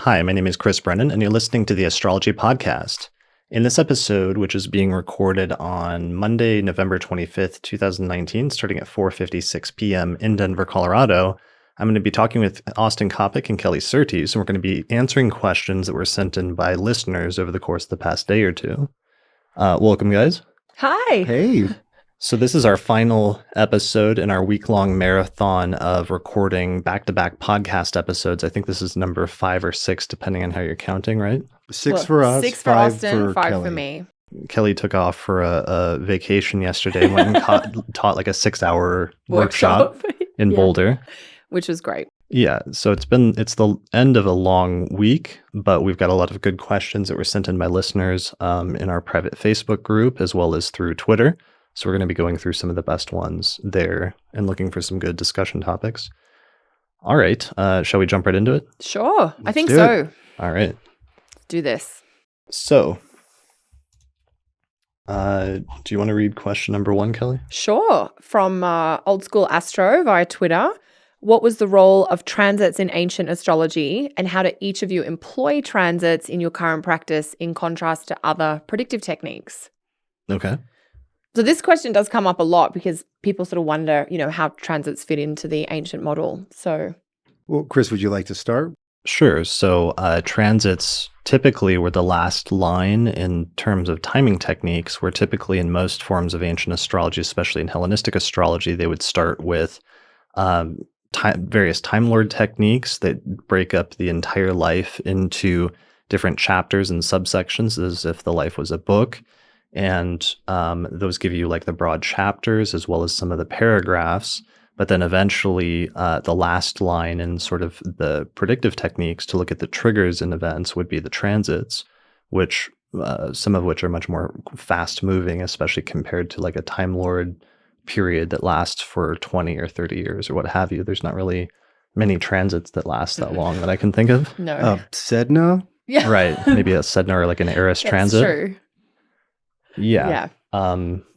Hi, my name is Chris Brennan, and you're listening to the Astrology Podcast. In this episode, which is being recorded on Monday, November 25th, 2019, starting at 4:56 p.m. in Denver, Colorado, I'm going to be talking with Austin Coppock and Kelly Surtees, and we're going to be answering questions that were sent in by listeners over the course of the past day or two. Welcome, guys. Hi. Hey. So this is our final episode in our week-long marathon of recording back-to-back podcast episodes. I think this is number 5 or 6, depending on how you're counting, right? 6 for us, 6 for 5 Austin, 5 Kelly. for me. Kelly took off for a vacation yesterday, went and taught like a 6-hour workshop in Boulder. Which was great. Yeah, so it's the end of a long week, but we've got a lot of good questions that were sent in by listeners in our private Facebook group, as well as through Twitter. So we're going to be going through some of the best ones there and looking for some good discussion topics. All right. Shall we jump right into it? Sure. I think do so. All right. Let's do this. So, do you want to read question number 1, Kelly? Sure. From Old School Astro via Twitter. What was the role of transits in ancient astrology, and how do each of you employ transits in your current practice in contrast to other predictive techniques? Okay. So this question does come up a lot because people sort of wonder, how transits fit into the ancient model. So, Well, Chris, would you like to start? Sure. So transits typically were the last line in terms of timing techniques, where typically in most forms of ancient astrology, especially in Hellenistic astrology, they would start with various Time Lord techniques that break up the entire life into different chapters and subsections as if the life was a book. And those give you like the broad chapters as well as some of the paragraphs. But then eventually the last line in sort of the predictive techniques to look at the triggers in events would be the transits, which some of which are much more fast moving, especially compared to like a Time Lord period that lasts for 20 or 30 years or what have you. There's not really many transits that last that long that I can think of. no. Sedna? Yeah. Right. Maybe a Sedna or like an Eris transit. That's true. Yeah.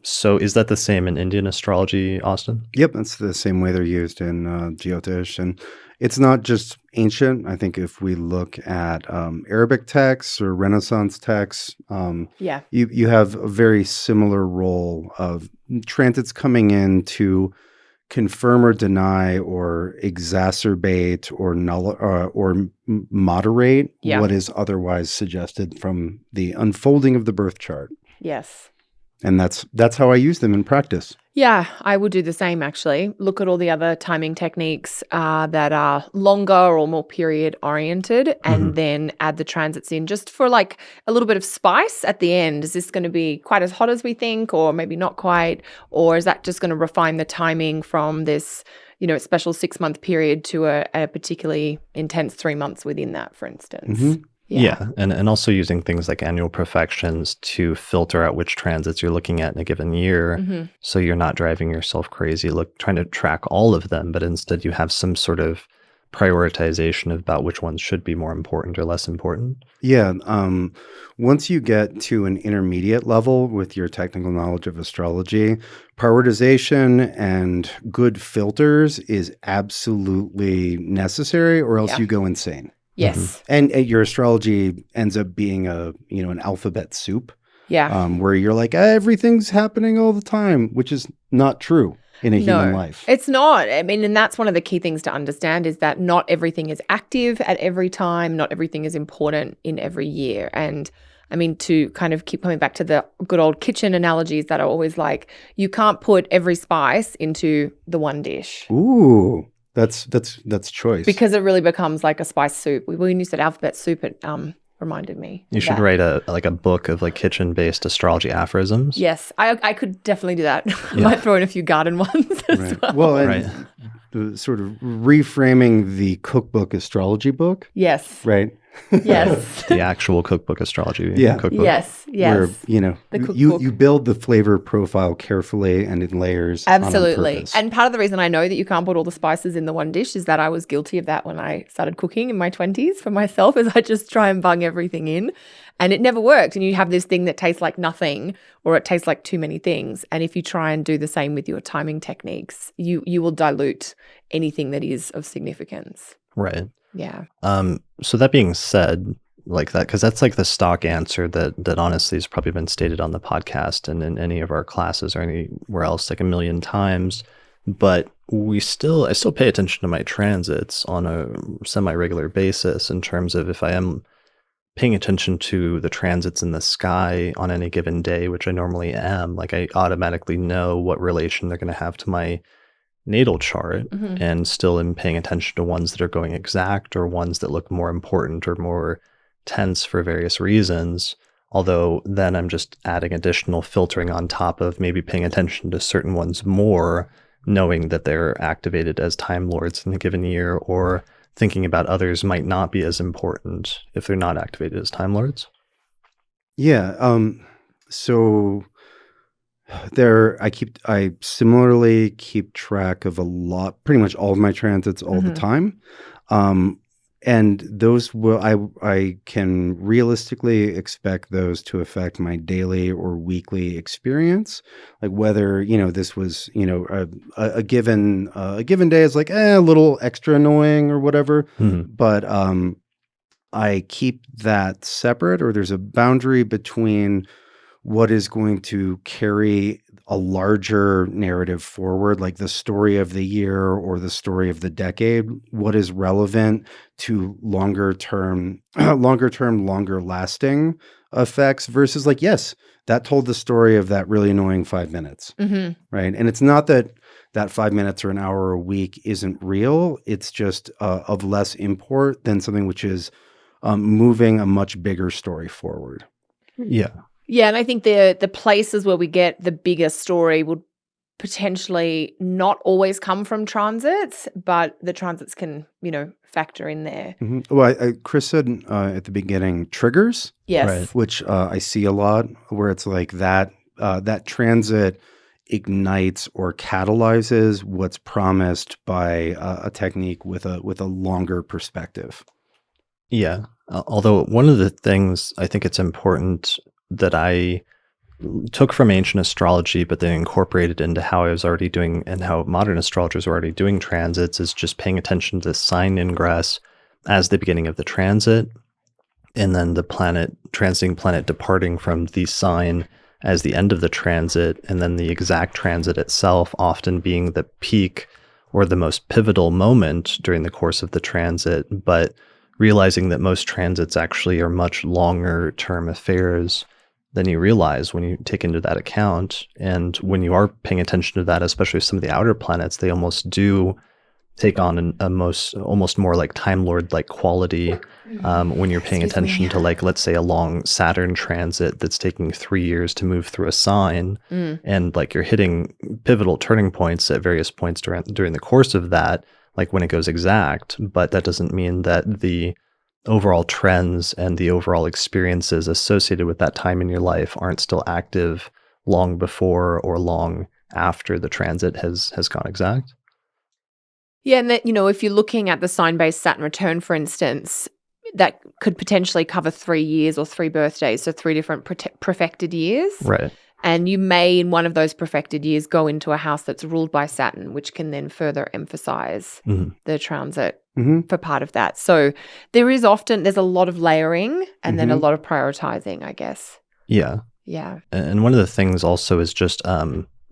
So is that the same in Indian astrology, Austin? Yep, that's the same way they're used in Jyotish. And it's not just ancient. I think if we look at Arabic texts or Renaissance texts, you have a very similar role of transits coming in to confirm or deny or exacerbate or moderate what is otherwise suggested from the unfolding of the birth chart. Yes. And that's how I use them in practice. Yeah, I would do the same actually. Look at all the other timing techniques that are longer or more period oriented, and then add the transits in just for like a little bit of spice at the end. Is this going to be quite as hot as we think, or maybe not quite? Or is that just going to refine the timing from this, special 6-month period to a particularly intense 3 months within that, for instance? Mm-hmm. Yeah. And also using things like annual perfections to filter out which transits you're looking at in a given year. So you're not driving yourself crazy, trying to track all of them, but instead you have some sort of prioritization about which ones should be more important or less important. Yeah. Once you get to an intermediate level with your technical knowledge of astrology, prioritization and good filters is absolutely necessary, or else you go insane. Yes. And your astrology ends up being an alphabet soup. Yeah. Where you're like, everything's happening all the time, which is not true in a human life. It's not. I mean, and that's one of the key things to understand is that not everything is active at every time. Not everything is important in every year. And I mean, to kind of keep coming back to the good old kitchen analogies that are always like, you can't put every spice into the one dish. Ooh. That's choice. Because it really becomes like a spice soup. When you said alphabet soup, it reminded me. You should write a book of like kitchen-based astrology aphorisms. Yes, I could definitely do that. I might throw in a few garden ones as well. Well, and the sort of reframing the cookbook astrology book. Yes. Right. Yes. The actual cookbook astrology cookbook. Yes. Where, you build the flavor profile carefully and in layers. Absolutely. And part of the reason I know that you can't put all the spices in the one dish is that I was guilty of that when I started cooking in my 20s for myself, is I just try and bung everything in. And it never worked. And you have this thing that tastes like nothing, or it tastes like too many things. And if you try and do the same with your timing techniques, you will dilute anything that is of significance. Right. Yeah. So that being said, like that, because that's like the stock answer that honestly has probably been stated on the podcast and in any of our classes or anywhere else like a million times. But I still pay attention to my transits on a semi-regular basis in terms of if I am paying attention to the transits in the sky on any given day, which I normally am, like I automatically know what relation they're going to have to my natal chart, and still am paying attention to ones that are going exact or ones that look more important or more tense for various reasons. Although then I'm just adding additional filtering on top of maybe paying attention to certain ones more, knowing that they're activated as Time Lords in a given year, or thinking about others might not be as important if they're not activated as Time Lords. Yeah. So I similarly keep track of pretty much all of my transits all the time. And those I can realistically expect those to affect my daily or weekly experience. Like whether, this was, a given day is like, a little extra annoying or whatever. But, I keep that separate, or there's a boundary between what is going to carry a larger narrative forward, like the story of the year or the story of the decade, what is relevant to longer lasting effects versus like, yes, that told the story of that really annoying 5 minutes. Right. And it's not that 5 minutes or an hour a week isn't real. It's just of less import than something which is moving a much bigger story forward. Yeah. Yeah, and I think the places where we get the bigger story would potentially not always come from transits, but the transits can, factor in there. Well, Chris said at the beginning, triggers. Yes. Right. Which I see a lot, where it's like that transit ignites or catalyzes what's promised by a technique with a longer perspective. Yeah. Although one of the things I think it's important that I took from ancient astrology, but then incorporated into how I was already doing and how modern astrologers are already doing transits is just paying attention to sign ingress as the beginning of the transit, and then the transiting planet departing from the sign as the end of the transit, and then the exact transit itself often being the peak or the most pivotal moment during the course of the transit, but realizing that most transits actually are much longer term affairs than you realize when you take into that account. And when you are paying attention to that, especially some of the outer planets, they almost do take on almost more like Time Lord like quality when you're paying attention to, like, let's say a long Saturn transit that's taking 3 years to move through a sign, and like you're hitting pivotal turning points at various points during the course of that, like when it goes exact. But that doesn't mean that the overall trends and the overall experiences associated with that time in your life aren't still active long before or long after the transit has gone exact. Yeah, and that, if you're looking at the sign-based Saturn return, for instance, that could potentially cover 3 years or 3 birthdays, so 3 different perfected years. Right. And you may, in one of those perfected years, go into a house that's ruled by Saturn, which can then further emphasize the transit for part of that. So there's a lot of layering and then a lot of prioritizing, I guess. Yeah. Yeah. And one of the things also is just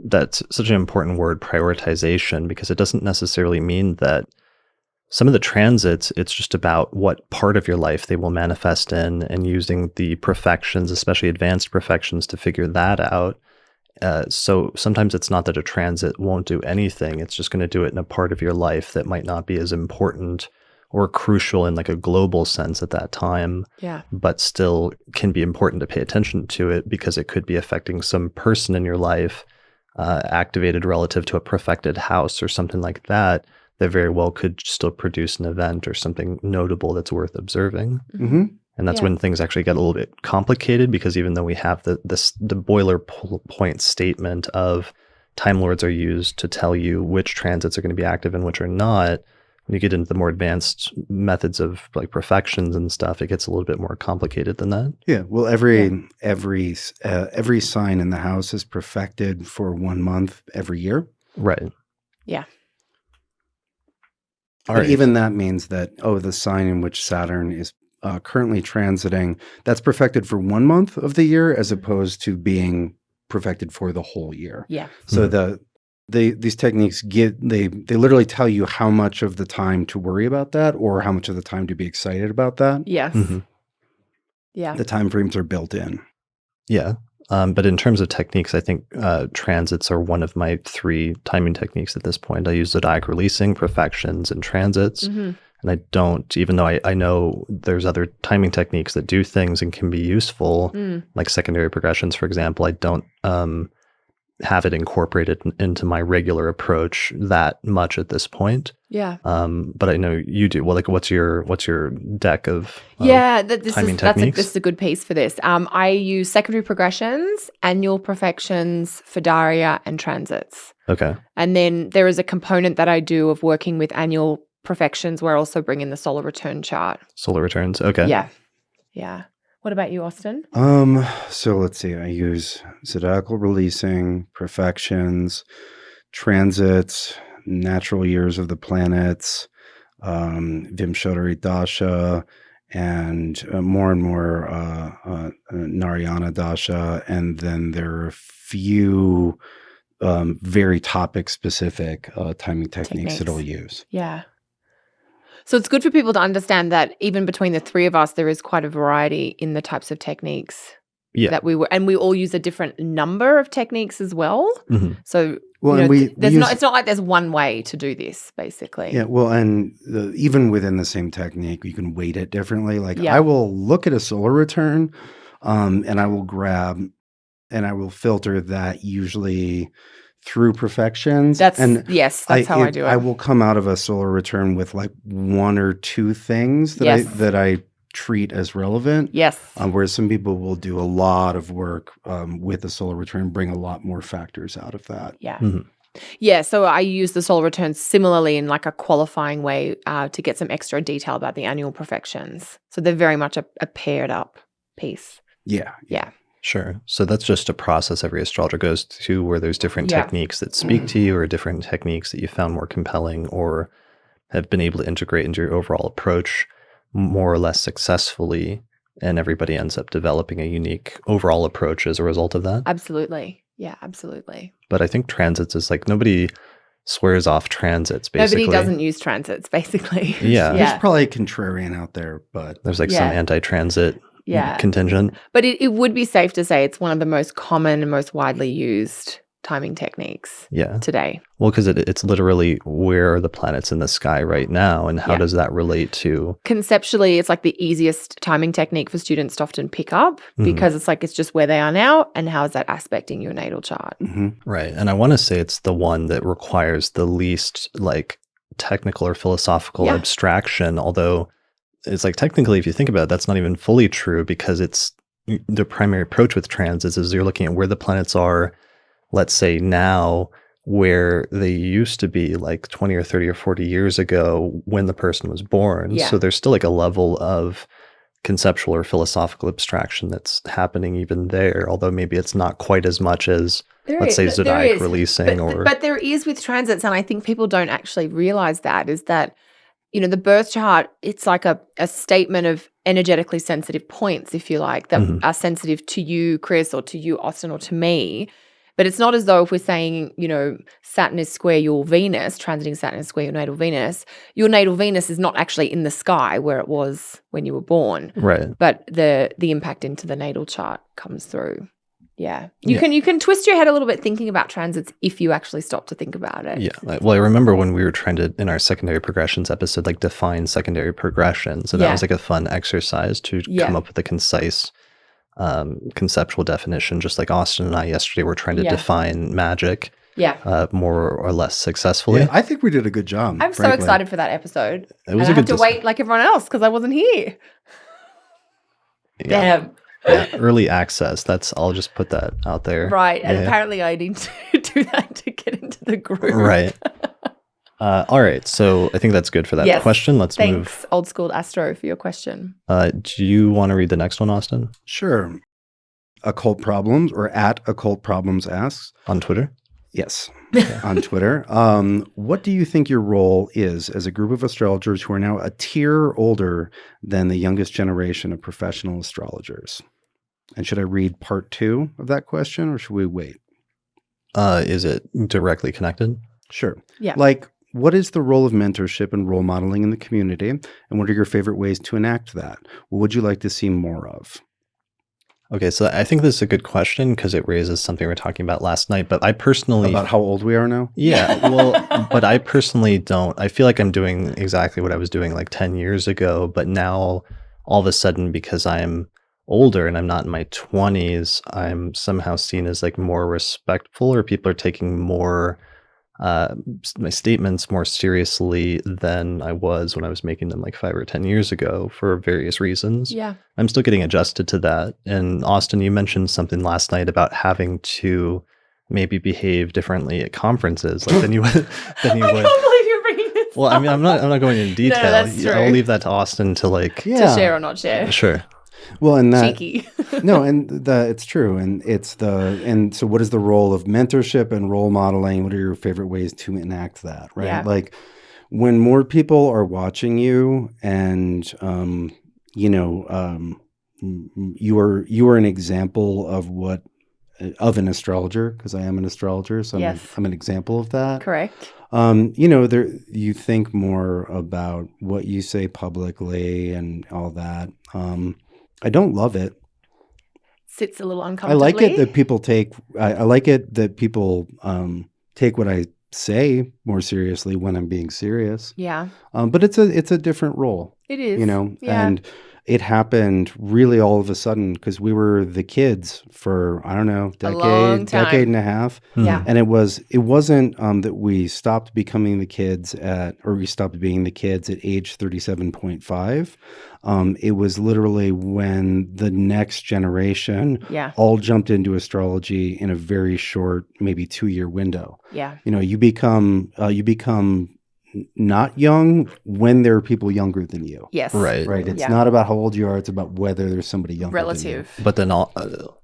that's such an important word, prioritization, because it doesn't necessarily mean that some of the transits, it's just about what part of your life they will manifest in, and using the perfections, especially advanced perfections, to figure that out. So sometimes it's not that a transit won't do anything. It's just going to do it in a part of your life that might not be as important or crucial in like a global sense at that time. Yeah. But still can be important to pay attention to it, because it could be affecting some person in your life, activated relative to a perfected house or something like that, that very well could still produce an event or something notable that's worth observing. And that's when things actually get a little bit complicated, because even though we have the boilerplate statement of Time Lords are used to tell you which transits are going to be active and which are not, when you get into the more advanced methods of like perfections and stuff, it gets a little bit more complicated than that. Yeah. Well, every sign in the house is perfected for 1 month every year. Right. Yeah. But even that means that, the sign in which Saturn is currently transiting, that's perfected for 1 month of the year as opposed to being perfected for the whole year. Yeah. So these techniques they literally tell you how much of the time to worry about that or how much of the time to be excited about that. Yes. Yeah. The time frames are built in. Yeah. But in terms of techniques, I think transits are one of my 3 timing techniques at this point. I use zodiac releasing, profections, and transits. And I don't, even though I know there's other timing techniques that do things and can be useful, like secondary progressions, for example, I don't have it incorporated into my regular approach that much at this point. Yeah. But I know you do. Well, like what's your deck of timing techniques? This is a good piece for this. I use secondary progressions, annual perfections, Fidaria, and transits. Okay. And then there is a component that I do of working with annual perfections where I also bring in the solar return chart. Solar returns. Okay. Yeah. Yeah. What about you, Austin? So let's see. I use zodiacal releasing, perfections, transits, natural years of the planets, Vimshodari Dasha, and more and more Narayana Dasha. And then there are a few very topic-specific timing techniques that I'll use. Yeah. So it's good for people to understand that even between the 3 of us, there is quite a variety in the types of techniques that and we all use a different number of techniques as well. So it's not like there's one way to do this, basically. Yeah, well, and even within the same technique, you can weight it differently. Like I will look at a solar return, and I will grab and I will filter that usually through perfections. That's how I do it. I will come out of a solar return with like 1 or 2 things that I treat as relevant. Yes. Whereas some people will do a lot of work with a solar return, bring a lot more factors out of that. Yeah. Yeah, so I use the solar returns similarly in like a qualifying way to get some extra detail about the annual perfections. So they're very much a paired up piece. Yeah. Sure. So that's just a process every astrologer goes to where there's different techniques that speak to you or different techniques that you found more compelling or have been able to integrate into your overall approach more or less successfully. And everybody ends up developing a unique overall approach as a result of that. Absolutely. Yeah, absolutely. But I think transits is like nobody swears off transits, basically. Nobody doesn't use transits, basically. Yeah. There's probably a contrarian out there, but there's like some anti-transit contingent. But it would be safe to say it's one of the most common and most widely used timing techniques today. Well, because it's literally where are the planets in the sky right now and how does that relate to? Conceptually, it's like the easiest timing technique for students to often pick up because it's like it's just where they are now and how is that aspecting your natal chart. Right. And I want to say it's the one that requires the least like technical or philosophical abstraction, although it's like technically if you think about it, that's not even fully true because it's the primary approach with transits is you're looking at where the planets are, let's say now, where they used to be like 20 or 30 or 40 years ago when the person was born. So there's still like a level of conceptual or philosophical abstraction that's happening even there, although maybe it's not quite as much as, let's say, zodiac releasing. But there is with transits, and I think people don't actually realize that, is that, you know, the birth chart, it's like a statement of energetically sensitive points, if you like, that are sensitive to you, Chris, or to you, Austin, or to me. But it's not as though if we're saying, you know, Saturn is square your Venus, transiting Saturn is square your natal Venus is not actually in the sky where it was when you were born. Right. But the impact into the natal chart comes through. Yeah. You can twist your head a little bit thinking about transits if you actually stop to think about it. Yeah. Well, I remember when we were trying to, in our secondary progressions episode, like define secondary progressions. And that was like a fun exercise to come up with a concise conceptual definition, just like Austin and I yesterday were trying to define magic more or less successfully. Yeah, I think we did a good job. I'm so excited for that episode. It was I had to wait like everyone else because I wasn't here. Damn. Yeah, early access. I'll just put that out there. Right. And apparently I need to do that to get into the group. Right. All right. So I think that's good for that question. Let's move. Thanks, Old School Astro, for your question. Do you want to read the next one, Austin? Sure. Occult Problems, or at Occult Problems asks. On Twitter? Yes, on Twitter. What do you think your role is as a group of astrologers who are now a tier older than the youngest generation of professional astrologers? And should I read part 2 of that question, or should we wait? Is it directly connected? Sure. Yeah. Like, what is the role of mentorship and role modeling in the community? And what are your favorite ways to enact that? What would you like to see more of? Okay, so I think this is a good question because it raises something we were talking about last night. But I personally... About how old we are now? Yeah, well, but I personally don't. I feel like I'm doing exactly what I was doing like 10 years ago. But now, all of a sudden, because I'm older and I'm not in my 20s, I'm somehow seen as like more respectful, or people are taking more... my statements more seriously than I was when I was making them like 5 or 10 years ago for various reasons. Yeah. I'm still getting adjusted to that. And Austin, you mentioned something last night about having to maybe behave differently at conferences, like than you would. I can't believe you're bringing this Well, I mean, I'm not going into detail. No, that's true. I'll leave that to Austin to like to share or not share. Sure. Well, and that Cheeky. no, and it's true, and so what is the role of mentorship and role modeling? What are your favorite ways to enact that? Right, Yeah. like when more people are watching you, and you are an example of an astrologer, because I am an astrologer, so Yes. I'm an example of that. Correct. You think more about what you say publicly and all that. I don't love it. Sits a little I uncomfortably. like it that people take. I like it that people take what I say more seriously when I'm being serious. Yeah. But it's a different role. It is. Yeah. And it happened really all of a sudden because we were the kids for, I don't know, long time. decade and a half. Yeah. And it wasn't that we stopped becoming the kids we stopped being the kids at age 37.5. It was literally when the next generation all jumped into astrology in a very short, maybe 2-year window. Yeah. You become not young when there are people younger than you. Yes. Right. Right. It's not about how old you are. It's about whether there's somebody younger Relative. than you. But then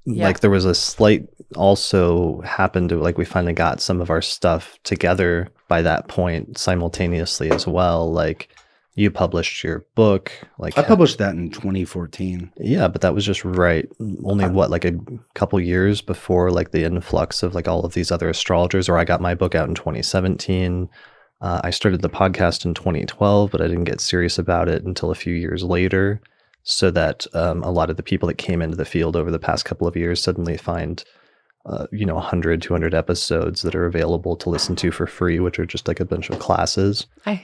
like there was a slight also happened to like we finally got some of our stuff together by that point simultaneously as well. Like you published your book. Like I published that in 2014. Yeah, but that was just only like a couple years before like the influx of like all of these other astrologers, or I got my book out in 2017. I started the podcast in 2012, but I didn't get serious about it until a few years later, so that a lot of the people that came into the field over the past couple of years suddenly find 100, 200 episodes that are available to listen to for free, which are just like a bunch of classes. I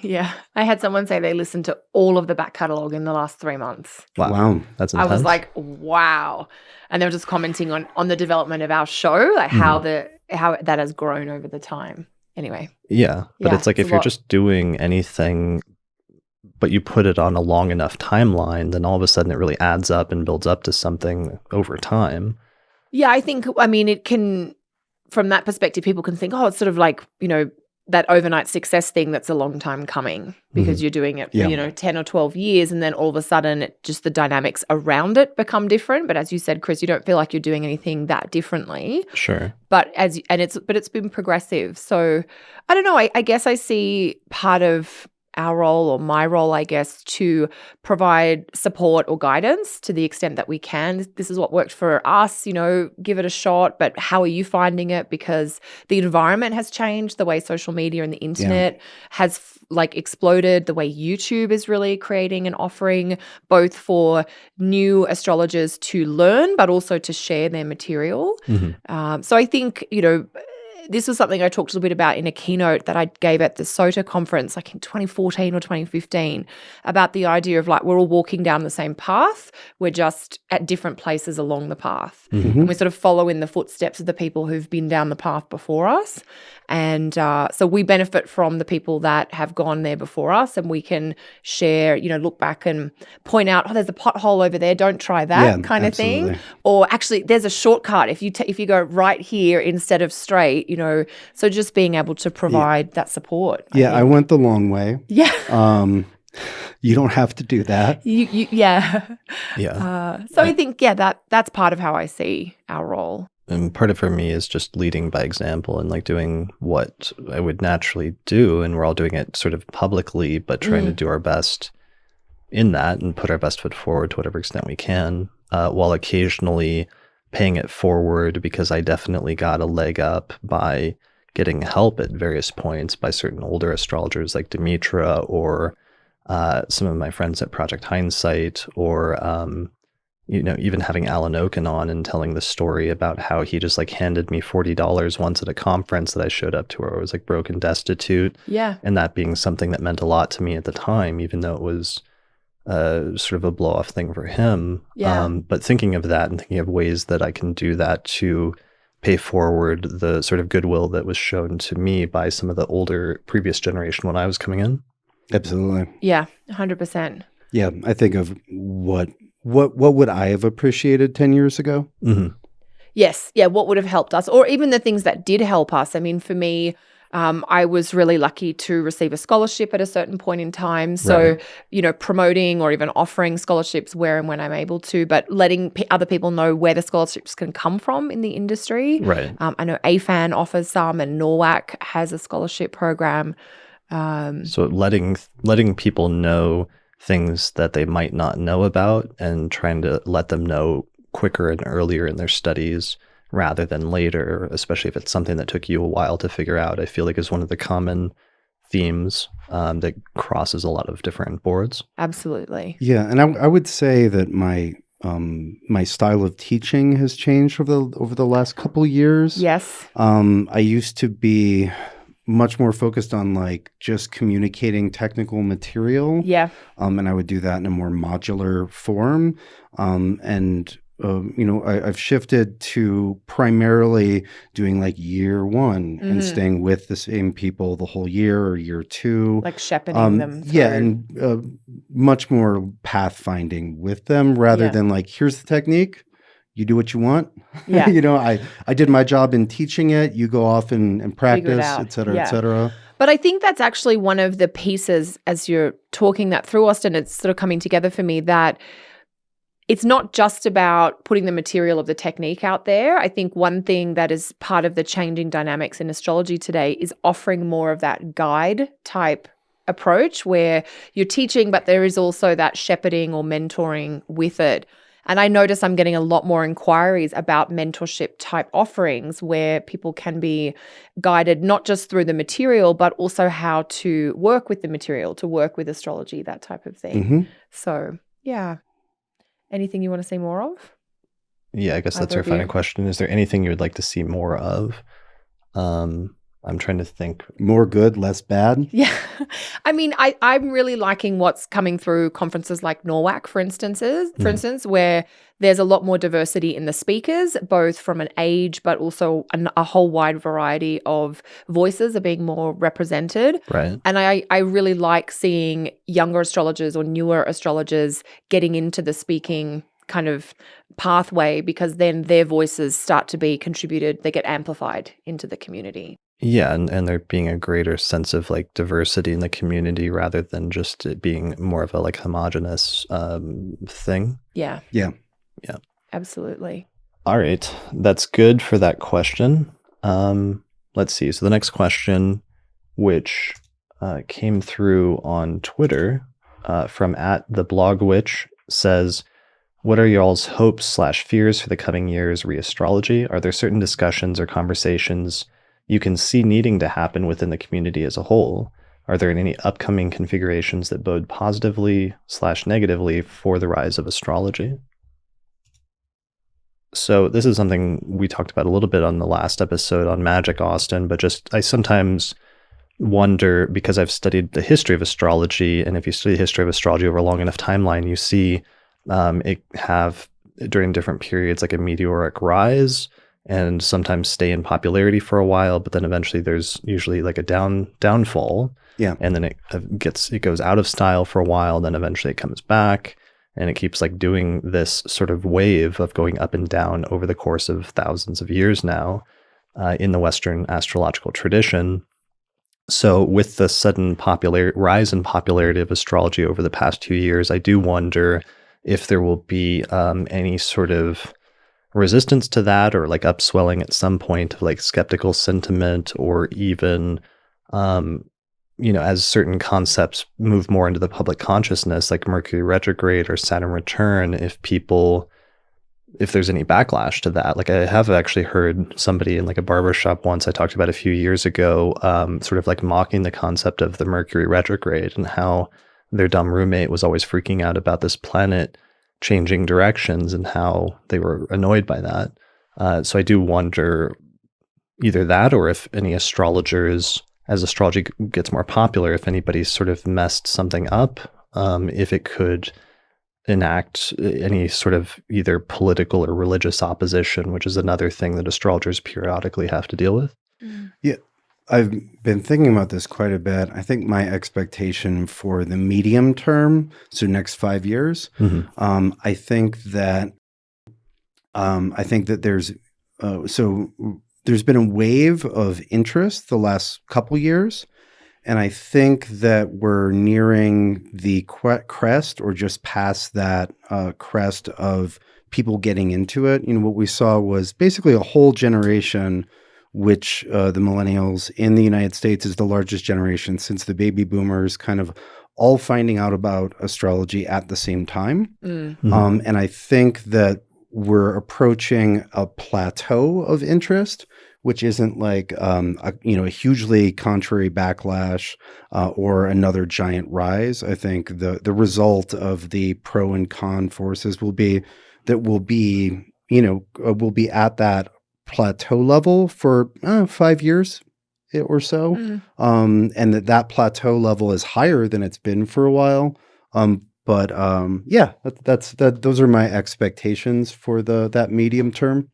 had someone say they listened to all of the back catalog in the last 3 months. Wow. That's intense. I was like, wow. And they were just commenting on the development of our show, like how that has grown over the time. Anyway. Yeah. But it's like if you're just doing anything, but you put it on a long enough timeline, then all of a sudden it really adds up and builds up to something over time. Yeah, it can, from that perspective, people can think, oh, it's sort of like, that overnight success thing that's a long time coming because you're doing it for, 10 or 12 years. And then all of a sudden just the dynamics around it become different. But as you said, Chris, you don't feel like you're doing anything that differently. Sure. But it's been progressive. So I don't know, I guess I see part of our role, or my role, I guess, to provide support or guidance to the extent that we can. This is what worked for us, give it a shot, but how are you finding it? Because the environment has changed, the way social media and the internet has exploded, the way YouTube is really creating and offering both for new astrologers to learn, but also to share their material. So I think, this was something I talked a little bit about in a keynote that I gave at the SOTA conference like in 2014 or 2015 about the idea of like we're all walking down the same path. We're just at different places along the path. And we sort of follow in the footsteps of the people who've been down the path before us. And so we benefit from the people that have gone there before us, and we can share, look back and point out, there's a pothole over there, don't try that kind of thing. Or actually there's a shortcut if you go right here instead of straight, so just being able to provide that support. I went the long way. Yeah. You don't have to do that. Yeah. I think, that's part of how I see our role. And part of for me is just leading by example and like doing what I would naturally do. And we're all doing it sort of publicly, but trying to do our best in that and put our best foot forward to whatever extent we can, while occasionally paying it forward, because I definitely got a leg up by getting help at various points by certain older astrologers like Demetra, or some of my friends at Project Hindsight, or even having Alan Oken on and telling the story about how he just like handed me $40 once at a conference that I showed up to, where I was like broke and destitute. Yeah. And that being something that meant a lot to me at the time, even though it was sort of a blow off thing for him. Yeah. But thinking of that and thinking of ways that I can do that to pay forward the sort of goodwill that was shown to me by some of the older previous generation when I was coming in. Absolutely. Yeah, 100%. Yeah, I think of what would I have appreciated 10 years ago? Mm-hmm. Yes. Yeah, what would have helped us, or even the things that did help us. I mean, for me, I was really lucky to receive a scholarship at a certain point in time. So, promoting or even offering scholarships where and when I'm able to, but letting other people know where the scholarships can come from in the industry. Right. I know AFAN offers some, and NORWAC has a scholarship program. So letting people know things that they might not know about and trying to let them know quicker and earlier in their studies rather than later, especially if it's something that took you a while to figure out, I feel like is one of the common themes that crosses a lot of different boards. Absolutely. Yeah, and I would say that my style of teaching has changed over the last couple years. Yes. I used to be much more focused on like just communicating technical material. Yeah. And I would do that in a more modular form. I've shifted to primarily doing like year one and staying with the same people the whole year, or year two. Like shepherding them through. Yeah, and much more pathfinding with them rather than like, here's the technique. You do what you want. Yeah. I did my job in teaching it. You go off and practice, et cetera, et cetera. But I think that's actually one of the pieces, as you're talking that through, Austin, it's sort of coming together for me, that it's not just about putting the material of the technique out there. I think one thing that is part of the changing dynamics in astrology today is offering more of that guide type approach where you're teaching, but there is also that shepherding or mentoring with it. And I notice I'm getting a lot more inquiries about mentorship type offerings where people can be guided not just through the material, but also how to work with the material, to work with astrology, that type of thing. Mm-hmm. So, yeah. Anything you want to see more of? Yeah, I guess that's our final question. Is there anything you would like to see more of? I'm trying to think. More good, less bad? Yeah. I mean, I'm really liking what's coming through conferences like NORWAC, for instance, where there's a lot more diversity in the speakers, both from an age, but also a whole wide variety of voices are being more represented. Right. And I really like seeing younger astrologers or newer astrologers getting into the speaking kind of pathway, because then their voices start to be contributed, they get amplified into the community. Yeah, and there being a greater sense of like diversity in the community rather than just it being more of a like homogenous thing. Yeah. Yeah. Yeah. Absolutely. All right. That's good for that question. Let's see. So the next question, which came through on Twitter from @theblogwitch, says, what are y'all's hopes/fears for the coming year's re-astrology? Are there certain discussions or conversations you can see needing to happen within the community as a whole? Are there any upcoming configurations that bode positively/negatively for the rise of astrology? So this is something we talked about a little bit on the last episode on magic, Austin, but I sometimes wonder, because I've studied the history of astrology, and if you study the history of astrology over a long enough timeline, you see it have during different periods like a meteoric rise, and sometimes stay in popularity for a while, but then eventually there's usually like a downfall. Yeah. And then it goes out of style for a while, then eventually it comes back, and it keeps like doing this sort of wave of going up and down over the course of thousands of years now in the Western astrological tradition. So with the sudden rise in popularity of astrology over the past 2 years, I do wonder if there will be any sort of resistance to that, or like upswelling at some point of like skeptical sentiment, or even as certain concepts move more into the public consciousness, like Mercury retrograde or Saturn return, if there's any backlash to that. Like I have actually heard somebody in like a barbershop once I talked about a few years ago, sort of like mocking the concept of the Mercury retrograde and how their dumb roommate was always freaking out about this planet changing directions and how they were annoyed by that. So I do wonder either that, or if any astrologers, as astrology gets more popular, if anybody's sort of messed something up, if it could enact any sort of either political or religious opposition, which is another thing that astrologers periodically have to deal with. Yeah, I've been thinking about this quite a bit. I think my expectation for the medium term, so next 5 years, I think that there's been a wave of interest the last couple years. And I think that we're nearing the crest, or just past that crest of people getting into it. What we saw was basically a whole generation, which the millennials in the United States is the largest generation since the baby boomers, kind of all finding out about astrology at the same time. And I think that we're approaching a plateau of interest, which isn't like a hugely contrary backlash or another giant rise. I think the result of the pro and con forces will be that we'll be at that plateau level for 5 years or so, and that plateau level is higher than it's been for a while. But those are my expectations for that medium term.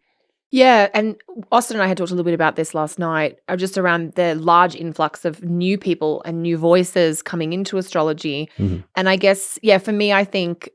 Yeah, and Austin and I had talked a little bit about this last night, just around the large influx of new people and new voices coming into astrology. And I guess, for me, I think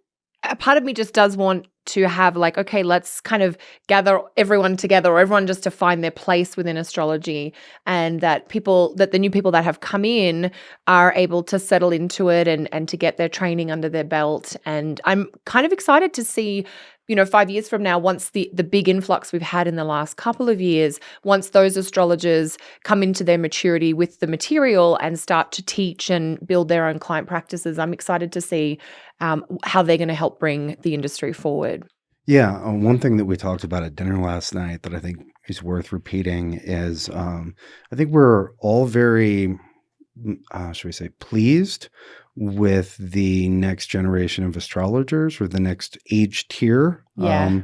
a part of me just does want to have like, okay, let's kind of gather everyone together, or everyone just to find their place within astrology, and that the new people that have come in are able to settle into it and to get their training under their belt. And I'm kind of excited to see, 5 years from now, once the big influx we've had in the last couple of years, once those astrologers come into their maturity with the material and start to teach and build their own client practices, I'm excited to see how they're going to help bring the industry forward. Yeah, one thing that we talked about at dinner last night that I think is worth repeating is I think we're all very, should we say, pleased with the next generation of astrologers, or the next age tier. Yeah.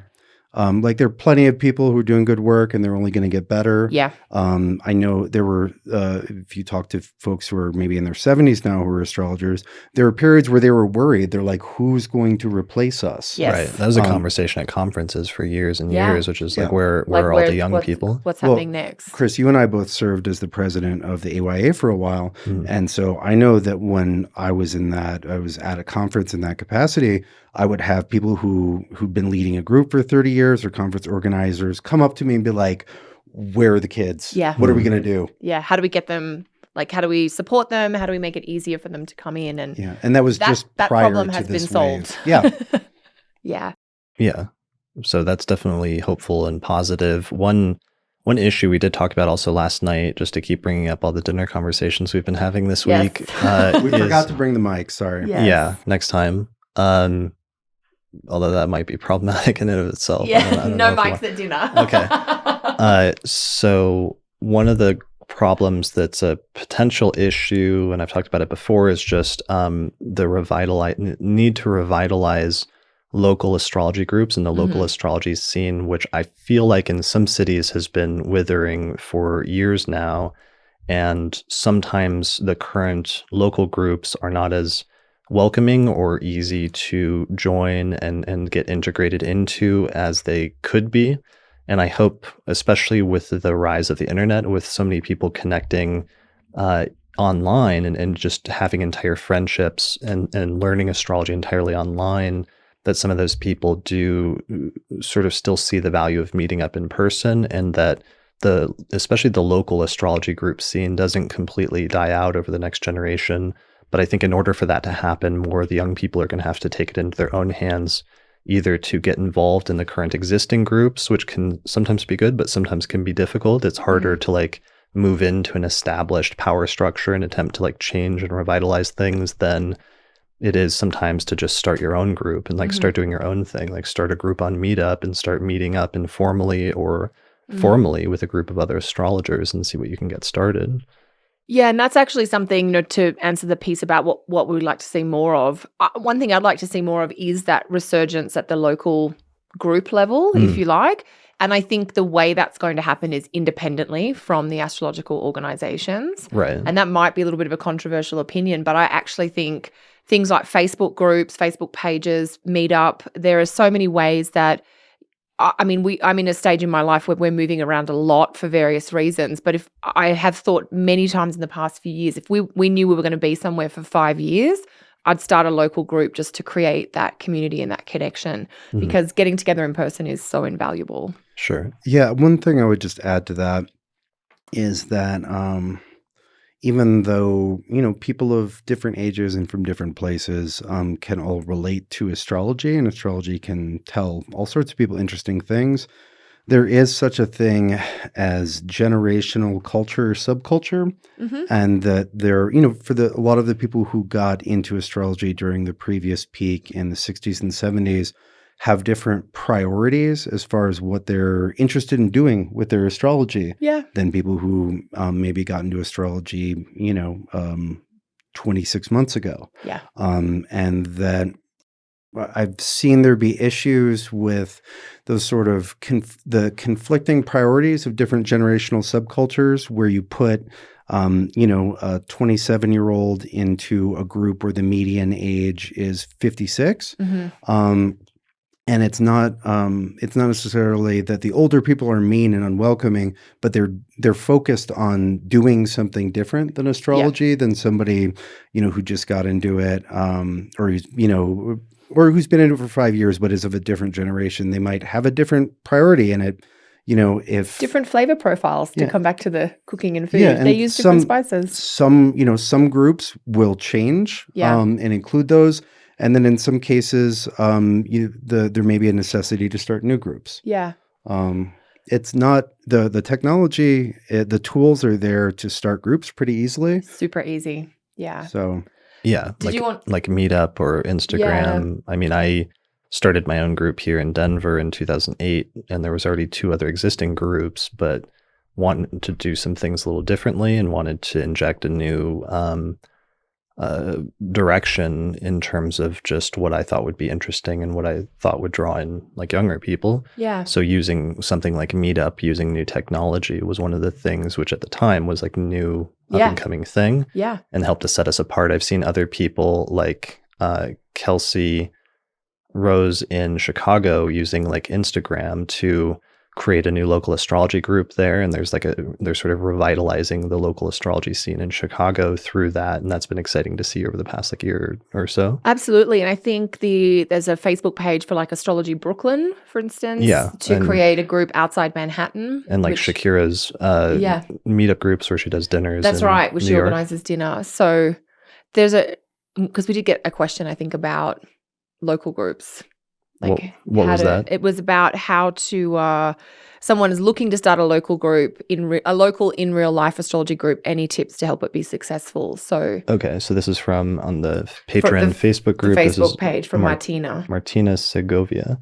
Like there are plenty of people who are doing good work, and they're only going to get better. Yeah. I know there were, if you talk to folks who are maybe in their 70s now who are astrologers, there were periods where they were worried. They're like, who's going to replace us? Yes. Right. That was a conversation at conferences for years and years, which is like, where are all the young people? What's happening next? Chris, you and I both served as the president of the AYA for a while. And so I know that when I was at a conference in that capacity, I would have people who'd been leading a group for 30 years, or conference organizers, come up to me and be like, where are the kids? Yeah. What are we going to do? Yeah. How do we get them? Like, how do we support them? How do we make it easier for them to come in? And and that was just that prior problem to has this been solved. wave. Yeah. Yeah. So that's definitely hopeful and positive. One issue we did talk about also last night, just to keep bringing up all the dinner conversations we've been having this week. We forgot to bring the mic. Sorry. Yes. Yeah. Next time. Although that might be problematic in and of itself. Yeah, I don't no know mics at dinner. Okay. So one of the problems that's a potential issue, and I've talked about it before, is just the need to revitalize local astrology groups and the local astrology scene, which I feel like in some cities has been withering for years now. And sometimes the current local groups are not as welcoming or easy to join and get integrated into as they could be. And I hope, especially with the rise of the internet, with so many people connecting online and just having entire friendships and learning astrology entirely online, that some of those people do sort of still see the value of meeting up in person, and that especially the local astrology group scene doesn't completely die out over the next generation. But I think in order for that to happen, more of the young people are going to have to take it into their own hands either to get involved in the current existing groups, which can sometimes be good, but sometimes can be difficult. It's harder to like move into an established power structure and attempt to like change and revitalize things than it is sometimes to just start your own group and like start doing your own thing, like start a group on Meetup and start meeting up informally or formally with a group of other astrologers and see what you can get started. Yeah, and that's actually something, to answer the piece about what we would like to see more of. One thing I'd like to see more of is that resurgence at the local group level, if you like. And I think the way that's going to happen is independently from the astrological organizations. Right. And that might be a little bit of a controversial opinion, but I actually think things like Facebook groups, Facebook pages, Meetup, there are so many ways that I'm in a stage in my life where we're moving around a lot for various reasons. But if I have thought many times in the past few years, if we knew we were going to be somewhere for 5 years, I'd start a local group just to create that community and that connection because getting together in person is so invaluable. Sure. Yeah. One thing I would just add to that is that even though, people of different ages and from different places can all relate to astrology, and astrology can tell all sorts of people interesting things, there is such a thing as generational culture or subculture. And that there, for a lot of the people who got into astrology during the previous peak in the 60s and 70s, have different priorities as far as what they're interested in doing with their astrology than people who maybe got into astrology, 26 months ago. Yeah. And that I've seen there be issues with those sort of the conflicting priorities of different generational subcultures where you put a 27-year-old into a group where the median age is 56. And it's not necessarily that the older people are mean and unwelcoming, but they're focused on doing something different than astrology than somebody, who just got into it, or who's been in it for 5 years but is of a different generation. They might have a different priority in it. If different flavor profiles to come back to the cooking and food. and they use different spices. Some groups will change and include those. And then in some cases, there may be a necessity to start new groups. Yeah. It's not the technology, the tools are there to start groups pretty easily. Super easy. Yeah. So. Yeah. Like Meetup or Instagram. Yeah. I started my own group here in Denver in 2008, and there was already 2 other existing groups, but wanted to do some things a little differently and wanted to inject a new direction in terms of just what I thought would be interesting and what I thought would draw in like younger people. Yeah. So using something like Meetup, using new technology was one of the things which at the time was like new up and coming thing. Yeah. And helped to set us apart. I've seen other people like Kelsey Rose in Chicago using like Instagram to create a new local astrology group there, and they're sort of revitalizing the local astrology scene in Chicago through that, and that's been exciting to see over the past like year or so. Absolutely. And I think there's a Facebook page for like Astrology Brooklyn, for instance, to create a group outside Manhattan. And like Shakira's meetup groups where she does dinners. That's right, where she organizes dinner. So there's because we did get a question, I think, about local groups. Like what was that? It was about how to someone is looking to start a local group in real life astrology group. Any tips to help it be successful? So so this is from on the Patreon Facebook group. The Facebook page from Martina Segovia.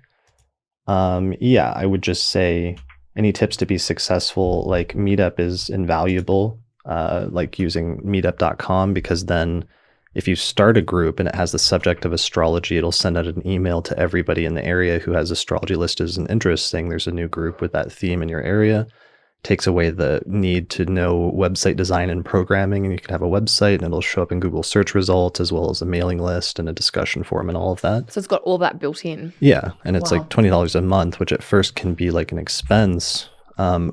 I would just say any tips to be successful. Like Meetup is invaluable. Like using meetup.com, because then if you start a group and it has the subject of astrology, it'll send out an email to everybody in the area who has astrology listed as an interest saying there's a new group with that theme in your area. Takes away the need to know website design and programming, and you can have a website and it'll show up in Google search results as well as a mailing list and a discussion forum and all of that. So it's got all that built in. Yeah, and it's like $20 a month, which at first can be like an expense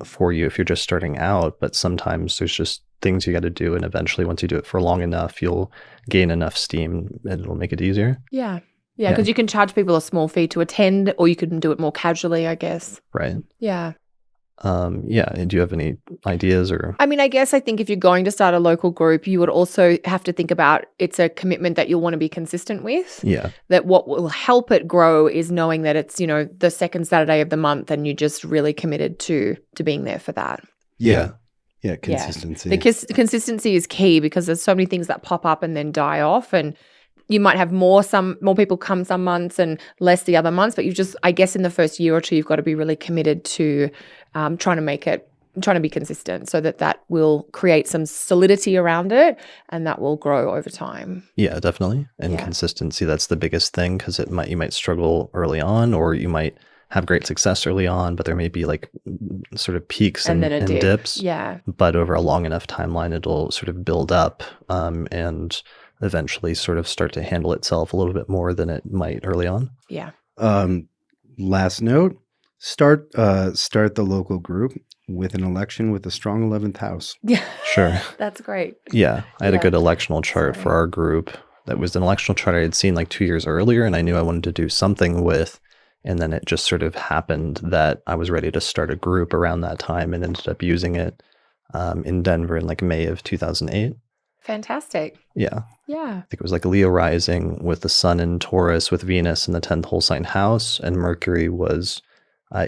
for you if you're just starting out, but sometimes there's just things you got to do, and eventually once you do it for long enough, you'll gain enough steam and it'll make it easier. Yeah, because you can charge people a small fee to attend, or you can do it more casually, I guess. Right. Yeah. Yeah. Do you have any ideas or? I mean, I think if you're going to start a local group, you would also have to think about it's a commitment that you'll want to be consistent with. Yeah. That what will help it grow is knowing that it's, the second Saturday of the month and you're just really committed to being there for that. Yeah. Yeah. Consistency. The consistency is key because there's so many things that pop up and then die off, and you might have more people come some months and less the other months, but I guess in the first year or two, you've got to be really committed to trying to be consistent so that will create some solidity around it and that will grow over time. Yeah, definitely. And consistency, that's the biggest thing because you might struggle early on, or you might have great success early on, but there may be like sort of peaks and dips. Yeah. But over a long enough timeline, it'll sort of build up and eventually sort of start to handle itself a little bit more than it might early on. Yeah. Last note, start the local group with an election with a strong 11th house. Yeah. Sure. That's great. Yeah. I had a good electional chart for our group. That was an electional chart I had seen like 2 years earlier, and I knew I wanted to do something with. And then it just sort of happened that I was ready to start a group around that time and ended up using it in Denver in like May of 2008. Fantastic. Yeah. Yeah. I think it was like Leo rising with the sun in Taurus with Venus in the 10th whole sign house, and Mercury was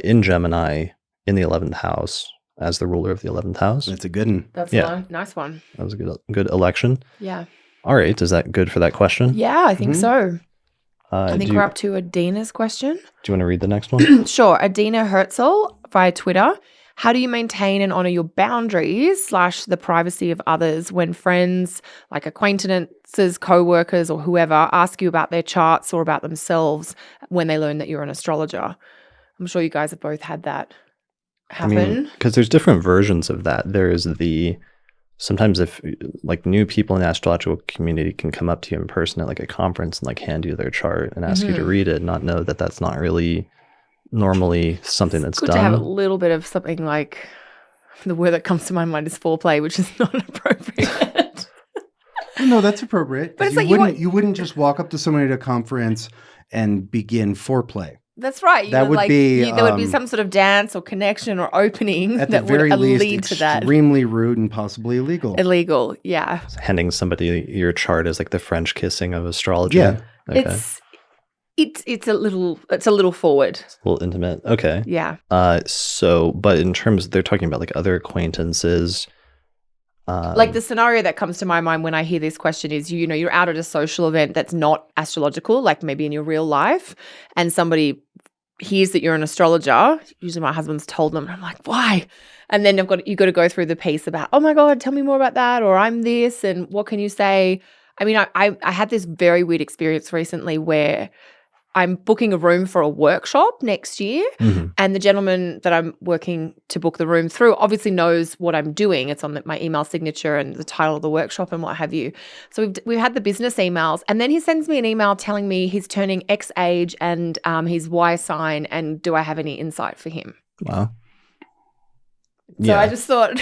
in Gemini in the 11th house as the ruler of the 11th house. That's a good one. That's a nice one. That was a good election. Yeah. All right. Is that good for that question? Yeah, I think so. I think we're up to Adina's question. Do you want to read the next one? Sure. Adina Herzl via Twitter. How do you maintain and honor your boundaries / the privacy of others when friends, like acquaintances, co-workers, or whoever, ask you about their charts or about themselves when they learn that you're an astrologer? I'm sure you guys have both had that happen. Because there's different versions of that. There is sometimes if like new people in the astrological community can come up to you in person at like a conference and like hand you their chart and ask you to read it and not know that that's not really normally something that's good done. To have a little bit of something like, the word that comes to my mind is foreplay, which is not appropriate. No, that's appropriate. But it's you wouldn't just walk up to somebody at a conference and begin foreplay. That's right. There would be some sort of dance or connection or opening at that the very would least, lead to that. Extremely rude and possibly illegal. Illegal, yeah. So handing somebody your chart is like the French kissing of astrology. Yeah, okay. It's a little forward. It's a little intimate. Okay. Yeah. But in terms, they're talking about like other acquaintances. Like the scenario that comes to my mind when I hear this question is, you're out at a social event that's not astrological, like maybe in your real life, and somebody hears that you're an astrologer. Usually my husband's told them, and I'm like, why? And then you got to go through the piece about, oh my God, tell me more about that, or I'm this, and what can you say? I mean, I had this very weird experience recently where I'm booking a room for a workshop next year, and the gentleman that I'm working to book the room through obviously knows what I'm doing. It's on my email signature and the title of the workshop and what have you. So we've had the business emails, and then he sends me an email telling me he's turning X age and his Y sign, and do I have any insight for him? Wow. So I just thought...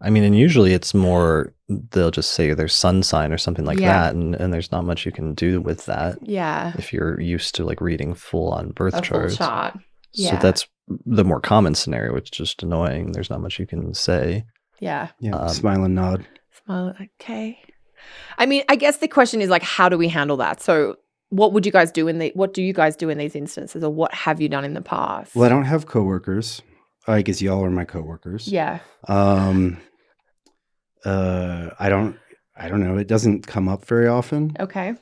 I mean, and usually it's more, they'll just say their sun sign or something like that, and there's not much you can do with that. Yeah. If you're used to like reading full-on birth charts. Full chart. Yeah. So that's the more common scenario, which is just annoying. There's not much you can say. Yeah. Yeah, smile and nod. Smile, okay. I mean, I guess the question is like, how do we handle that? So what do you guys do in these instances, or what have you done in the past? Well, I don't have coworkers. I guess y'all are my coworkers. Yeah. I don't know. It doesn't come up very often. Okay.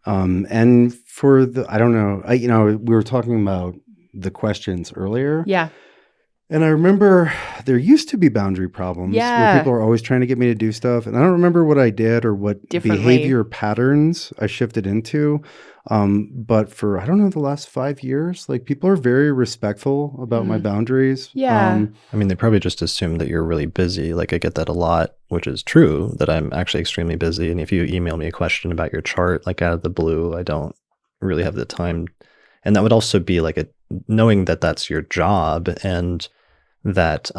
And for I don't know. We were talking about the questions earlier. Yeah. And I remember there used to be boundary problems where people are always trying to get me to do stuff. And I don't remember what I did or what behavior patterns I shifted into. But for, I don't know, the last 5 years, like people are very respectful about my boundaries. Yeah. I mean, they probably just assume that you're really busy. Like I get that a lot, which is true, that I'm actually extremely busy. And if you email me a question about your chart, like out of the blue, I don't really have the time. And that would also be like knowing that that's your job, and that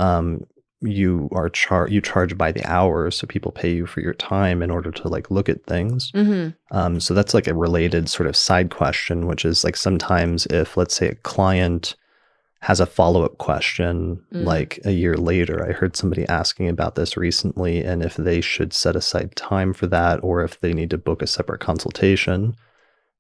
you charge by the hour, so people pay you for your time in order to like look at things. So that's like a related sort of side question, which is like sometimes if, let's say, a client has a follow-up question like a year later. I heard somebody asking about this recently, and if they should set aside time for that or if they need to book a separate consultation.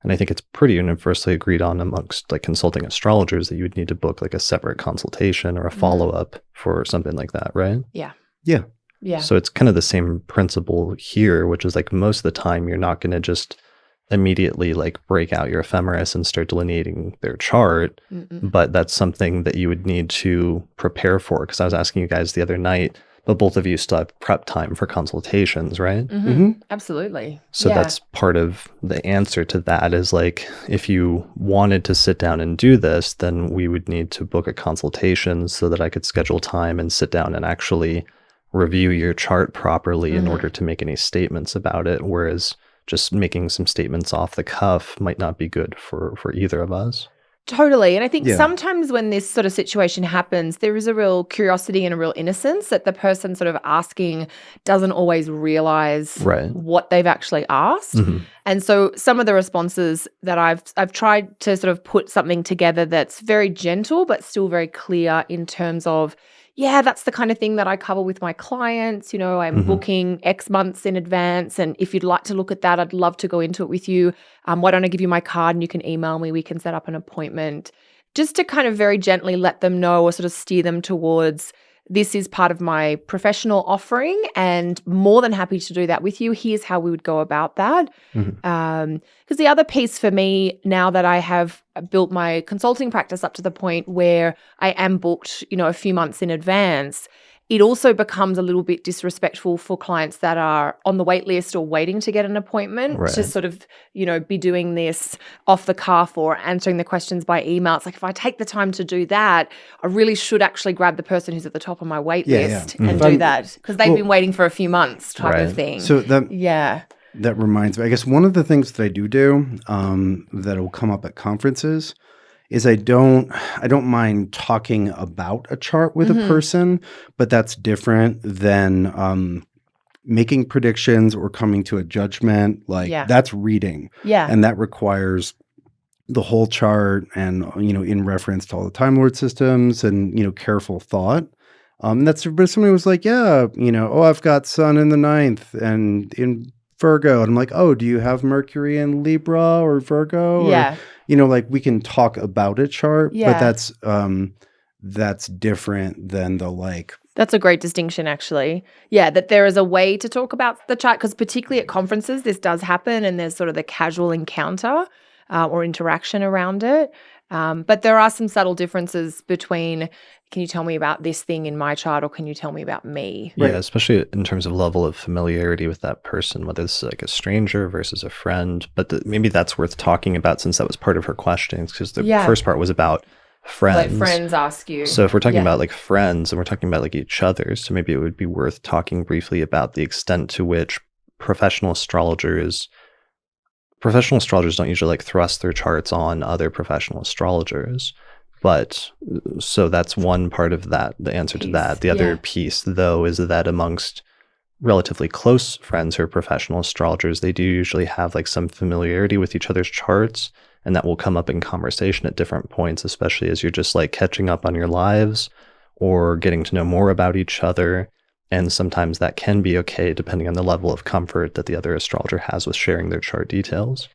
And I think it's pretty universally agreed on amongst like consulting astrologers that you would need to book like a separate consultation or a follow-up for something like that, right? Yeah. Yeah. Yeah. So it's kind of the same principle here, which is like most of the time you're not going to just immediately like break out your ephemeris and start delineating their chart, but that's something that you would need to prepare for. Because I was asking you guys the other night, but both of you still have prep time for consultations, right? Absolutely. So that's part of the answer to that is like, if you wanted to sit down and do this, then we would need to book a consultation so that I could schedule time and sit down and actually review your chart properly in order to make any statements about it. Whereas just making some statements off the cuff might not be good for either of us. Totally. And I think sometimes when this sort of situation happens, there is a real curiosity and a real innocence that the person sort of asking doesn't always realize what they've actually asked. And so some of the responses that I've tried to sort of put something together that's very gentle but still very clear in terms of, yeah, that's the kind of thing that I cover with my clients. You know, I'm booking X months in advance. And if you'd like to look at that, I'd love to go into it with you. Why don't I give you my card and you can email me? We can set up an appointment. Just to kind of very gently let them know or sort of steer them towards, this is part of my professional offering and more than happy to do that with you. Here's how we would go about that. Because the other piece for me, now that I have built my consulting practice up to the point where I am booked, you know, a few months in advance, it also becomes a little bit disrespectful for clients that are on the wait list or waiting to get an appointment to sort of, you know, be doing this off the cuff or answering the questions by email. It's like, if I take the time to do that, I really should actually grab the person who's at the top of my wait list and do that because they've been waiting for a few months type of thing. So that reminds me, I guess one of the things that I do that will come up at conferences is I don't mind talking about a chart with a person, but that's different than making predictions or coming to a judgment. Like that's reading. Yeah. And that requires the whole chart and, you know, in reference to all the Time Lord systems and, you know, careful thought. But somebody was like, yeah, you know, I've got Sun in the 9th and in Virgo. And I'm like, do you have Mercury in Libra or Virgo? Yeah. Or, you know, like we can talk about a chart, but that's different than the like. That's a great distinction, actually. Yeah, that there is a way to talk about the chart because particularly at conferences, this does happen and there's sort of the casual encounter or interaction around it. But there are some subtle differences between, can you tell me about this thing in my chart or can you tell me about me? Yeah, especially in terms of level of familiarity with that person, whether it's like a stranger versus a friend. But maybe that's worth talking about since that was part of her questions because the first part was about friends. Like friends ask you. So if we're talking about like friends and we're talking about like each other, so maybe it would be worth talking briefly about the extent to which professional astrologers don't usually like thrust their charts on other professional astrologers. But so that's one part of that, the answer to that. The other piece, though, is that amongst relatively close friends who are professional astrologers, they do usually have like some familiarity with each other's charts. And that will come up in conversation at different points, especially as you're just like catching up on your lives or getting to know more about each other. And sometimes that can be okay, depending on the level of comfort that the other astrologer has with sharing their chart details.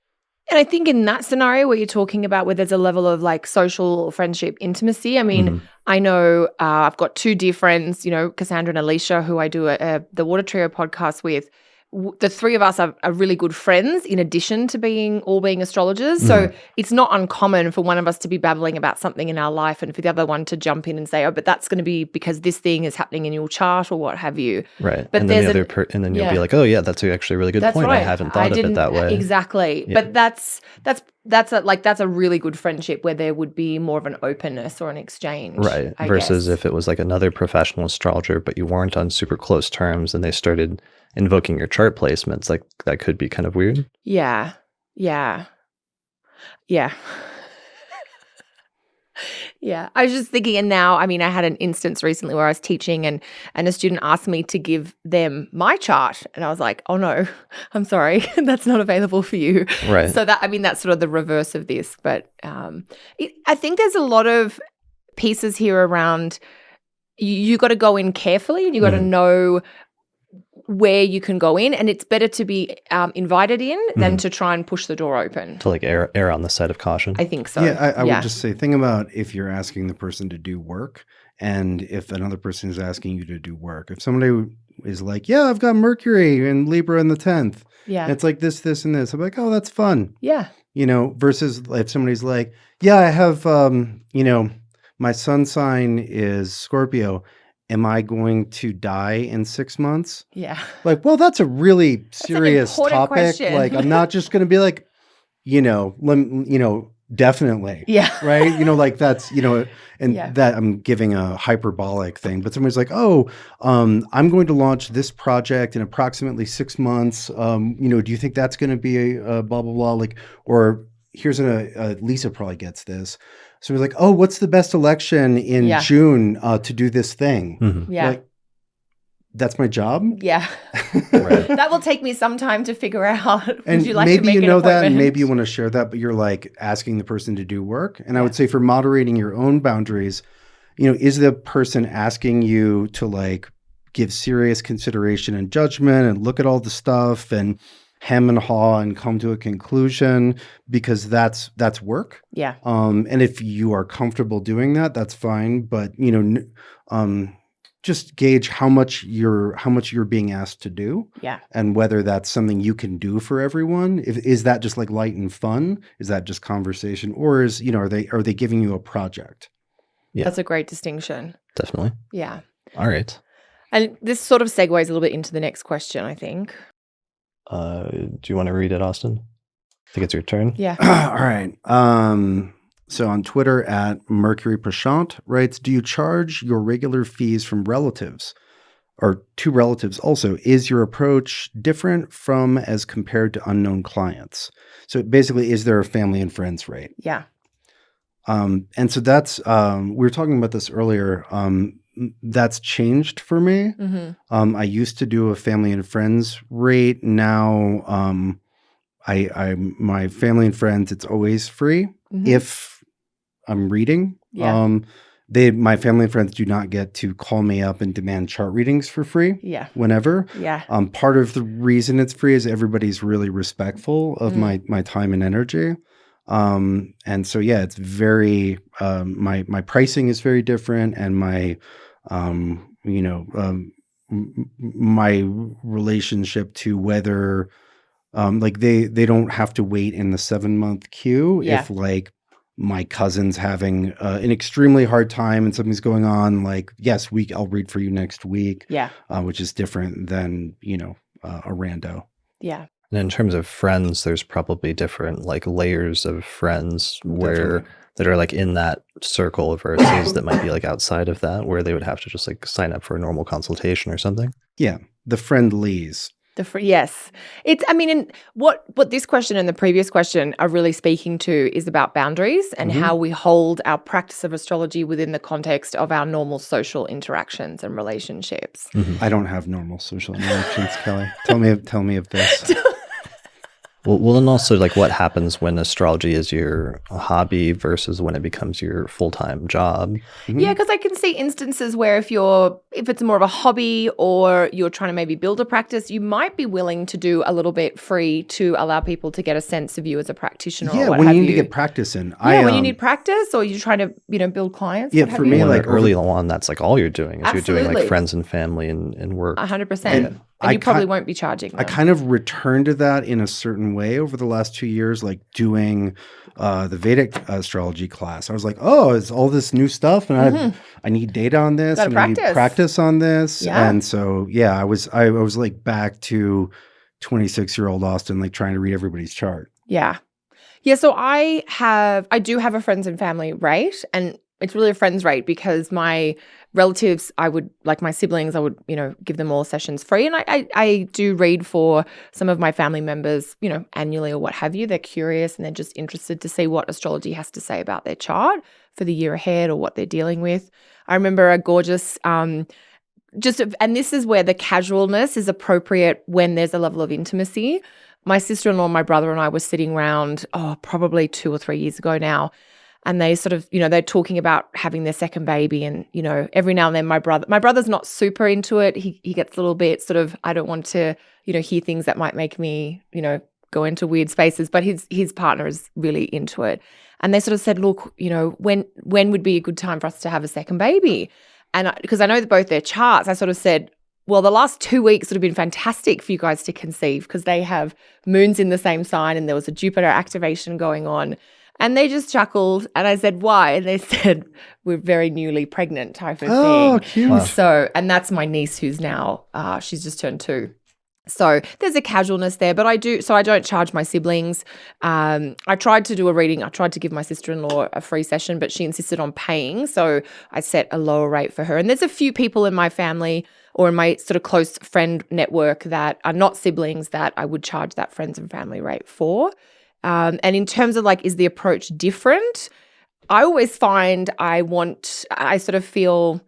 And I think in that scenario where you're talking about where there's a level of like social or friendship intimacy, I mean, I know I've got two dear friends, you know, Cassandra and Alicia, who I do the Water Trio podcast with. The three of us are really good friends in addition to being astrologers. So it's not uncommon for one of us to be babbling about something in our life and for the other one to jump in and say, oh, but that's going to be because this thing is happening in your chart or what have you. Right. But and then you'll be like, oh yeah, that's actually a really good point. Right. I haven't thought of it that way. Exactly. Yeah. But that's a really good friendship where there would be more of an openness or an exchange. Right. Versus if it was like another professional astrologer, but you weren't on super close terms and they started invoking your chart placements, like that could be kind of weird. Yeah. Yeah. Yeah. Yeah. I was just thinking, and now, I mean, I had an instance recently where I was teaching and a student asked me to give them my chart. And I was like, oh no, I'm sorry. That's not available for you. Right. So that's sort of the reverse of this. But I think there's a lot of pieces here around you got to go in carefully and you got to know where you can go in, and it's better to be invited in than to try and push the door open. To like err on the side of caution. I think so. Yeah, I would just say, think about if you're asking the person to do work and if another person is asking you to do work. If somebody is like, yeah, I've got Mercury and Libra in the 10th. Yeah. And it's like this, and this. I'm like, oh, that's fun. Yeah. Versus if somebody's like, yeah, I have, my sun sign is Scorpio. Am I going to die in 6 months? Yeah. Like, well, that's a really serious topic. Question. Like, I'm not just going to be like, definitely. Yeah. Right. Like that's, that I'm giving a hyperbolic thing, but somebody's like, oh, I'm going to launch this project in approximately 6 months. Do you think that's going to be a blah, blah, blah? Like, or here's Lisa probably gets this. So we're like, oh, what's the best election in June to do this thing? Mm-hmm. Yeah. Like, that's my job. Yeah. Right. That will take me some time to figure out. And would you like maybe to make you an know appointment? that, and maybe you want to share that, but you're like asking the person to do work. And I would say for moderating your own boundaries, is the person asking you to like give serious consideration and judgment and look at all the stuff and hem and haw and come to a conclusion, because that's work. Yeah. And if you are comfortable doing that, that's fine. But just gauge how much you're being asked to do. Yeah. And whether that's something you can do for everyone. Is that just like light and fun? Is that just conversation? Or are they giving you a project? Yeah. That's a great distinction. Definitely. Yeah. All right. And this sort of segues a little bit into the next question, I think. Do you want to read it, Austin? I think it's your turn. Yeah. All right. So on Twitter at Mercury Prashant writes, do you charge your regular fees from relatives or to relatives also? Is your approach different from as compared to unknown clients? So basically, is there a family and friends rate? Yeah. And so that's, we were talking about this earlier. That's changed for me. Mm-hmm. I used to do a family and friends rate. Now, my family and friends, it's always free. Mm-hmm. If I'm reading, Yeah. My family and friends do not get to call me up and demand chart readings for free. Yeah. Whenever. Yeah. Part of the reason it's free is everybody's really respectful of my time and energy. And so, yeah, it's very, my pricing is very different, and my relationship to whether, like they don't have to wait in the 7-month queue. Yeah. If like my cousin's having an extremely hard time and something's going on, like, yes, I'll read for you next week. Yeah. Which is different than, a rando. Yeah. And in terms of friends, there's probably different like layers of friends that are like in that circle versus that might be like outside of that, where they would have to just like sign up for a normal consultation or something. Yeah. The friendlies. Yes. And what this question and the previous question are really speaking to is about boundaries and how we hold our practice of astrology within the context of our normal social interactions and relationships. Mm-hmm. I don't have normal social interactions, Kelly. Tell me of this. Well, and also like what happens when astrology is your hobby versus when it becomes your full-time job. Mm-hmm. Yeah, because I can see instances where if it's more of a hobby or you're trying to maybe build a practice, you might be willing to do a little bit free to allow people to get a sense of you as a practitioner. Yeah, or what when have you need to get practice in. Yeah, when you need practice or you're trying to, build clients. Yeah, for me, like early on, that's like all you're doing is you're doing like Absolutely. friends and family and work. 100%. And you probably won't be charging them. I kind of returned to that in a certain way over the last 2 years, like doing the Vedic astrology class. I was like, oh, it's all this new stuff, and I need data on this, Gotta and I need practice on this. Yeah. And so, yeah, I was like back to 26-year-old Austin, like trying to read everybody's chart. Yeah. Yeah, so I do have a friends and family rate, and it's really a friends rate because my relatives, my siblings, I would, give them all sessions free. And I do read for some of my family members, annually or what have you. They're curious and they're just interested to see what astrology has to say about their chart for the year ahead or what they're dealing with. I remember a gorgeous, and this is where the casualness is appropriate when there's a level of intimacy. My sister-in-law, my brother and I were sitting around, probably 2 or 3 years ago now. and they sort of, they're talking about having their second baby, and, every now and then my brother's not super into it. He gets a little bit sort of, I don't want to, hear things that might make me, go into weird spaces, but his partner is really into it. And they sort of said, look, when would be a good time for us to have a second baby? And because I know that both their charts, I sort of said, well, the last 2 weeks would have been fantastic for you guys to conceive because they have moons in the same sign and there was a Jupiter activation going on. And they just chuckled. And I said, why? And they said, we're very newly pregnant type of thing. Oh, cute. Wow. So, and that's my niece who's now, she's just turned 2. So there's a casualness there, but I don't charge my siblings. I tried to do a reading. I tried to give my sister-in-law a free session, but she insisted on paying. So I set a lower rate for her. And there's a few people in my family or in my sort of close friend network that are not siblings that I would charge that friends and family rate for. And in terms of is the approach different? I always find I sort of feel,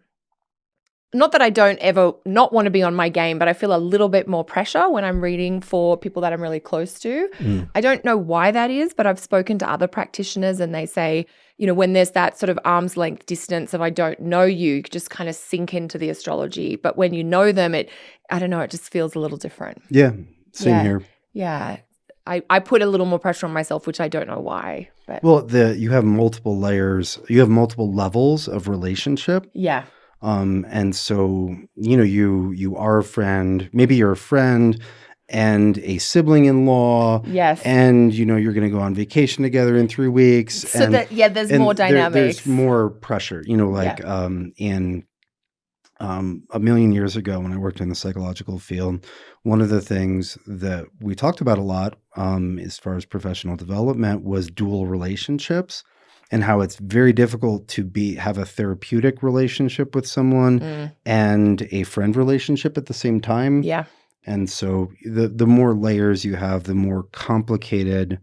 not that I don't ever not want to be on my game, but I feel a little bit more pressure when I'm reading for people that I'm really close to. I don't know why that is, but I've spoken to other practitioners and they say, when there's that sort of arm's length distance of I don't know you just kind of sink into the astrology. But when you know them, I don't know, it just feels a little different. Yeah, same here. Yeah. I put a little more pressure on myself, which I don't know why. But. Well, you have multiple layers. You have multiple levels of relationship. Yeah. And so, you are a friend, maybe you're a friend and a sibling-in-law. Yes. And, you're going to go on vacation together in 3 weeks. So there's more dynamics. There's more pressure, in a million years ago when I worked in the psychological field, one of the things that we talked about a lot as far as professional development was dual relationships. And how it's very difficult to have a therapeutic relationship with someone and a friend relationship at the same time. Yeah. And so the more layers you have, the more complicated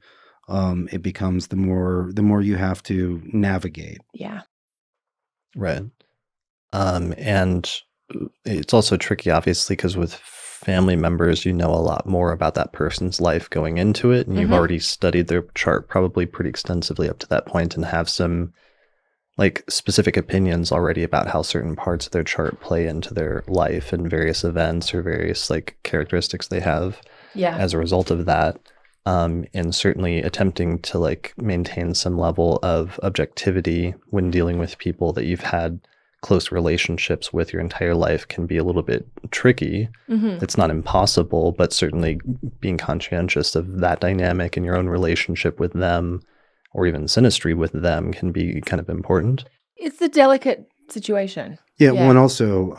it becomes, the more you have to navigate. Yeah. Right. And it's also tricky, obviously, because with family members, a lot more about that person's life going into it. And you've already studied their chart probably pretty extensively up to that point and have some specific opinions already about how certain parts of their chart play into their life and various events or various characteristics they have as a result of that. And certainly attempting to maintain some level of objectivity when dealing with people that you've had close relationships with your entire life can be a little bit tricky. It's not impossible, but certainly being conscientious of that dynamic in your own relationship with them or even synastry with them can be kind of important. It's a delicate situation. Yeah. Well, and also,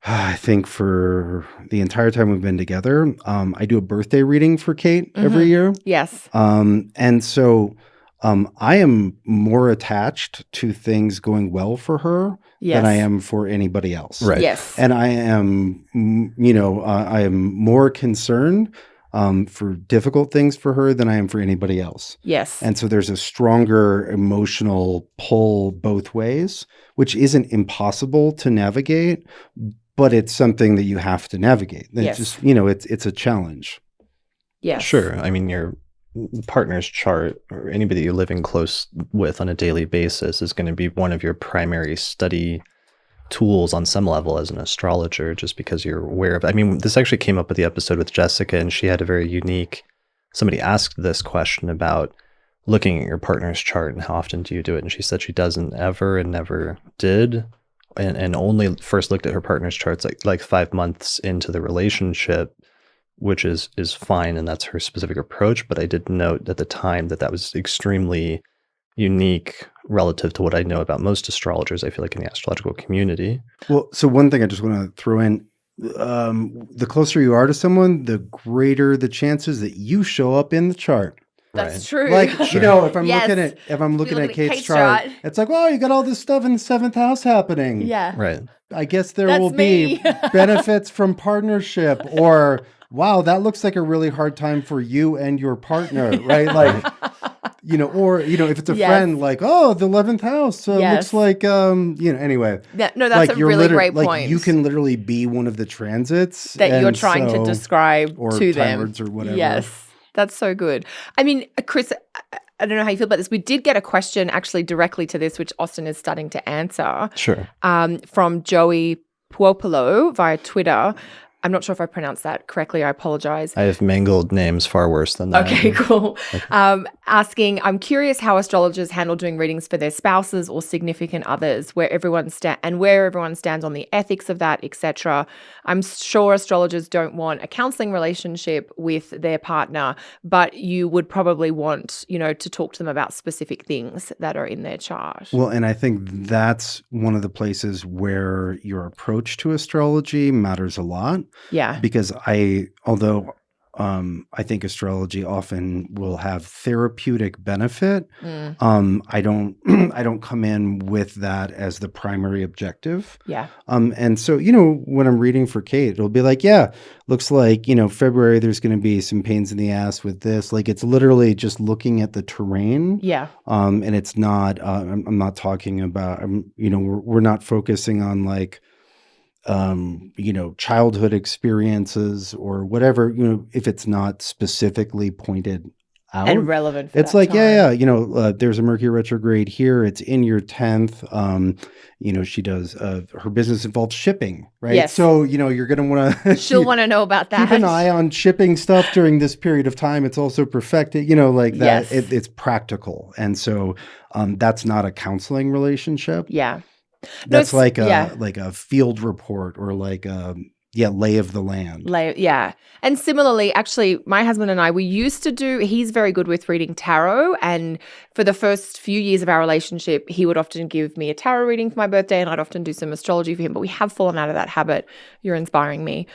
I think for the entire time we've been together, I do a birthday reading for Kate every year. Yes. And so I am more attached to things going well for her than I am for anybody else. Right. Yes. And I am, I am more concerned for difficult things for her than I am for anybody else. Yes. And so there's a stronger emotional pull both ways, which isn't impossible to navigate, but it's something that you have to navigate. It's just, it's a challenge. Yes. Sure. I mean, your partner's chart or anybody you're living close with on a daily basis is going to be one of your primary study tools on some level as an astrologer, just because you're aware of it. I mean, this actually came up with the episode with Jessica, and she had a very unique, somebody asked this question about looking at your partner's chart and how often do you do it? And she said she doesn't ever and never did. And only first looked at her partner's charts like 5 months into the relationship, which is fine, and that's her specific approach. But I did note at the time that was extremely unique relative to what I know about most astrologers, I feel like, in the astrological community. Well, so one thing I just want to throw in, the closer you are to someone, the greater the chances that you show up in the chart. That's true. If I'm looking at Kate's chart, it's like, oh, you got all this stuff in the 7th house happening. Yeah. Right. I guess there will be benefits from partnership, or wow, that looks like a really hard time for you and your partner, right? If it's a friend, the 11th house looks like, anyway. Yeah, no, that's a really great point. You can literally be one of the transits that you're trying to describe or to time them. words or whatever. Yes, that's so good. I mean, Chris, I don't know how you feel about this. We did get a question actually directly to this, which Austin is starting to answer. Sure. From Joey Puopolo via Twitter. I'm not sure if I pronounced that correctly. I apologize. I have mangled names far worse than that. Okay, cool. Okay. Asking, I'm curious how astrologers handle doing readings for their spouses or significant others, where everyone stands on the ethics of that, etc. I'm sure astrologers don't want a counseling relationship with their partner, but you would probably want, to talk to them about specific things that are in their chart. Well, and I think that's one of the places where your approach to astrology matters a lot. Yeah. Because although I think astrology often will have therapeutic benefit, I don't come in with that as the primary objective. Yeah. And so, when I'm reading for Kate, it'll be like, yeah, looks like, February, there's going to be some pains in the ass with this. Like, it's literally just looking at the terrain. Yeah. And it's not, I'm not talking about, we're not focusing on like, childhood experiences or whatever, if it's not specifically pointed out and relevant for it's that like time. There's a Mercury retrograde here, it's in your 10th. She does her business involves shipping, right? Yes. So you're going to want to she'll want to know about that. Keep an eye on shipping stuff during this period of time. It's also perfected, like that. Yes. It's practical, and so that's not a counseling relationship. Yeah. That's like a field report or like a lay of the land. Yeah. And similarly, actually, my husband and I, he's very good with reading tarot. And for the first few years of our relationship, he would often give me a tarot reading for my birthday and I'd often do some astrology for him. But we have fallen out of that habit. You're inspiring me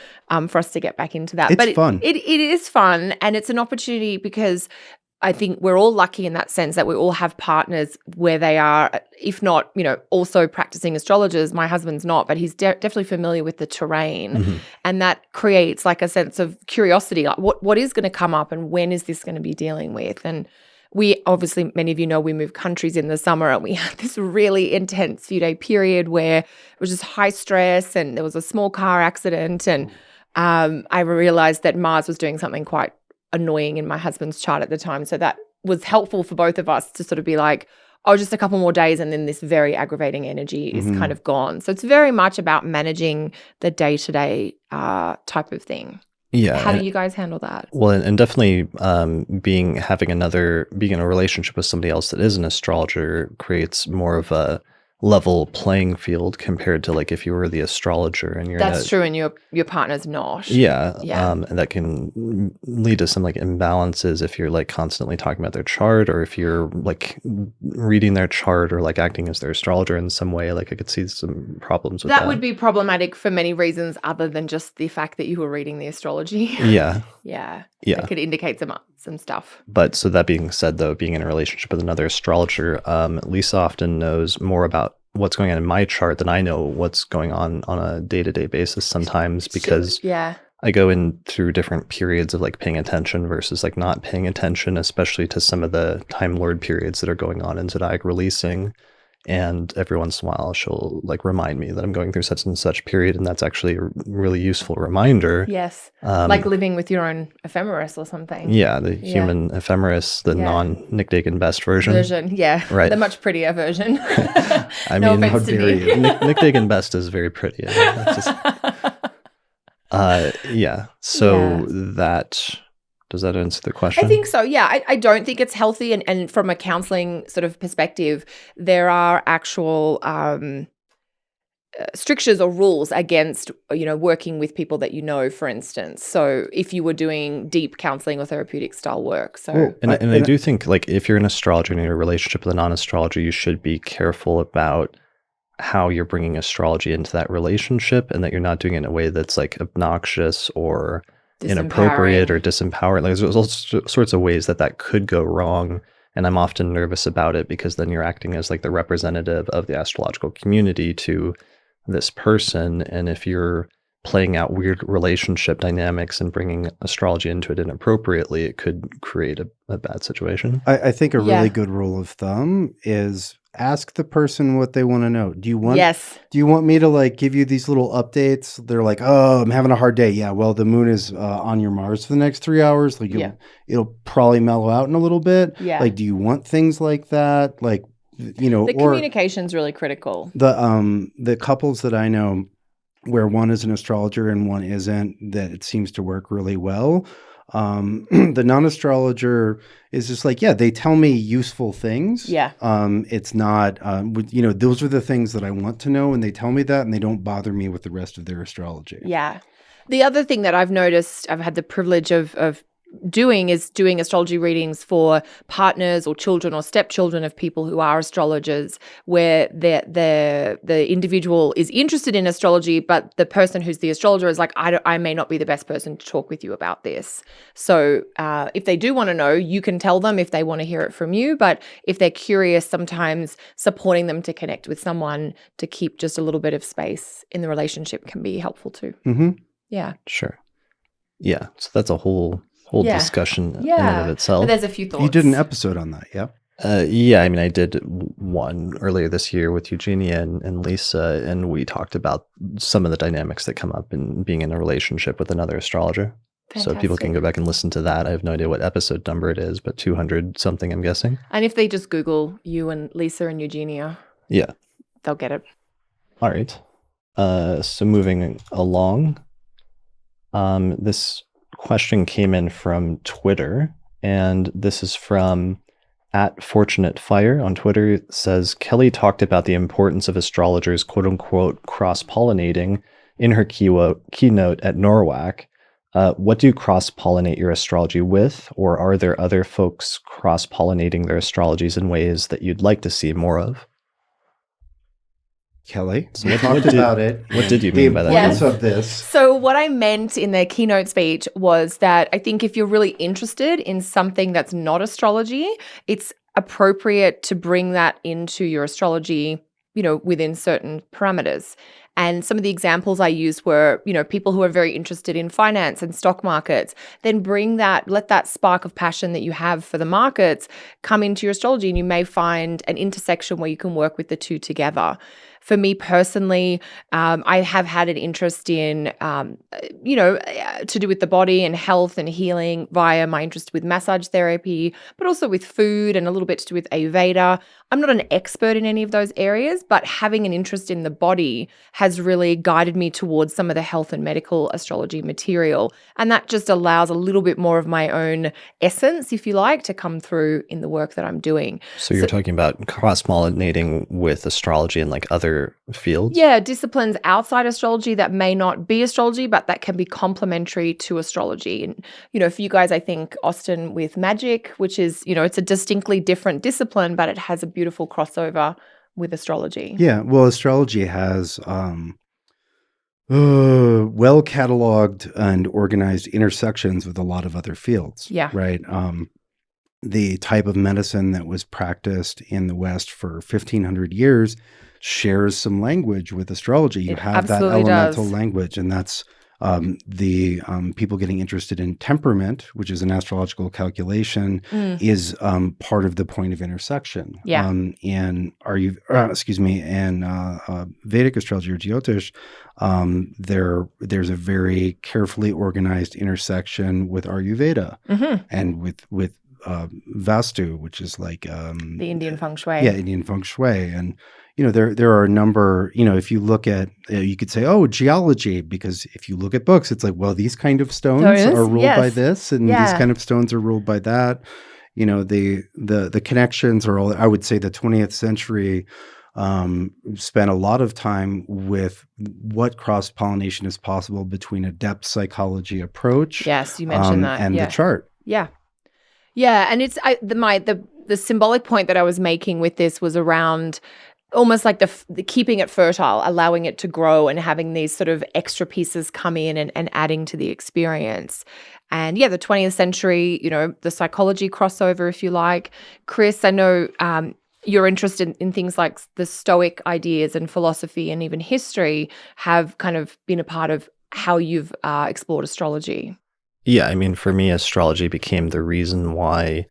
for us to get back into that. It's fun. It is fun. And it's an opportunity because I think we're all lucky in that sense that we all have partners where they are, if not, also practicing astrologers. My husband's not, but he's definitely familiar with the terrain. Mm-hmm. And that creates like a sense of curiosity, like what is going to come up and when is this going to be dealing with? And we obviously, many of you know, we moved countries in the summer and we had this really intense few-day period where it was just high stress and there was a small car accident. And I realized that Mars was doing something quite annoying in my husband's chart at the time. So that was helpful for both of us to sort of be like, just a couple more days and then this very aggravating energy is kind of gone. So it's very much about managing the day-to-day type of thing. Yeah. How do you guys handle that? Well, and definitely being in a relationship with somebody else that is an astrologer creates more of a level playing field compared to like if you were the astrologer and you're that's true and your partner's not. Yeah. And that can lead to some like imbalances if you're like constantly talking about their chart or if you're like reading their chart or like acting as their astrologer in some way. Like I could see some problems with that. That would be problematic for many reasons other than just the fact that you were reading the astrology. Yeah. Yeah. Yeah. It could indicate some stuff. But so that being said, though, being in a relationship with another astrologer, Lisa often knows more about what's going on in my chart than I know what's going on a day-to-day basis sometimes because I go in through different periods of like paying attention versus like not paying attention, especially to some of the Time Lord periods that are going on in zodiac releasing. And every once in a while, she'll like remind me that I'm going through such and such period. And that's actually a really useful reminder. Yes. Like living with your own ephemeris or something. Yeah. The human ephemeris, the non-Nick Dagan Best version. Yeah. Right. The much prettier version. I no mean, offense to me. Nick Dagan Best is very pretty. So that... Does that answer the question? I think so, yeah. I don't think it's healthy. And from a counseling sort of perspective, there are actual strictures or rules against, working with people that for instance. So if you were doing deep counseling or therapeutic style work. So, I do think like if you're an astrologer and you're in a relationship with a non-astrologer, you should be careful about how you're bringing astrology into that relationship and that you're not doing it in a way that's like obnoxious or inappropriate or disempowering. Like there's all sorts of ways that could go wrong. And I'm often nervous about it because then you're acting as like the representative of the astrological community to this person. And if you're playing out weird relationship dynamics and bringing astrology into it inappropriately, it could create a bad situation. I think a really good rule of thumb is ask the person what they want to know. Do you want Yes. Do you want me to like give you these little updates? They're like, oh, I'm having a hard day. Yeah, well, the moon is on your Mars for the next 3 hours. Like, it'll probably mellow out in a little bit. Yeah. Like, do you want things like that? Like, the communication's really critical. The couples that I know where one is an astrologer and one isn't, that it seems to work really well. The non-astrologer is just like, they tell me useful things. Yeah. It's not, those are the things that I want to know, and they tell me that, and they don't bother me with the rest of their astrology. Yeah. The other thing that I've noticed, I've had the privilege of doing astrology readings for partners or children or stepchildren of people who are astrologers, where the individual is interested in astrology, but the person who's the astrologer is like, I may not be the best person to talk with you about this. So if they do want to know, you can tell them if they want to hear it from you. But if they're curious, sometimes supporting them to connect with someone to keep just a little bit of space in the relationship can be helpful too. Mm-hmm. Yeah. Sure. Yeah. So that's a whole discussion in and of itself. But there's a few thoughts. You did an episode on that, yeah? I mean, I did one earlier this year with Eugenia and Lisa, and we talked about some of the dynamics that come up in being in a relationship with another astrologer. Fantastic. So people can go back and listen to that. I have no idea what episode number it is, but 200 something, I'm guessing. And if they just Google you and Lisa and Eugenia, they'll get it. All right. So moving along, this question came in from Twitter, and this is from @FortunateFire on Twitter. It says, Kelly talked about the importance of astrologers, quote unquote, cross-pollinating in her keynote at NORWAC. What do you cross-pollinate your astrology with, or are there other folks cross-pollinating their astrologies in ways that you'd like to see more of? Kelly, so we talked about it. What did you mean by that? The importance of this. So what I meant in the keynote speech was that I think if you're really interested in something that's not astrology, it's appropriate to bring that into your astrology, within certain parameters. And some of the examples I used were, people who are very interested in finance and stock markets, then let that spark of passion that you have for the markets come into your astrology, and you may find an intersection where you can work with the two together. For me personally, I have had an interest in, to do with the body and health and healing via my interest with massage therapy, but also with food and a little bit to do with Ayurveda. I'm not an expert in any of those areas, but having an interest in the body has really guided me towards some of the health and medical astrology material. And that just allows a little bit more of my own essence, if you like, to come through in the work that I'm doing. So you're talking about cross-pollinating with astrology and like other fields? Yeah, disciplines outside astrology that may not be astrology, but that can be complementary to astrology. And, for you guys, I think Austin with magic, which is, it's a distinctly different discipline, but it has a beautiful crossover with astrology. Yeah, well, astrology has well cataloged and organized intersections with a lot of other fields. Yeah. Right. The type of medicine that was practiced in the West for 1,500 years shares some language with astrology. You have that elemental language, and that's the people getting interested in temperament, which is an astrological calculation, is part of the point of intersection. Yeah. And Vedic astrology or Jyotish, there's a very carefully organized intersection with Ayurveda and with Vastu, which is like the Indian feng shui. Yeah, Indian feng shui. And there are a number, if you look at, you could say, geology, because if you look at books, it's like, well, these kind of stones are ruled by this, and these kind of stones are ruled by that. The connections are all, I would say the 20th century spent a lot of time with what cross-pollination is possible between a depth psychology approach. Yes, you mentioned that. And the chart. Yeah. Yeah, and it's the symbolic point that I was making with this was around almost like the keeping it fertile, allowing it to grow, and having these sort of extra pieces come in and adding to the experience. And the 20th century, the psychology crossover, if you like. Chris, I know you're interested in things like the Stoic ideas and philosophy and even history have kind of been a part of how you've explored astrology. Yeah, I mean, for me, astrology became the reason why,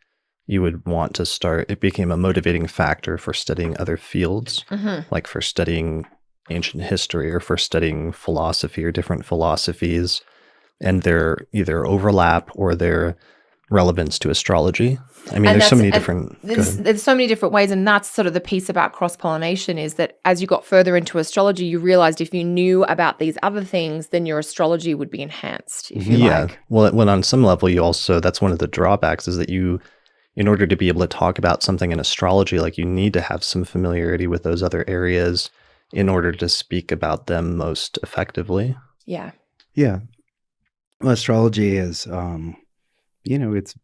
you would want to start, it became a motivating factor for studying other fields, like for studying ancient history or for studying philosophy or different philosophies, and their either overlap or their relevance to astrology. I mean, there's so many different... There's so many different ways, and that's sort of the piece about cross-pollination is that as you got further into astrology, you realized if you knew about these other things, then your astrology would be enhanced, if you like. Well, when on some level, you also, that's one of the drawbacks is that you, in order to be able to talk about something in astrology, like you need to have some familiarity with those other areas in order to speak about them most effectively. Yeah. Yeah. Well, astrology is... it's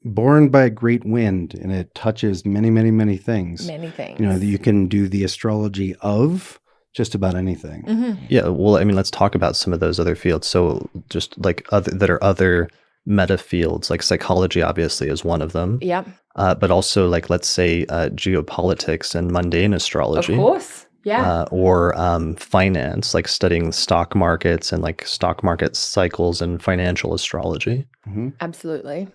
born by a great wind, and it touches many, many, many things. Many things. You can do the astrology of just about anything. Yeah. Well, I mean, let's talk about some of those other fields. So just like other meta fields, like psychology obviously is one of them. Yeah. But also like, let's say geopolitics and mundane astrology. Of course. Yeah. Or finance, like studying stock markets and like stock market cycles and financial astrology. Absolutely.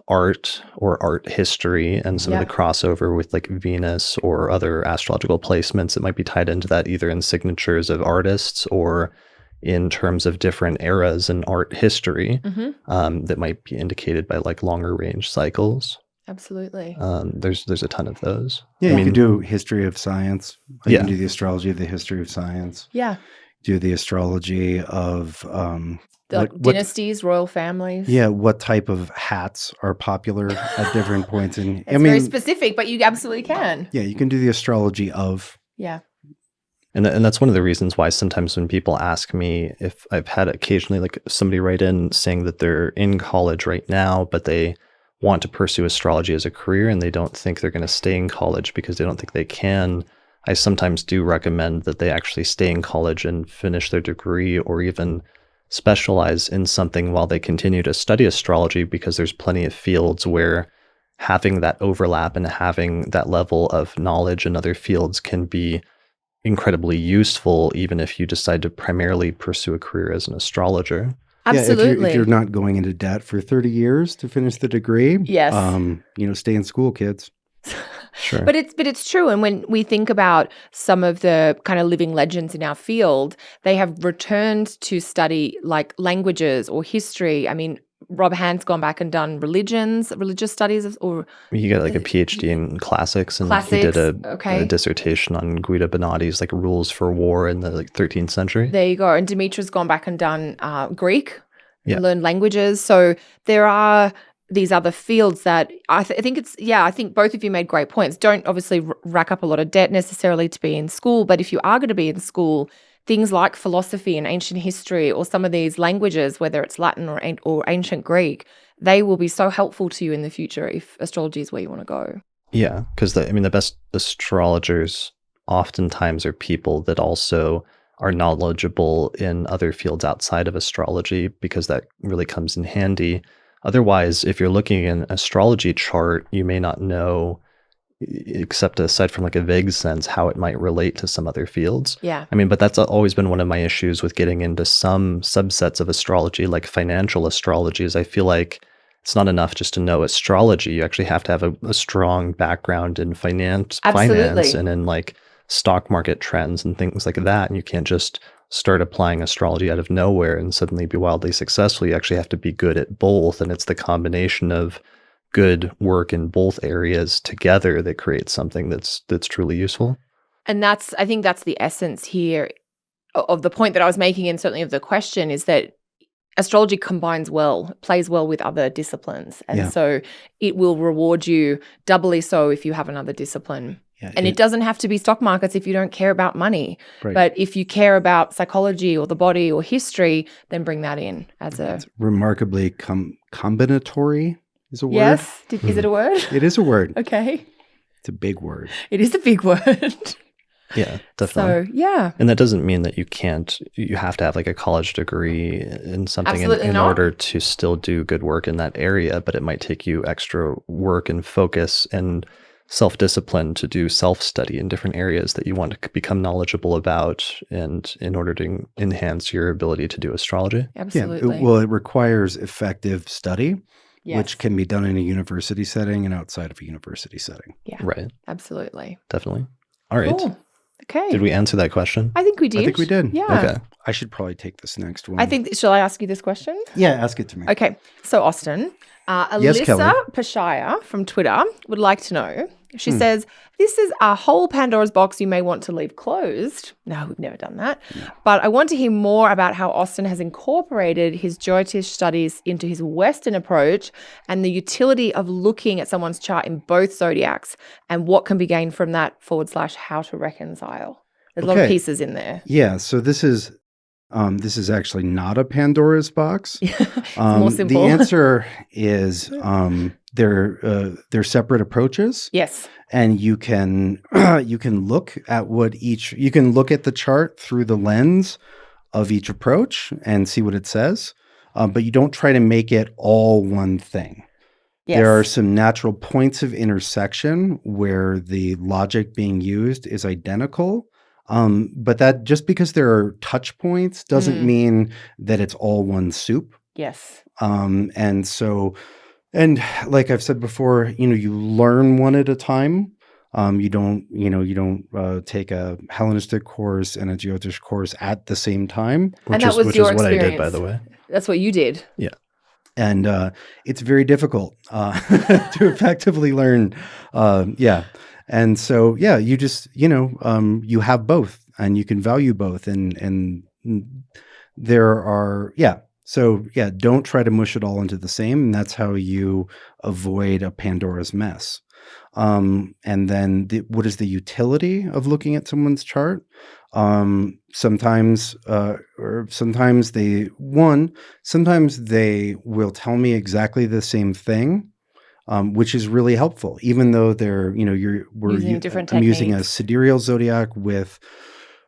Art or art history and some of the crossover with like Venus or other astrological placements that might be tied into that, either in signatures of artists or in terms of different eras in art history that might be indicated by like longer range cycles. Absolutely. There's a ton of those. Yeah, you can do history of science. You can do the astrology of the history of science. Yeah. Do the astrology of dynasties, royal families. Yeah, what type of hats are popular at different points in... It's very specific, but you absolutely can. Yeah, you can do the astrology of... Yeah. And that's one of the reasons why sometimes when people ask me, if I've had occasionally like somebody write in saying that they're in college right now, but they want to pursue astrology as a career and they don't think they're going to stay in college because they don't think they can, I sometimes do recommend that they actually stay in college and finish their degree or even specialize in something while they continue to study astrology, because there's plenty of fields where having that overlap and having that level of knowledge in other fields can be incredibly useful, even if you decide to primarily pursue a career as an astrologer. Absolutely. Yeah, if you're not going into debt for 30 years to finish the degree, yes. Stay in school, kids. Sure. But it's true. And when we think about some of the kind of living legends in our field, they have returned to study like languages or history. I mean, Rob Hand's gone back and done religious studies, or he got like a PhD in classics, and he did a dissertation on Guido Bonatti's like rules for war in the like 13th century. There you go. And Dimitri's gone back and done Greek, learned languages. So there are these other fields that I think both of you made great points. Don't obviously rack up a lot of debt necessarily to be in school, but if you are going to be in school, things like philosophy and ancient history or some of these languages, whether it's Latin or ancient Greek, they will be so helpful to you in the future if astrology is where you want to go. Yeah, because the best astrologers oftentimes are people that also are knowledgeable in other fields outside of astrology, because that really comes in handy. Otherwise, if you're looking at an astrology chart, you may not know, except aside from like a vague sense, how it might relate to some other fields. Yeah. I mean, but that's always been one of my issues with getting into some subsets of astrology, like financial astrology, is I feel like it's not enough just to know astrology. You actually have to have a strong background in finance and in like stock market trends and things like that. And you can't just start applying astrology out of nowhere and suddenly be wildly successful. You actually have to be good at both. And it's the combination of good work in both areas together that creates something that's truly useful. And I think that's the essence here of the point that I was making, and certainly of the question, is that astrology plays well with other disciplines. And so it will reward you doubly so if you have another discipline. Yeah, and it doesn't have to be stock markets if you don't care about money. Right. But if you care about psychology or the body or history, then bring that in as it's remarkably combinatory. Is a word? Yes. Is it a word? It is a word. Okay. It's a big word. It is a big word. Yeah, definitely. So, yeah. And that doesn't mean that you have to have like a college degree in something in order to still do good work in that area, but it might take you extra work and focus and self-discipline to do self-study in different areas that you want to become knowledgeable about, and in order to enhance your ability to do astrology. Absolutely. Yeah, it requires effective study, which can be done in a university setting and outside of a university setting. Yeah. Right. Absolutely. Definitely. All right. Cool. Okay. Did we answer that question? I think we did. I think we did. Yeah. Okay. I should probably take this next one. I think, shall I ask you this question? Yeah, ask it to me. Okay. So, Austin, Yes, Alyssa Kelly. Pashaya from Twitter would like to know. She says, this is a whole Pandora's box you may want to leave closed. No, we've never done that. No. But I want to hear more about how Austin has incorporated his Jyotish studies into his Western approach and the utility of looking at someone's chart in both zodiacs and what can be gained from that / how to reconcile. There's a lot of pieces in there. Yeah, so this is actually not a Pandora's box. It's more simple. The answer is they're separate approaches. Yes. And you can look at you can look at the chart through the lens of each approach and see what it says. But you don't try to make it all one thing. Yes. There are some natural points of intersection where the logic being used is identical. But that just because there are touch points doesn't mean that it's all one soup. Yes. And like I've said before, you learn one at a time. You don't take a Hellenistic course and a Jyotish course at the same time. Which is what I did, by the way. That's what you did. Yeah. And it's very difficult to effectively learn. And so, you just, you have both and you can value both. And there are, So don't try to mush it all into the same. And that's how you avoid a Pandora's mess. And then what is the utility of looking at someone's chart? Sometimes they will tell me exactly the same thing. Which is really helpful, even though I'm using a sidereal zodiac with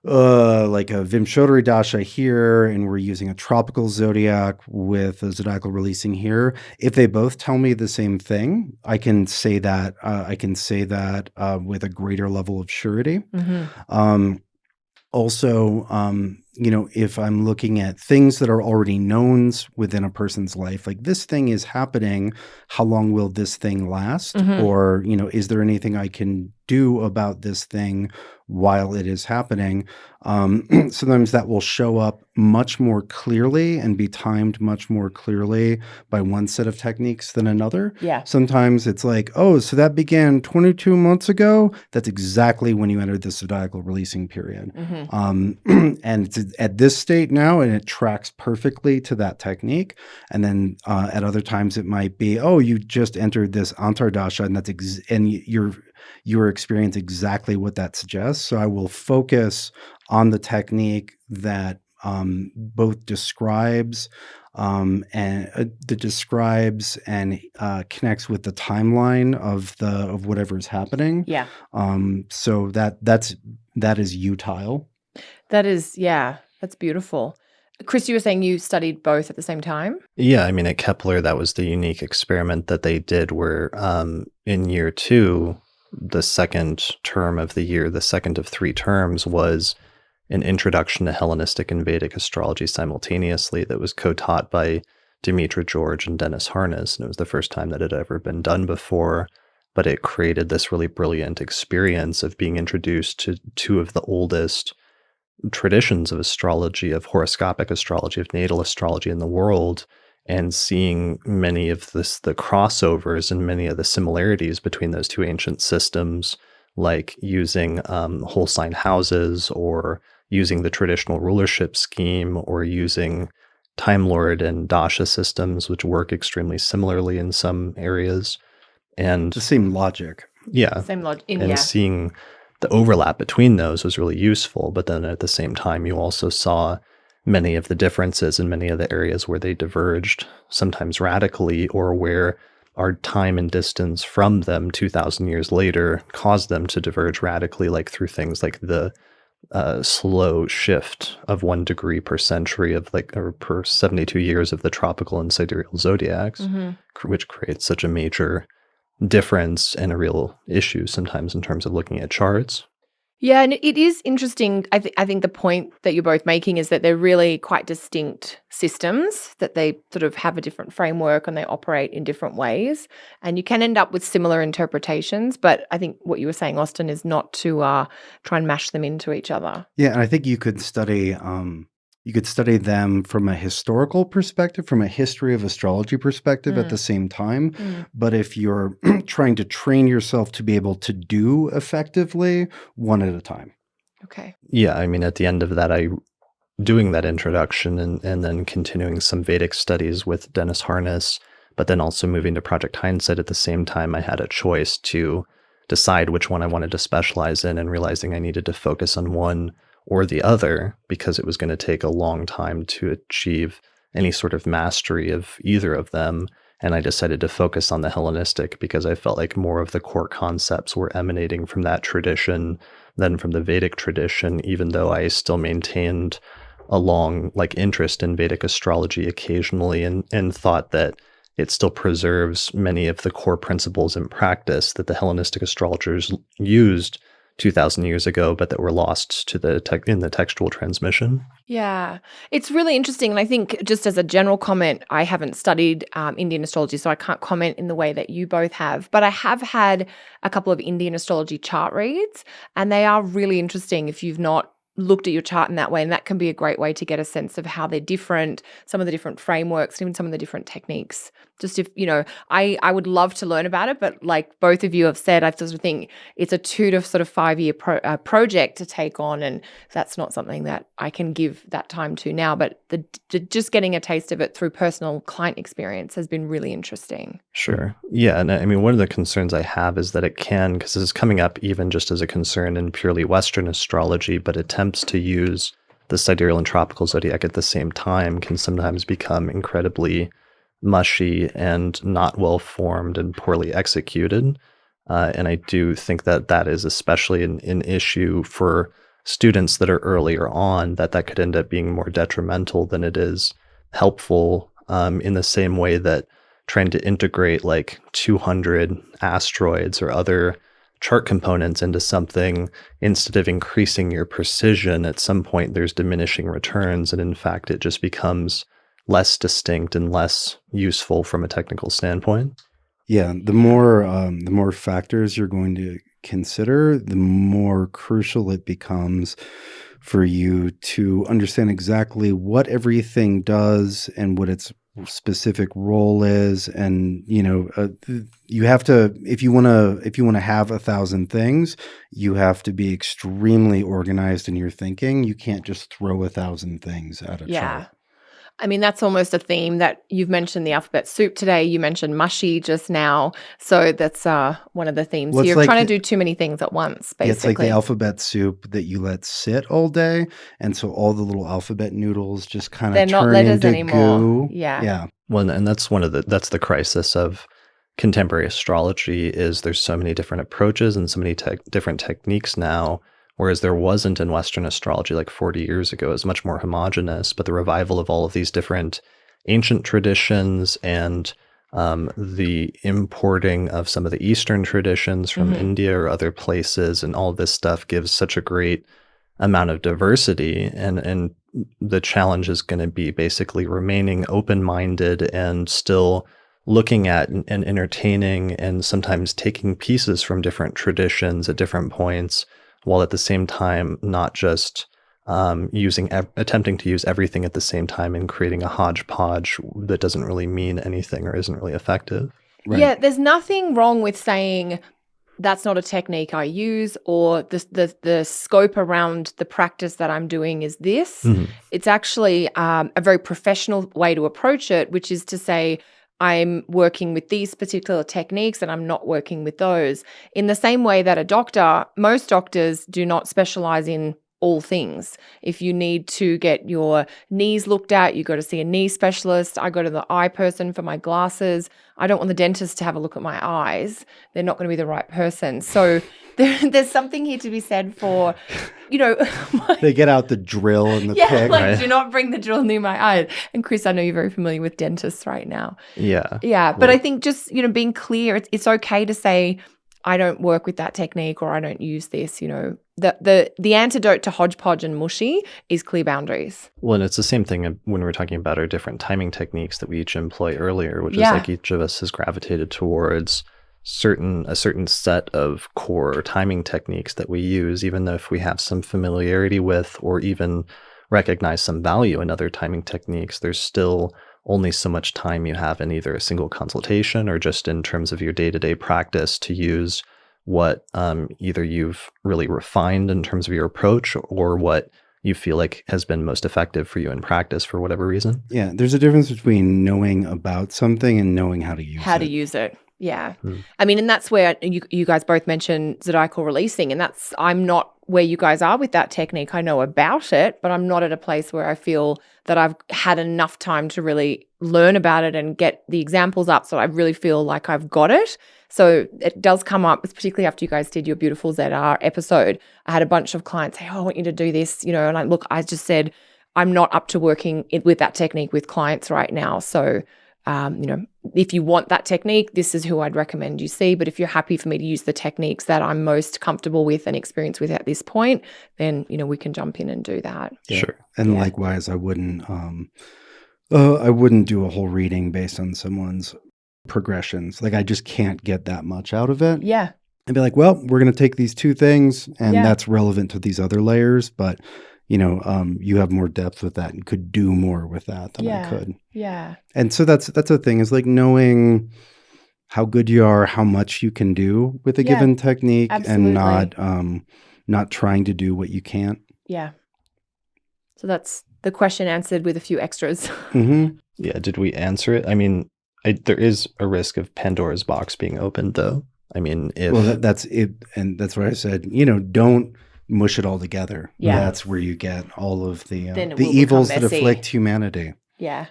like a Vimshodari dasha here, and we're using a tropical zodiac with a zodiacal releasing here. If they both tell me the same thing, I can say that with a greater level of surety. Mm-hmm. If I'm looking at things that are already knowns within a person's life, like this thing is happening, how long will this thing last? Mm-hmm. Or, is there anything I can do about this thing while it is happening? Sometimes that will show up much more clearly and be timed much more clearly by one set of techniques than another. Yeah. Sometimes it's like, oh, so that began 22 months ago. That's exactly when you entered the zodiacal releasing period. Mm-hmm. And it's at this state now, and it tracks perfectly to that technique. And then at other times it might be, oh, you just entered this Antardasha, and that's your experience exactly what that suggests. So I will focus on the technique that both describes and connects with the timeline of whatever is happening. Yeah. So that is utile. That is, that's beautiful. Chris, you were saying you studied both at the same time? Yeah, I mean, at Kepler, that was the unique experiment that they did where in year 2, the second term of the year, the second of 3 terms, was an introduction to Hellenistic and Vedic astrology simultaneously that was co-taught by Dimitra George and Dennis Harness. And it was the first time that it had ever been done before, but it created this really brilliant experience of being introduced to 2 of the oldest traditions of astrology, of horoscopic astrology, of natal astrology in the world, and seeing many of the crossovers and many of the similarities between those 2 ancient systems, like using whole sign houses, or using the traditional rulership scheme, or using Time Lord and Dasha systems, which work extremely similarly in some areas. And the same logic. Yeah. Same logic. And seeing the overlap between those was really useful. But then at the same time, you also saw many of the differences in many of the areas where they diverged, sometimes radically, or where our time and distance from them 2,000 years later caused them to diverge radically, like through things like the slow shift of 1 degree per century or per 72 years of the tropical and sidereal zodiacs, mm-hmm. which creates such a major difference and a real issue sometimes in terms of looking at charts. Yeah, and it is interesting. I think the point that you're both making is that they're really quite distinct systems, that they sort of have a different framework and they operate in different ways. And you can end up with similar interpretations. But I think what you were saying, Austin, is not to try and mash them into each other. Yeah, and I think you could study them from a historical perspective, from a history of astrology perspective at the same time. But if you're trying to train yourself to be able to do effectively, one at a time. Okay. Yeah, I mean, at the end of that, doing that introduction and then continuing some Vedic studies with Dennis Harness, but then also moving to Project Hindsight at the same time, I had a choice to decide which one I wanted to specialize in, and realizing I needed to focus on one or the other because it was going to take a long time to achieve any sort of mastery of either of them. And I decided to focus on the Hellenistic because I felt like more of the core concepts were emanating from that tradition than from the Vedic tradition, even though I still maintained a long interest in Vedic astrology occasionally, and thought that it still preserves many of the core principles in practice that the Hellenistic astrologers used 2,000 years ago, but that were lost to in the textual transmission. Yeah, it's really interesting. And I think just as a general comment, I haven't studied Indian astrology, so I can't comment in the way that you both have. But I have had a couple of Indian astrology chart reads, and they are really interesting if you've not looked at your chart in that way. And that can be a great way to get a sense of how they're different, some of the different frameworks, even some of the different techniques. Just if, I would love to learn about it, but like both of you have said, I sort of think it's a 2 to sort of 5 year project to take on. And that's not something that I can give that time to now, but just getting a taste of it through personal client experience has been really interesting. Sure. Yeah. And I mean, one of the concerns I have is that it can, because this is coming up even just as a concern in purely Western astrology, but attempts to use the sidereal and tropical zodiac at the same time can sometimes become incredibly mushy and not well formed and poorly executed. And I do think that that is especially an issue for students that are earlier on, that could end up being more detrimental than it is helpful, in the same way that trying to integrate like 200 asteroids or other chart components into something, instead of increasing your precision, at some point there's diminishing returns. And in fact, it just becomes less distinct and less useful from a technical standpoint. Yeah, the more factors you're going to consider, the more crucial it becomes for you to understand exactly what everything does and what its specific role is. And you have to, if you want to have 1,000 things, you have to be extremely organized in your thinking. You can't just throw 1,000 things at a chart. I mean, that's almost a theme that you've mentioned the alphabet soup today. You mentioned mushy just now. So that's one of the themes. You're like trying to do too many things at once, basically. It's like the alphabet soup that you let sit all day. And so all the little alphabet noodles just kind of turn into anymore. Goo. Yeah. Well, and that's that's the crisis of contemporary astrology, is there's so many different approaches and so many different techniques now. Whereas there wasn't in Western astrology like 40 years ago. It was much more homogenous, but the revival of all of these different ancient traditions and the importing of some of the Eastern traditions from India or other places, and all this stuff gives such a great amount of diversity. And the challenge is going to be basically remaining open-minded and still looking at and entertaining and sometimes taking pieces from different traditions at different points, while at the same time not just attempting to use everything at the same time and creating a hodgepodge that doesn't really mean anything or isn't really effective. Right. Yeah, there's nothing wrong with saying that's not a technique I use, or the scope around the practice that I'm doing is this. Mm-hmm. It's actually a very professional way to approach it, which is to say, I'm working with these particular techniques and I'm not working with those. In the same way that most doctors do not specialize in all things. If you need to get your knees looked at, you go to see a knee specialist. I go to the eye person for my glasses. I don't want the dentist to have a look at my eyes. They're not going to be the right person. So there's something here to be said for, they get out the drill and the pick. Right? Do not bring the drill near my eye. And Chris, I know you're very familiar with dentists right now. Yeah. Yeah. But I think just, being clear, it's okay to say, I don't work with that technique or I don't use this, the antidote to hodgepodge and mushy is clear boundaries. Well, and it's the same thing when we're talking about our different timing techniques that we each employ earlier, which is like each of us has gravitated towards a certain set of core timing techniques that we use, even though if we have some familiarity with or even recognize some value in other timing techniques, there's still only so much time you have in either a single consultation or just in terms of your day-to-day practice to use what either you've really refined in terms of your approach or what you feel like has been most effective for you in practice for whatever reason. Yeah, there's a difference between knowing about something and knowing how to use it. How to use it. Yeah. I mean, and that's where you guys both mentioned zodiacal releasing, and I'm not where you guys are with that technique. I know about it, but I'm not at a place where I feel that I've had enough time to really learn about it and get the examples up so I really feel like I've got it. So it does come up, particularly after you guys did your Beautiful ZR episode. I had a bunch of clients say, I want you to do this, and I just said, I'm not up to working with that technique with clients right now. So, if you want that technique, this is who I'd recommend you see. But if you're happy for me to use the techniques that I'm most comfortable with and experienced with at this point, then, we can jump in and do that. Yeah. Sure. And likewise, I wouldn't do a whole reading based on someone's progressions. Like I just can't get that much out of it. Yeah. And be like, well, we're going to take these two things and that's relevant to these other layers. But, you have more depth with that and could do more with that than I could. Yeah. And so that's the thing is like knowing how good you are, how much you can do with a given technique and not trying to do what you can't. Yeah. So that's the question answered with a few extras. Mm-hmm. Yeah. Did we answer it? I mean, there is a risk of Pandora's box being opened though. I mean, that's it. And that's what I said, don't mush it all together. Yeah. That's where you get all of the evils that afflict humanity. Yeah.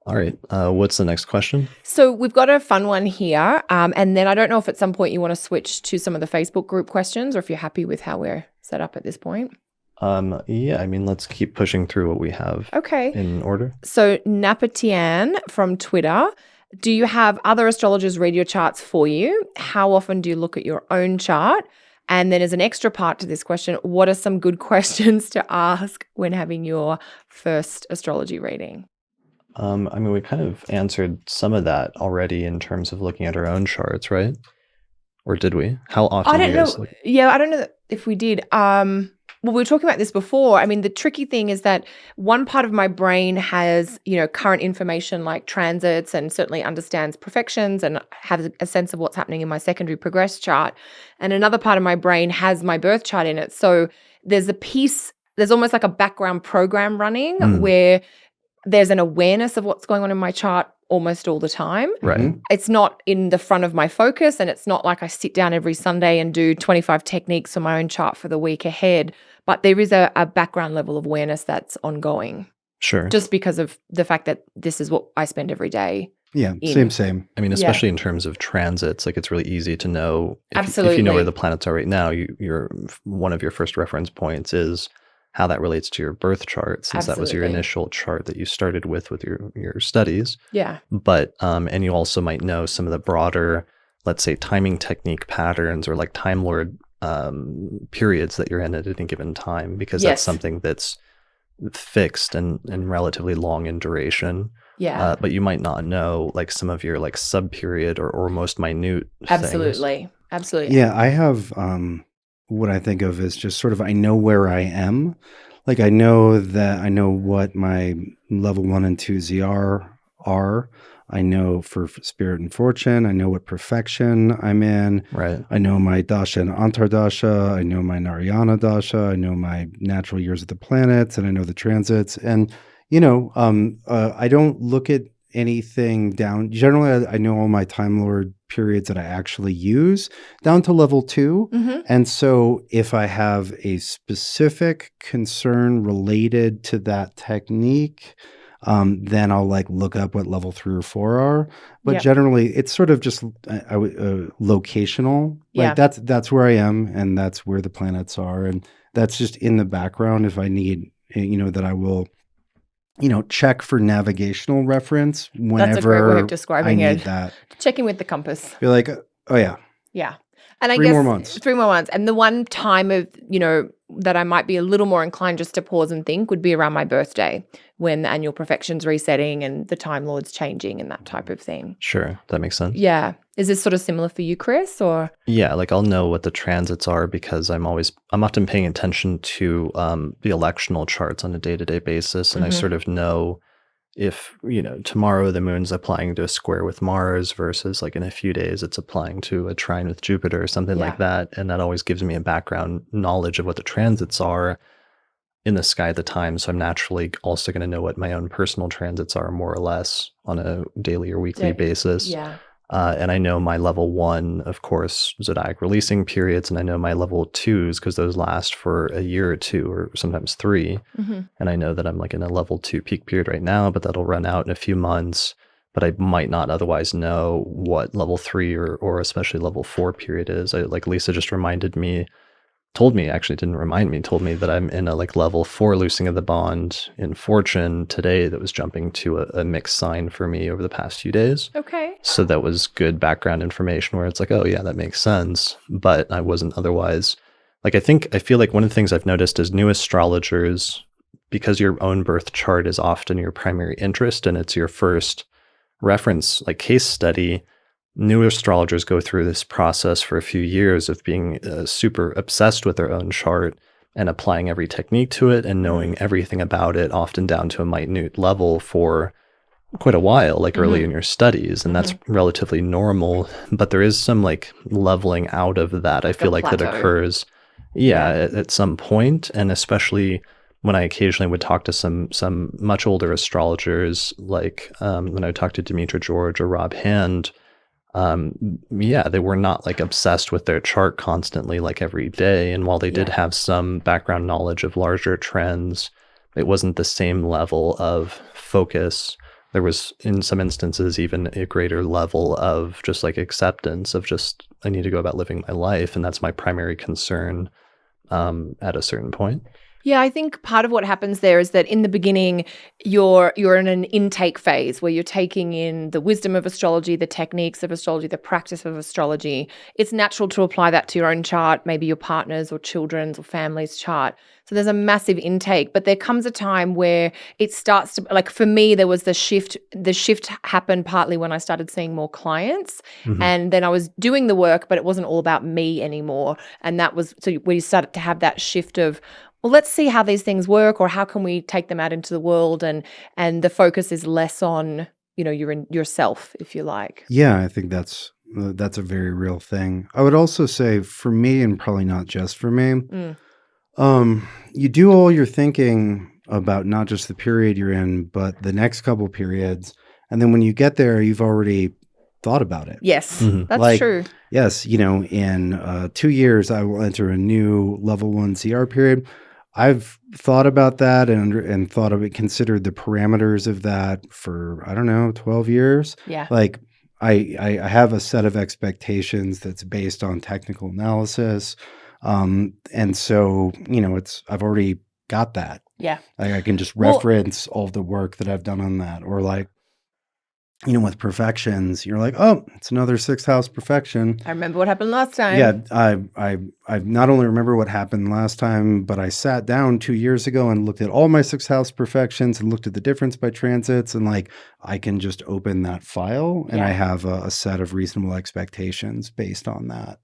All right. What's the next question? So we've got a fun one here. And then I don't know if at some point you want to switch to some of the Facebook group questions or if you're happy with how we're set up at this point. Yeah, I mean, let's keep pushing through what we have in order. So Napatian from Twitter, do you have other astrologers read your charts for you? How often do you look at your own chart? And then as an extra part to this question, what are some good questions to ask when having your first astrology reading? I mean, we kind of answered some of that already in terms of looking at our own charts, right? Or did we? How often do you guys look? Yeah, I don't know if we did. Well, we were talking about this before. I mean, the tricky thing is that one part of my brain has, current information like transits and certainly understands perfections and has a sense of what's happening in my secondary progress chart. And another part of my brain has my birth chart in it. So there's almost like a background program running where there's an awareness of what's going on in my chart almost all the time. Right. It's not in the front of my focus, and it's not like I sit down every Sunday and do 25 techniques on my own chart for the week ahead, but there is a background level of awareness that's ongoing. Sure. Just because of the fact that this is what I spend every day. Yeah, same. I mean, especially in terms of transits, like it's really easy to know if you know where the planets are right now, one of your first reference points is how that relates to your birth chart, since that was your initial chart that you started with your studies. Yeah. But, and you also might know some of the broader, let's say, timing technique patterns or like Time Lord periods that you're in at any given time, because that's something that's fixed and relatively long in duration. Yeah. But you might not know like some of your like sub-period or most minute Absolutely. things. Yeah, I have... what I think of is just sort of, I know where I am. Like I know what my level 1 and 2 ZR are. I know for spirit and fortune, I know what perfection I'm in. Right. I know my dasha and antardasha. I know my Narayana dasha. I know my natural years of the planets, and I know the transits. And, I don't look at anything down. Generally, I know all my Time Lord periods that I actually use down to level 2. Mm-hmm. And so if I have a specific concern related to that technique, then I'll like look up what level 3 or 4 are. But generally, it's sort of just locational. Like that's where I am, and that's where the planets are, and that's just in the background. If I need, that I will, check for navigational reference whenever that's a great way of describing I need that. Checking with the compass. Be like, oh yeah. Yeah. And I 3 guess more months. 3 more months. And the one time of, that I might be a little more inclined just to pause and think would be around my birthday, when the annual perfection's resetting and the Time Lord's changing and that type of thing. Sure. That makes sense. Yeah. Is this sort of similar for you, Chris, or? Yeah, like I'll know what the transits are because I'm often paying attention to the electional charts on a day-to-day basis. And I sort of know if, tomorrow the moon's applying to a square with Mars versus like in a few days it's applying to a trine with Jupiter or something like that. And that always gives me a background knowledge of what the transits are in the sky at the time. So I'm naturally also going to know what my own personal transits are more or less on a daily or weekly basis. Yeah. And I know my level 1, of course, zodiac releasing periods, and I know my level 2s because those last for a year or 2 or sometimes 3. And I know that I'm like in a level 2 peak period right now, but that'll run out in a few months. But I might not otherwise know what level 3 or especially level 4 period is. Like Lisa just told me that I'm in a like level 4 loosing of the bond in fortune today that was jumping to a mixed sign for me over the past few days. Okay. So that was good background information where it's like, oh yeah, that makes sense. But I wasn't otherwise. Like I feel like one of the things I've noticed is new astrologers, because your own birth chart is often your primary interest and it's your first reference, like case study, new astrologers go through this process for a few years of being super obsessed with their own chart and applying every technique to it and knowing everything about it, often down to a minute level for quite a while, like early in your studies. And that's relatively normal. But there is some like leveling out of that. I feel like that occurs, at some point. And especially when I occasionally would talk to some much older astrologers, like when I talked to Demetra George or Rob Hand, they were not like obsessed with their chart constantly, like every day. And while they did have some background knowledge of larger trends, it wasn't the same level of focus. There was, in some instances, even a greater level of just like acceptance of just, I need to go about living my life. And that's my primary concern at a certain point. Yeah, I think part of what happens there is that in the beginning, you're in an intake phase where you're taking in the wisdom of astrology, the techniques of astrology, the practice of astrology. It's natural to apply that to your own chart, maybe your partner's or children's or family's chart. So there's a massive intake, but there comes a time where it starts to, like for me, there was the shift. The shift happened partly when I started seeing more clients, and then I was doing the work, but it wasn't all about me anymore. And that was, so we started to have that shift of, well, let's see how these things work, or how can we take them out into the world, and the focus is less on, yourself, if you like. Yeah, I think that's a very real thing. I would also say for me, and probably not just for me, you do all your thinking about not just the period you're in, but the next couple periods. And then when you get there, you've already thought about it. Yes, that's true. Yes, in 2 years, I will enter a new level 1 CR period. I've thought about that and thought of it, considered the parameters of that for, 12 years. Yeah. Like I have a set of expectations that's based on technical analysis. And so, I've already got that. Yeah. I can just reference all of the work that I've done on that. Or like, with perfections, you're like, oh, it's another 6th house perfection. I remember what happened last time. Yeah, I not only remember what happened last time, but I sat down 2 years ago and looked at all my 6th house perfections and looked at the difference by transits, and like I can just open that file and I have a set of reasonable expectations based on that.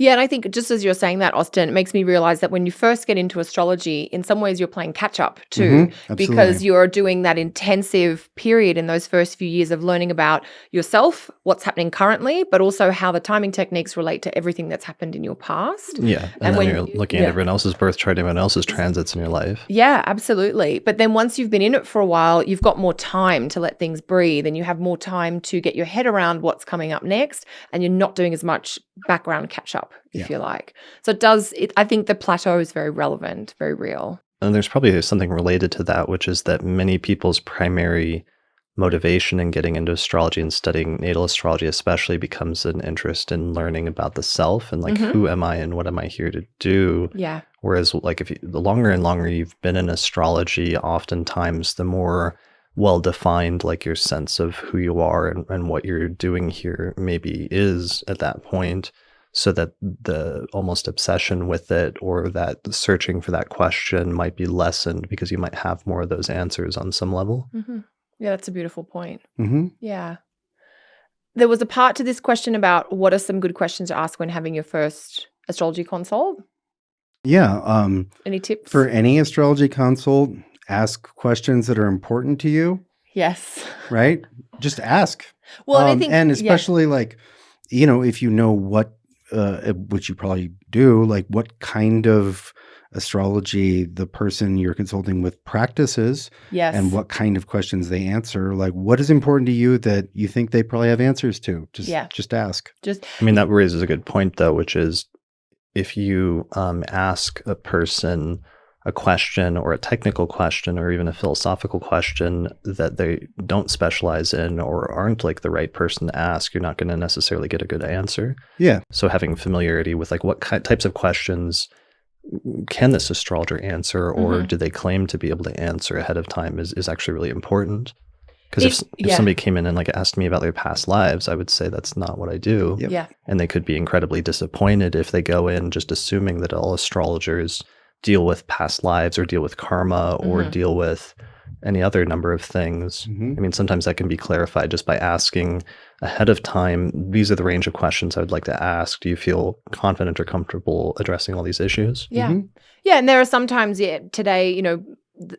Yeah, and I think just as you're saying that, Austin, it makes me realize that when you first get into astrology, in some ways you're playing catch up too, because you're doing that intensive period in those first few years of learning about yourself, what's happening currently, but also how the timing techniques relate to everything that's happened in your past. Yeah, and then you're looking at everyone else's birth chart, everyone else's transits in your life. Yeah, absolutely. But then once you've been in it for a while, you've got more time to let things breathe, and you have more time to get your head around what's coming up next, and you're not doing as much background catch up, if you like. So I think the plateau is very relevant, very real. And there's probably something related to that, which is that many people's primary motivation in getting into astrology and studying natal astrology especially becomes an interest in learning about the self and like, who am I and what am I here to do? Yeah. Whereas like the longer and longer you've been in astrology, oftentimes the more well-defined like your sense of who you are and what you're doing here maybe is at that point. so that the almost obsession with it or that searching for that question might be lessened because you might have more of those answers on some level. Mm-hmm. Yeah, that's a beautiful point. Mm-hmm. Yeah. There was a part to this question about what are some good questions to ask when having your first astrology consult? Yeah. Any tips? For any astrology consult, ask questions that are important to you. Yes. Right? Just ask. Well, and I think, and especially like, if you know what, which you probably do, like what kind of astrology the person you're consulting with practices, yes, and what kind of questions they answer, like what is important to you that you think they probably have answers to. Just ask. I mean, that raises a good point though, which is if you ask a person a question or a technical question or even a philosophical question that they don't specialize in or aren't like the right person to ask, you're not going to necessarily get a good answer. Yeah. So having familiarity with like what types of questions can this astrologer answer or do they claim to be able to answer ahead of time is actually really important. Because if somebody came in and like asked me about their past lives, I would say that's not what I do. Yep. Yeah. And they could be incredibly disappointed if they go in just assuming that all astrologers deal with past lives or deal with karma or deal with any other number of things. Mm-hmm. I mean, sometimes that can be clarified just by asking ahead of time, these are the range of questions I would like to ask. Do you feel confident or comfortable addressing all these issues? Yeah. Mm-hmm. Yeah. And there are sometimes, today,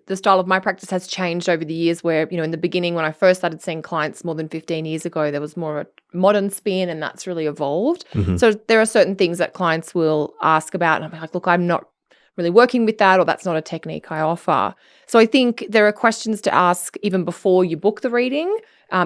the style of my practice has changed over the years where, in the beginning when I first started seeing clients more than 15 years ago, there was more of a modern spin and that's really evolved. Mm-hmm. So there are certain things that clients will ask about and I'm like, look, I'm not really working with that or that's not a technique I offer. So I think there are questions to ask even before you book the reading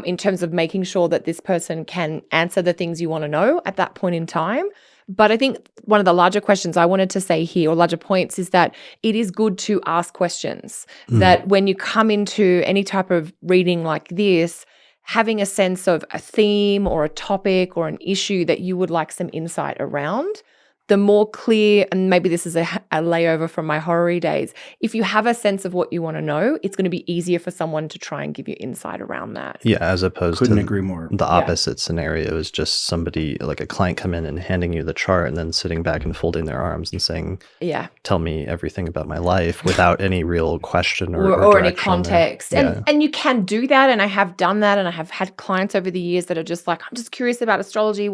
in terms of making sure that this person can answer the things you want to know at that point in time. But I think one of the larger questions I wanted to say here, or larger points, is that it is good to ask questions. That when you come into any type of reading like this, having a sense of a theme or a topic or an issue that you would like some insight around, the more clear, and maybe this is a layover from my horror days, if you have a sense of what you want to know, it's going to be easier for someone to try and give you insight around that. Yeah, as opposed Couldn't to agree more. The opposite scenario is just somebody, like a client come in and handing you the chart and then sitting back and folding their arms and saying, tell me everything about my life without any real question or any context. And you can do that. And I have done that. And I have had clients over the years that are just like, I'm just curious about astrology.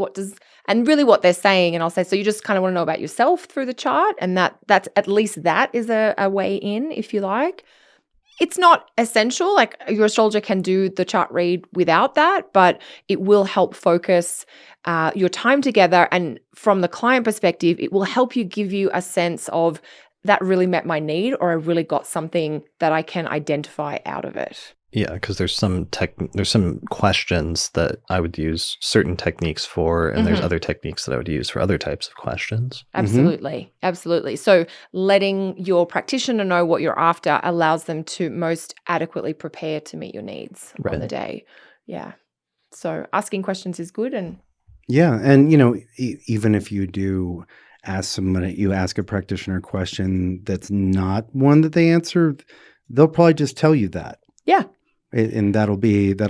And really what they're saying, and I'll say, so you just kind of want to know about yourself through the chart, and that's at least that is a way in, if you like. It's not essential, like your astrologer can do the chart read without that, but it will help focus your time together. And from the client perspective, it will help give you a sense of that really met my need, or I really got something that I can identify out of it. Yeah, because there's some questions that I would use certain techniques for, and there's other techniques that I would use for other types of questions. Absolutely. Absolutely. So letting your practitioner know what you're after allows them to most adequately prepare to meet your needs on the day. Yeah. So asking questions is good. And even if you do ask somebody, you ask a practitioner a question that's not one that they answer, they'll probably just tell you that. Yeah. And that'll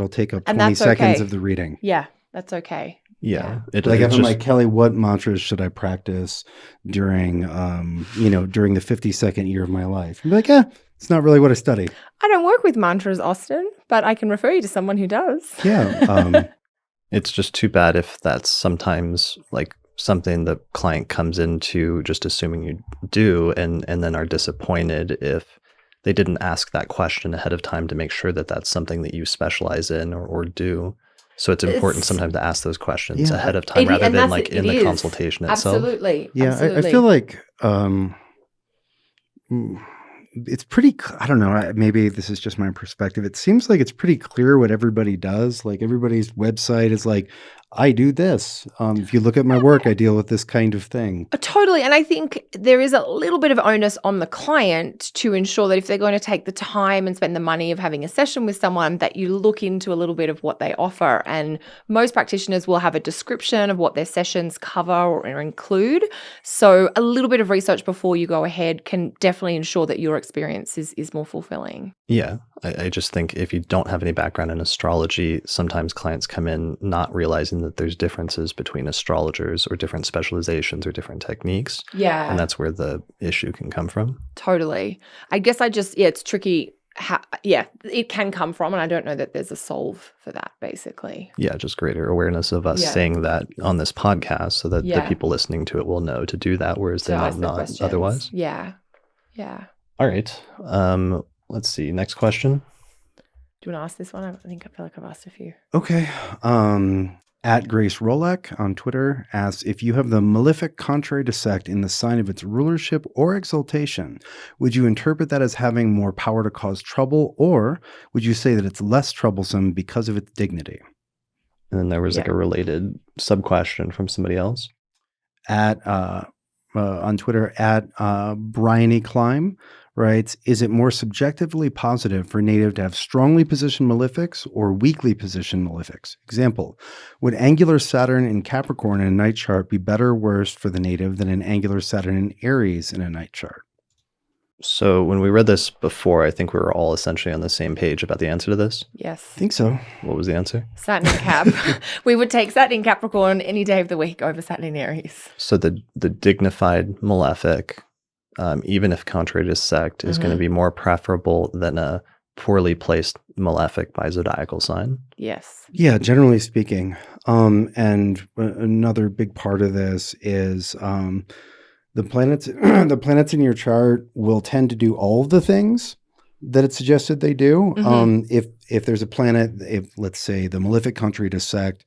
take up 20 seconds of the reading. Yeah, that's okay. Yeah. Like if I'm like, Kelly, what mantras should I practice during during the 52nd year of my life? I'm like, it's not really what I study. I don't work with mantras, Austin, but I can refer you to someone who does. Yeah. It's just too bad if that's sometimes like something the client comes into just assuming you do and then are disappointed if they didn't ask that question ahead of time to make sure that that's something that you specialize in or do. So it's important sometimes to ask those questions ahead of time rather than like in the consultation itself. Absolutely. Yeah, absolutely. I feel like it's pretty, I don't know, maybe this is just my perspective. It seems like it's pretty clear what everybody does. Like everybody's website is like, I do this. If you look at my work, I deal with this kind of thing. Totally. And I think there is a little bit of onus on the client to ensure that if they're going to take the time and spend the money of having a session with someone, that you look into a little bit of what they offer. And most practitioners will have a description of what their sessions cover or include. So a little bit of research before you go ahead can definitely ensure that you're experience is more fulfilling. Yeah. I just think if you don't have any background in astrology, sometimes clients come in not realizing that there's differences between astrologers or different specializations or different techniques. Yeah. And that's where the issue can come from. Totally. I guess it's tricky. It can come from, and I don't know that there's a solve for that, basically. Yeah, just greater awareness of us saying that on this podcast so that the people listening to it will know to do that, whereas they might not otherwise. Yeah. All right. Let's see. Next question. Do you want to ask this one? I feel like I've asked a few. Okay. At Grace Rolek on Twitter asks, if you have the Malefic contrary to sect in the sign of its rulership or exaltation, would you interpret that as having more power to cause trouble, or would you say that it's less troublesome because of its dignity? And then there was like a related sub-question from somebody else. On Twitter, at Bryony Climb writes, is it more subjectively positive for native to have strongly positioned malefics or weakly positioned malefics? Example, would angular Saturn in Capricorn in a night chart be better or worse for the native than an angular Saturn in Aries in a night chart? So when we read this before, I think we were all essentially on the same page about the answer to this. Yes. I think so. What was the answer? Saturn in Cap. We would take Saturn in Capricorn any day of the week over Saturn in Aries. So the dignified malefic, even if contrary to sect, is going to be more preferable than a poorly placed malefic by zodiacal sign. Yes. Yeah, generally speaking. And another big part of this is the planets in your chart will tend to do all of the things that it's suggested they do. If there's a planet, if let's say the malefic contrary to sect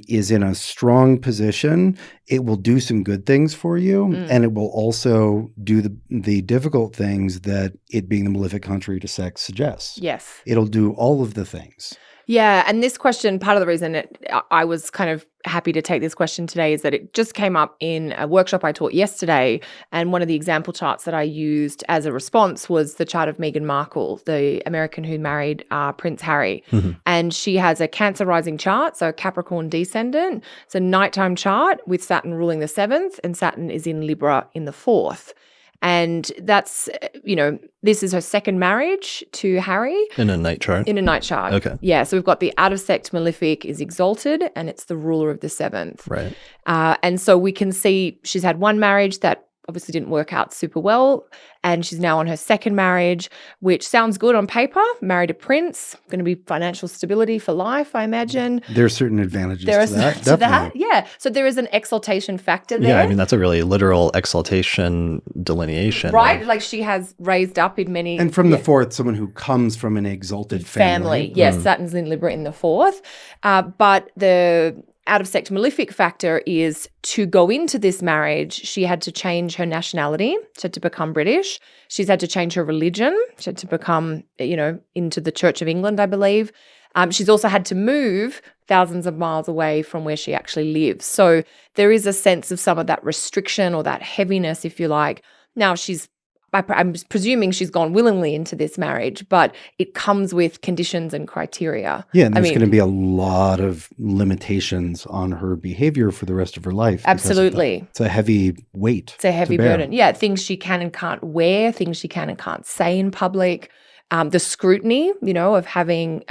is in a strong position, it will do some good things for you, and it will also do the difficult things that it being the malefic contrary to sect suggests. Yes. It'll do all of the things. Yeah, and this question, part of the reason I was kind of happy to take this question today is that it just came up in a workshop I taught yesterday, and one of the example charts that I used as a response was the chart of Meghan Markle, the American who married Prince Harry. And she has a Cancer rising chart, so a Capricorn descendant. It's a nighttime chart with Saturn ruling the 7th, and Saturn is in Libra in the 4th. And that's, this is her second marriage to Harry. In a night chart? In a night chart. Okay. Yeah, so we've got the out-of-sect malefic is exalted, and it's the ruler of the 7th. Right. And so we can see she's had one marriage that obviously didn't work out super well, and she's now on her second marriage, which sounds good on paper. Married a prince, going to be financial stability for life, I imagine. There are certain advantages to that. Yeah. So there is an exaltation factor there. Yeah, I mean, that's a really literal exaltation delineation. Right? Like she has raised up in many... And from the 4th, someone who comes from an exalted family. Yes, Saturn's in Libra in the 4th. But the out-of-sect malefic factor is to go into this marriage, she had to change her nationality. She had to become British. She's had to change her religion. She had to become, into the Church of England, I believe. She's also had to move thousands of miles away from where she actually lives. So there is a sense of some of that restriction or that heaviness, if you like. Now I'm presuming she's gone willingly into this marriage, but it comes with conditions and criteria. Yeah, and there's going to be a lot of limitations on her behavior for the rest of her life. Absolutely. It's a heavy weight. It's a heavy burden. Yeah, things she can and can't wear, things she can and can't say in public. The scrutiny, of having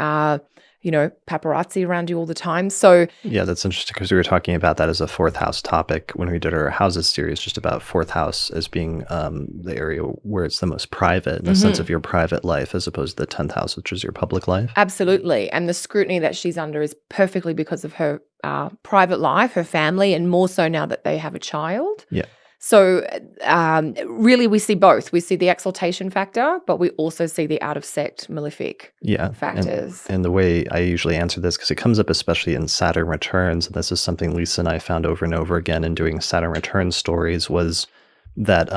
paparazzi around you all the time. So yeah, that's interesting because we were talking about that as a 4th house topic when we did our houses series, just about 4th house as being the area where it's the most private in the sense of your private life as opposed to the 10th house, which is your public life. Absolutely. And the scrutiny that she's under is perfectly because of her private life, her family, and more so now that they have a child. Yeah. So really we see both. We see the exaltation factor, but we also see the out-of-sect malefic factors. And the way I usually answer this, because it comes up especially in Saturn returns, and this is something Lisa and I found over and over again in doing Saturn return stories, was that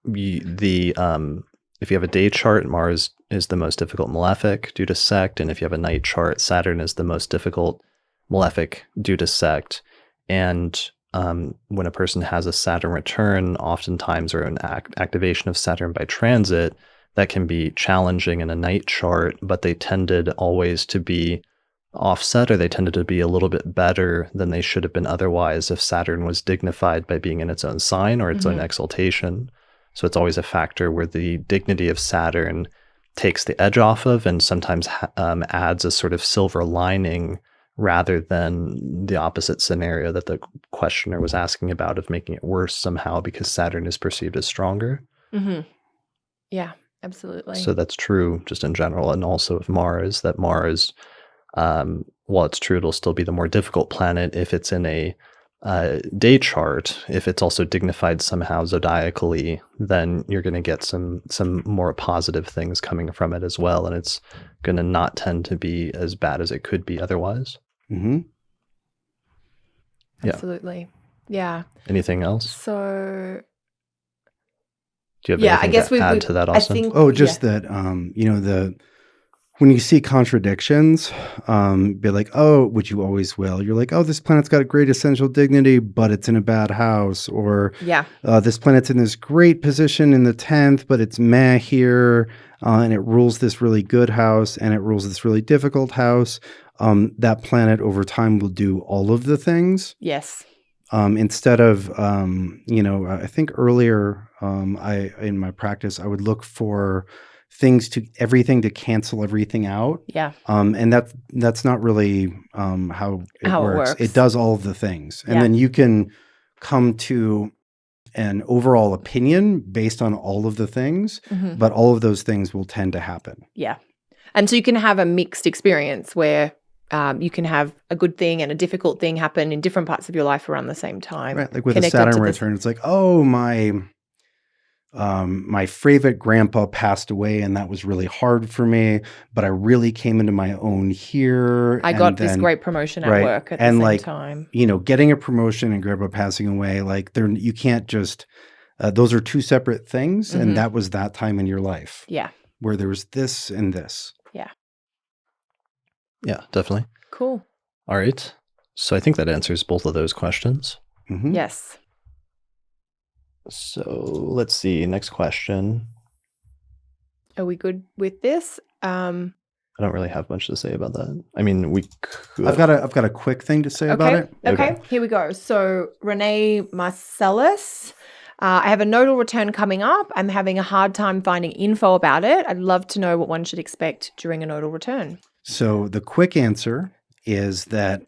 if you have a day chart, Mars is the most difficult malefic due to sect, and if you have a night chart, Saturn is the most difficult malefic due to sect. And when a person has a Saturn return, oftentimes, or an activation of Saturn by transit, that can be challenging in a night chart, but they tended always to be offset, or they tended to be a little bit better than they should have been otherwise if Saturn was dignified by being in its own sign or its own exaltation. So it's always a factor where the dignity of Saturn takes the edge off of and sometimes adds a sort of silver lining rather than the opposite scenario that the questioner was asking about of making it worse somehow because Saturn is perceived as stronger. Mm-hmm. Yeah, absolutely. So that's true just in general. And also of Mars, that Mars, while it's true, it'll still be the more difficult planet if it's in a day chart. If it's also dignified somehow zodiacally, then you're going to get some more positive things coming from it as well. And it's going to not tend to be as bad as it could be otherwise. Mm-hmm. Absolutely. Yeah. Anything else? So... Do you have anything to add to that, Austin? That, when you see contradictions, be like, oh, which you always will. You're like, oh, this planet's got a great essential dignity, but it's in a bad house. Or this planet's in this great position in the 10th, but it's meh here, and it rules this really good house, and it rules this really difficult house. That planet over time will do all of the things. Yes. Instead of, I think earlier in my practice, I would look for everything to cancel everything out. Yeah. And that's not really how it works. It does all of the things. And then you can come to an overall opinion based on all of the things, but all of those things will tend to happen. Yeah. And so you can have a mixed experience where you can have a good thing and a difficult thing happen in different parts of your life around the same time. Right. Like with a Saturn return, it's like, oh, my favorite grandpa passed away and that was really hard for me, but I really came into my own here. I got this great promotion at work at the same time. Getting a promotion and grandpa passing away, like you can't just, those are two separate things. And that was that time in your life. Yeah. Where there was this and this. Yeah. Yeah, definitely. Cool. All right. So I think that answers both of those questions. Mm-hmm. Yes. So let's see. Next question. Are we good with this? I don't really have much to say about that. I mean, we could. I've got a quick thing to say about it. Okay, here we go. So Renee Marcellus, I have a nodal return coming up. I'm having a hard time finding info about it. I'd love to know what one should expect during a nodal return. So the quick answer is that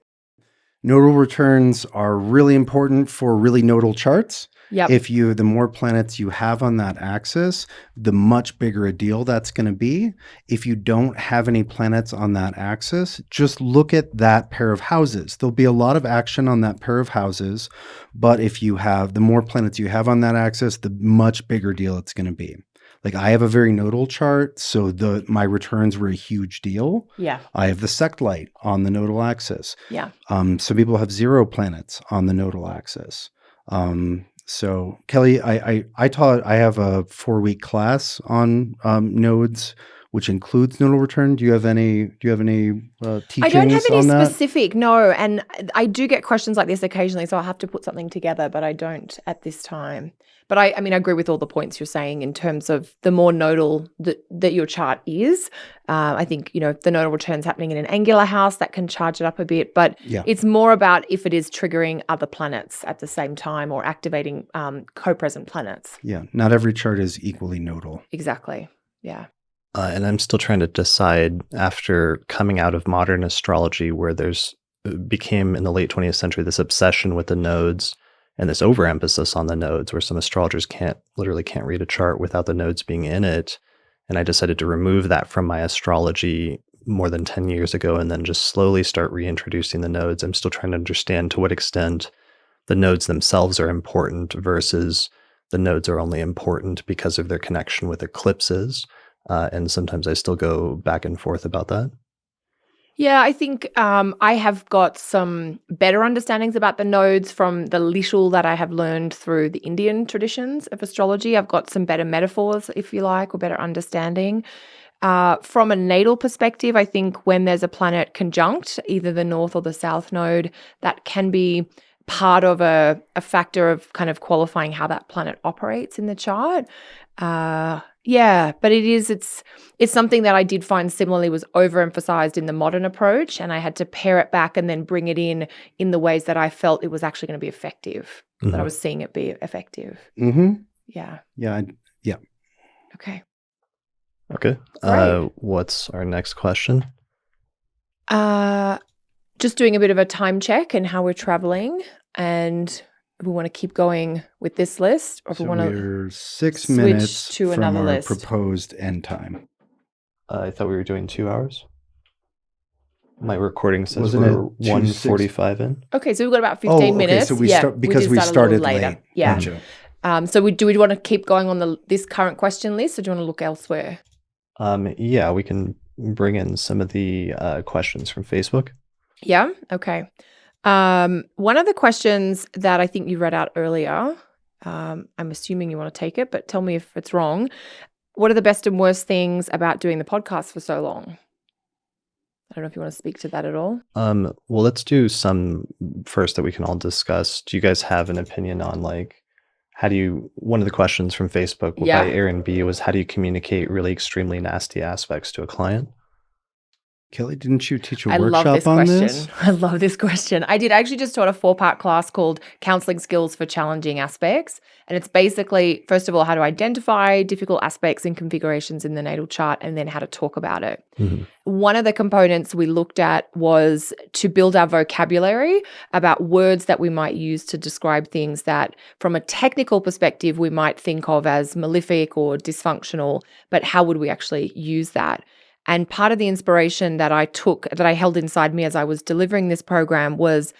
nodal returns are really important for really nodal charts. Yep. The more planets you have on that axis, the much bigger a deal that's going to be. If you don't have any planets on that axis, just look at that pair of houses. There'll be a lot of action on that pair of houses, but the more planets you have on that axis, the much bigger deal it's going to be. Like I have a very nodal chart, so my returns were a huge deal. Yeah. I have the sect light on the nodal axis. Yeah. Some people have 0 planets on the nodal axis. So Kelly, I have a 4-week class on nodes, which includes nodal return. Do you have any teachings on that? I don't have any specific, no. And I do get questions like this occasionally, so I'll have to put something together, but I don't at this time. But I agree with all the points you're saying in terms of the more nodal that your chart is. I think, the nodal return's happening in an angular house, that can charge it up a bit. But it's more about if it is triggering other planets at the same time or activating co-present planets. Yeah, not every chart is equally nodal. Exactly, yeah. And I'm still trying to decide after coming out of modern astrology where became in the late 20th century this obsession with the nodes and this overemphasis on the nodes where some astrologers can't read a chart without the nodes being in it. And I decided to remove that from my astrology more than 10 years ago and then just slowly start reintroducing the nodes. I'm still trying to understand to what extent the nodes themselves are important versus the nodes are only important because of their connection with eclipses. And sometimes I still go back and forth about that. Yeah, I think I have got some better understandings about the nodes from the little that I have learned through the Indian traditions of astrology. I've got some better metaphors, if you like, or better understanding. From a natal perspective, I think when there's a planet conjunct, either the north or the south node, that can be part of a factor of kind of qualifying how that planet operates in the chart. Yeah, but it's something that I did find similarly was overemphasized in the modern approach, and I had to pare it back and then bring it in the ways that I felt it was actually going to be effective, that I was seeing it be effective. Mm-hmm. Yeah. Yeah, Yeah. Okay. Okay. Great. What's our next question? Just doing a bit of a time check and how we're traveling, and if we want to keep going with this list, or if we want to we're 6 switch minutes to from another our list. proposed end time. I thought we were doing 2 hours. My recording says Wasn't we're it 1:45 in. Okay, so we've got about 15 minutes. So we did started later. late. Yeah. Gotcha. So do we want to keep going on this current question list, or do you want to look elsewhere? Yeah, we can bring in some of the questions from Facebook. Yeah. Okay. One of the questions that I think you read out earlier, I'm assuming you want to take it, but tell me if it's wrong. What are the best and worst things about doing the podcast for so long? I don't know if you want to speak to that at all. Well, let's do some first that we can all discuss. Do you guys have an opinion on one of the questions from Facebook by Aaron B was, how do you communicate really extremely nasty aspects to a client? Kelly, didn't you teach a workshop on this? I love this question. I did. I actually just taught a 4-part class called Counseling Skills for Challenging Aspects. And it's basically, first of all, how to identify difficult aspects and configurations in the natal chart, and then how to talk about it. Mm-hmm. One of the components we looked at was to build our vocabulary about words that we might use to describe things that, from a technical perspective, we might think of as malefic or dysfunctional, but how would we actually use that? And part of the inspiration that I held inside me as I was delivering this program was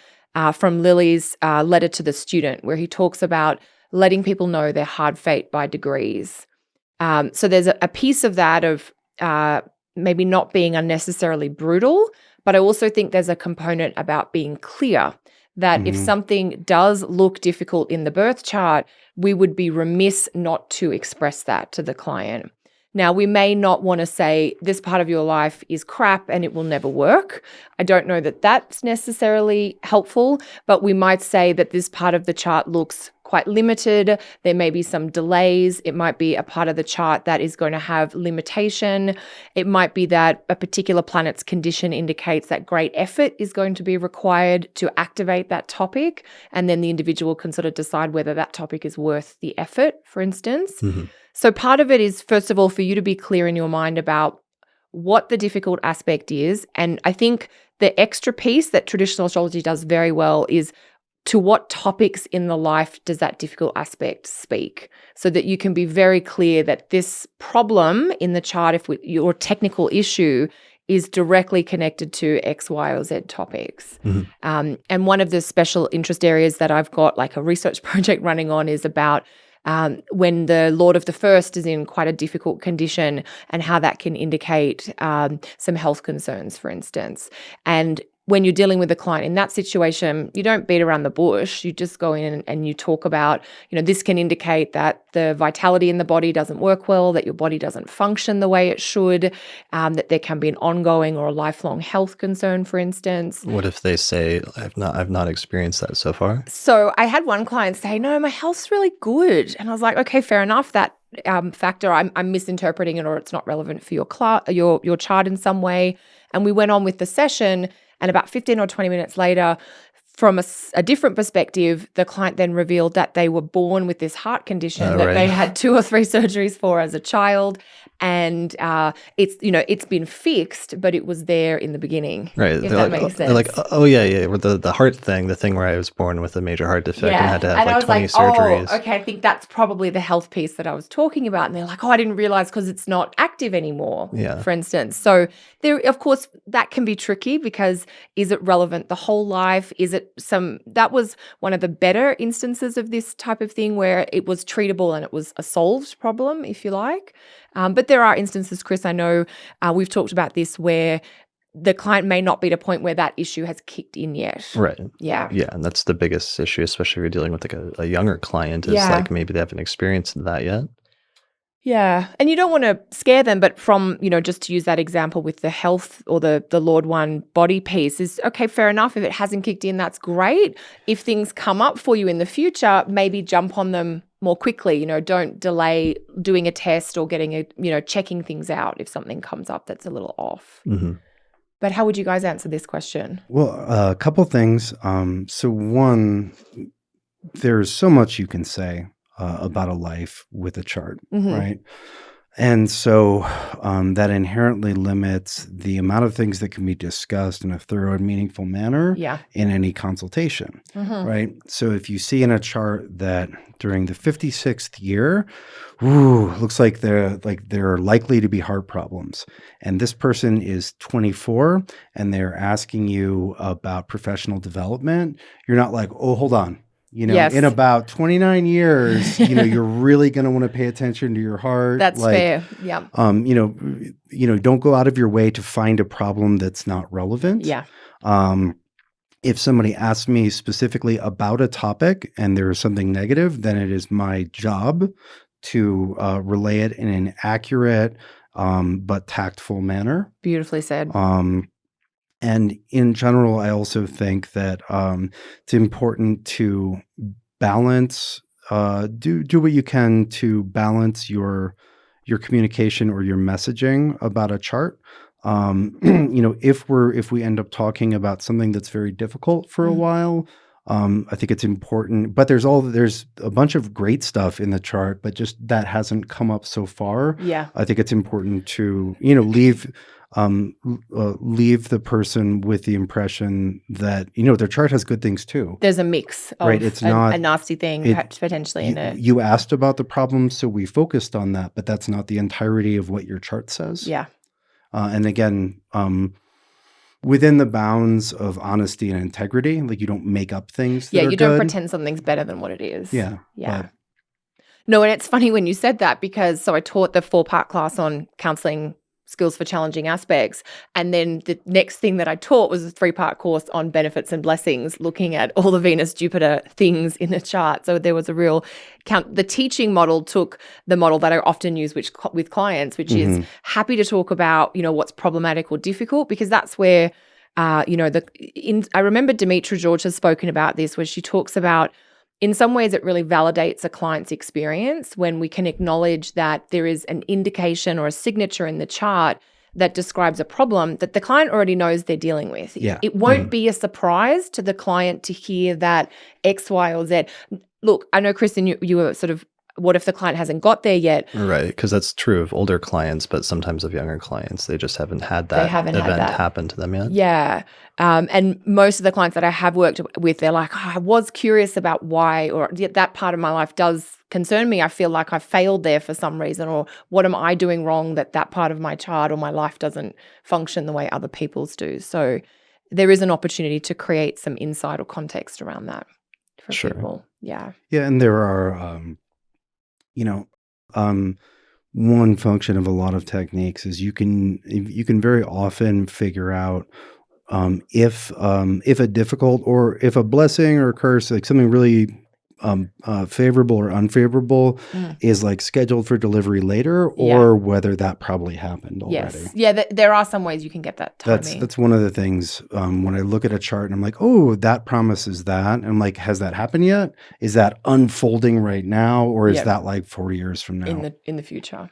from Lily's letter to the student, where he talks about letting people know their hard fate by degrees. So there's a piece of that of maybe not being unnecessarily brutal, but I also think there's a component about being clear that if something does look difficult in the birth chart, we would be remiss not to express that to the client. Now, we may not want to say this part of your life is crap and it will never work. I don't know that that's necessarily helpful, but we might say that this part of the chart looks quite limited. There may be some delays. It might be a part of the chart that is going to have limitation. It might be that a particular planet's condition indicates that great effort is going to be required to activate that topic, and then the individual can sort of decide whether that topic is worth the effort, for instance. Mm-hmm. So part of it is, first of all, for you to be clear in your mind about what the difficult aspect is. And I think the extra piece that traditional astrology does very well is to what topics in the life does that difficult aspect speak, so that you can be very clear that this problem in the chart, if your technical issue, is directly connected to X, Y, or Z topics. Mm-hmm. And one of the special interest areas that I've got like a research project running on is about when the Lord of the First is in quite a difficult condition and how that can indicate some health concerns, for instance. And when you're dealing with a client in that situation, you don't beat around the bush. You just go in and you talk about, this can indicate that the vitality in the body doesn't work well, that your body doesn't function the way it should, that there can be an ongoing or a lifelong health concern, for instance. What if they say, I've not experienced that so far? So I had one client say, no, my health's really good. And I was like, okay, fair enough. That factor, I'm misinterpreting it, or it's not relevant for your chart in some way. And we went on with the session. And about 15 or 20 minutes later, from a different perspective, the client then revealed that they were born with this heart condition that they had 2 or 3 surgeries for as a child. And it's been fixed, but it was there in the beginning. Right. If that makes sense. They're like, oh, yeah. The heart thing, the thing where I was born with a major heart defect and had to have 20 surgeries. Oh, okay, I think that's probably the health piece that I was talking about. And they're like, oh, I didn't realize because it's not active anymore, for instance. So there, of course, that can be tricky because is it relevant the whole life? Is it that was one of the better instances of this type of thing where it was treatable and it was a solved problem, if you like. But there are instances, Chris, I know we've talked about this, where the client may not be at a point where that issue has kicked in yet. Right. Yeah. Yeah. And that's the biggest issue, especially if you're dealing with like a younger client, is like maybe they haven't experienced that yet. Yeah. And you don't want to scare them, but from, just to use that example with the health or the Lord One body piece is, okay, fair enough. If it hasn't kicked in, that's great. If things come up for you in the future, maybe jump on them more quickly. Don't delay doing a test or getting checking things out if something comes up that's a little off. Mm-hmm. But how would you guys answer this question? Well, a couple things. So one, there's so much you can say about a life with a chart, right? And so that inherently limits the amount of things that can be discussed in a thorough and meaningful manner in any consultation, right? So if you see in a chart that during the 56th year, looks like there are likely to be heart problems, and this person is 24 and they're asking you about professional development, you're not like, oh, hold on. In about 29 years, you're really going to want to pay attention to your heart. That's fair. Yeah. Don't go out of your way to find a problem that's not relevant. Yeah. If somebody asks me specifically about a topic and there is something negative, then it is my job to relay it in an accurate but tactful manner. Beautifully said. And in general, I also think that it's important to balance, do what you can to balance your communication or your messaging about a chart. If we end up talking about something that's very difficult for a while, I think it's important. But there's a bunch of great stuff in the chart, but just that hasn't come up so far. Yeah, I think it's important to leave the person with the impression that their chart has good things too. There's a mix of right. It's not a nasty thing potentially in it. You asked about the problem, so we focused on that, but that's not the entirety of what your chart says. Yeah. And again, within the bounds of honesty and integrity, like you don't make up things that are you don't good. pretend something's better than what it is. Yeah. No, and it's funny when you said that because I taught the 4-part class on counseling skills for challenging aspects. And then the next thing that I taught was a 3-part course on benefits and blessings, looking at all the Venus, Jupiter things in the chart. So there was a real count. The teaching model took the model that I often use with clients, which is happy to talk about, what's problematic or difficult, because that's where, I remember Demetra George has spoken about this, where she talks about, in some ways, it really validates a client's experience when we can acknowledge that there is an indication or a signature in the chart that describes a problem that the client already knows they're dealing with. Yeah. It won't be a surprise to the client to hear that X, Y, or Z. Look, I know, Kristen, you were sort of, what if the client hasn't got there yet? Right, because that's true of older clients, but sometimes of younger clients, they just haven't had that event happen to them yet. Yeah. And most of the clients that I have worked with, they're like, I was curious about why, or that part of my life does concern me. I feel like I failed there for some reason, or what am I doing wrong that part of my chart or my life doesn't function the way other people's do. So there is an opportunity to create some insight or context around that for people. Yeah. Yeah, and there are one function of a lot of techniques is you can very often figure out if a difficult or if a blessing or a curse, like something really favorable or unfavorable, is like scheduled for delivery later, or whether that probably happened already. Yes. Yeah, there are some ways you can get that timing. That's one of the things when I look at a chart and I'm like, oh, that promises that. And I'm like, has that happened yet? Is that unfolding right now? Or is that like 4 years from now? In the future.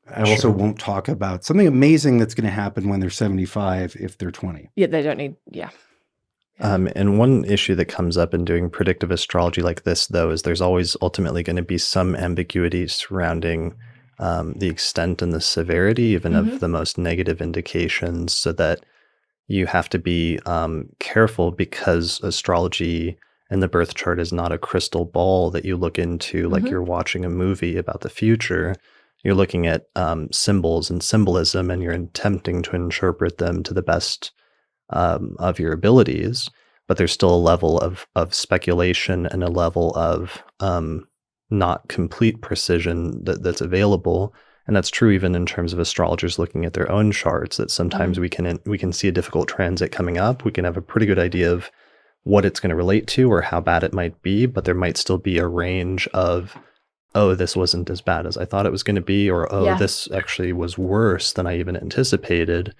I also won't talk about something amazing that's going to happen when they're 75 if they're 20. Yeah, they don't need, And one issue that comes up in doing predictive astrology like this, though, is there's always ultimately going to be some ambiguity surrounding the extent and the severity even of the most negative indications, so that you have to be careful, because astrology and the birth chart is not a crystal ball that you look into like you're watching a movie about the future. You're looking at symbols and symbolism, and you're attempting to interpret them to the best of your abilities, but there's still a level of speculation and a level of not complete precision that's available. And that's true even in terms of astrologers looking at their own charts, that sometimes we can see a difficult transit coming up. We can have a pretty good idea of what it's going to relate to or how bad it might be, but there might still be a range of, oh, this wasn't as bad as I thought it was going to be, or this actually was worse than I even anticipated,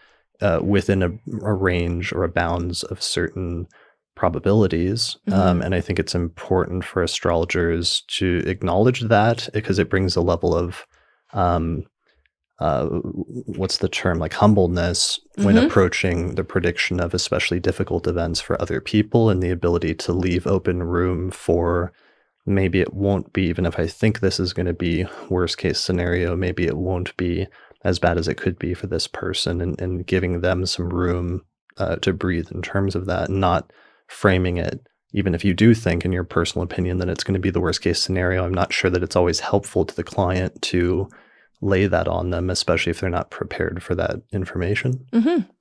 within a range or a bounds of certain probabilities. And I think it's important for astrologers to acknowledge that, because it brings a level of, what's the term, like humbleness when approaching the prediction of especially difficult events for other people, and the ability to leave open room for maybe it won't be, even if I think this is going to be worst case scenario, maybe it won't be as bad as it could be for this person, and giving them some room to breathe in terms of that, and not framing it, even if you do think in your personal opinion that it's going to be the worst case scenario. I'm not sure that it's always helpful to the client to lay that on them, especially if they're not prepared for that information.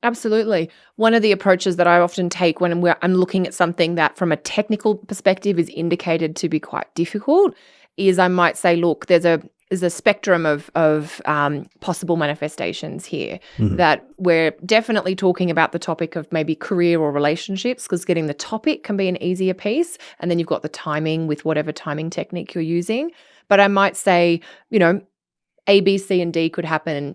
Absolutely. One of the approaches that I often take when I'm looking at something that from a technical perspective is indicated to be quite difficult is I might say, look, there's a spectrum of possible manifestations here, that we're definitely talking about the topic of maybe career or relationships, because getting the topic can be an easier piece. And then you've got the timing with whatever timing technique you're using. But I might say, A, B, C, and D could happen,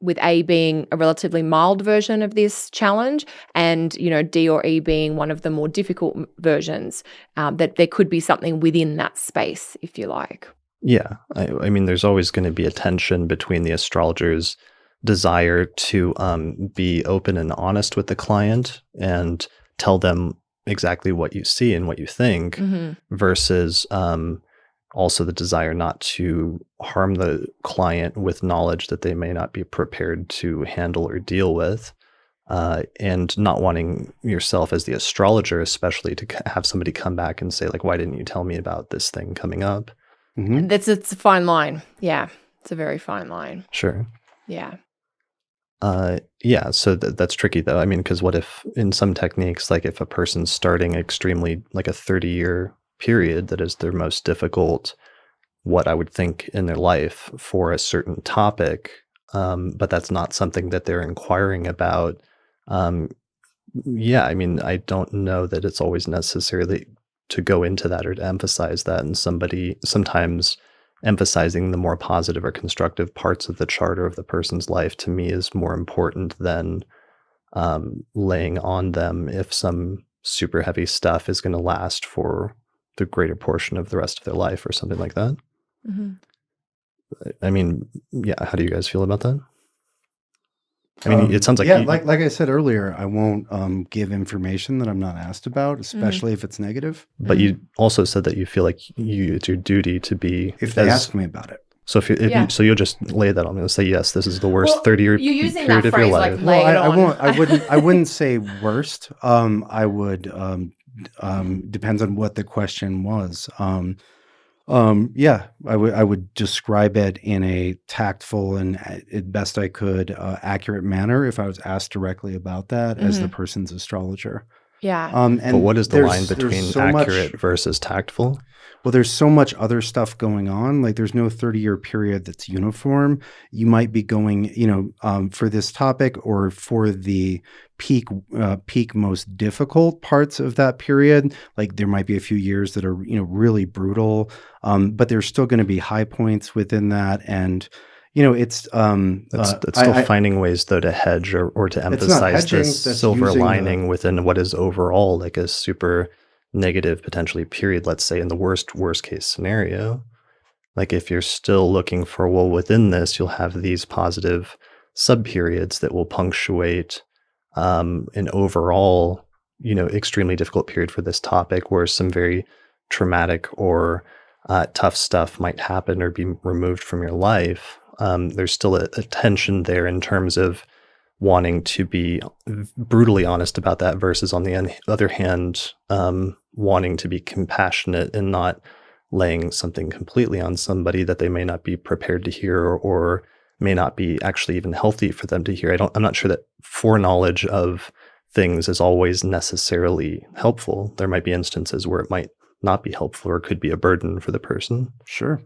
with A being a relatively mild version of this challenge and, D or E being one of the more difficult versions, that there could be something within that space, if you like. Yeah. I mean, there's always going to be a tension between the astrologer's desire to be open and honest with the client and tell them exactly what you see and what you think, versus also the desire not to harm the client with knowledge that they may not be prepared to handle or deal with, and not wanting yourself as the astrologer, especially, to have somebody come back and say, like, why didn't you tell me about this thing coming up? It's a fine line. Yeah, it's a very fine line. Sure. Yeah. Yeah, so that's tricky though. I mean, because what if in some techniques, like if a person's starting extremely, like a 30-year period that is their most difficult, what I would think in their life for a certain topic, but that's not something that they're inquiring about. Yeah, I mean, I don't know that it's always necessarily to go into that or to emphasize that, and sometimes emphasizing the more positive or constructive parts of the chart or of the person's life, to me, is more important than laying on them if some super heavy stuff is going to last for the greater portion of the rest of their life or something like that. I mean, yeah, how do you guys feel about that? I mean, it sounds like... Yeah, like I said earlier, I won't give information that I'm not asked about, especially if it's negative. But you also said that you feel like it's your duty to be... If they ask me about it. So so you'll just lay that on me and say, yes, this is the worst 30-year period of your life. I wouldn't say worst. I would, depends on what the question was. Yeah, I would describe it in a tactful and, best I could, accurate manner if I was asked directly about that as the person's astrologer. Yeah. And but what is the line between accurate versus tactful? Well, there's so much other stuff going on. Like, there's no 30-year period that's uniform. You might be going, for this topic or for the peak most difficult parts of that period. Like, there might be a few years that are, really brutal, but there's still going to be high points within that. And, it's still finding ways though to hedge or to emphasize this silver lining within what is overall like a super negative potentially period, let's say in the worst case scenario. Like, if you're still looking for, well, within this you'll have these positive sub periods that will punctuate an overall extremely difficult period for this topic, where some very traumatic or tough stuff might happen or be removed from your life. There's still a tension there in terms of wanting to be brutally honest about that versus, on the other hand, wanting to be compassionate and not laying something completely on somebody that they may not be prepared to hear, or may not be actually even healthy for them to hear. I'm not sure that foreknowledge of things is always necessarily helpful. There might be instances where it might not be helpful or could be a burden for the person. Sure.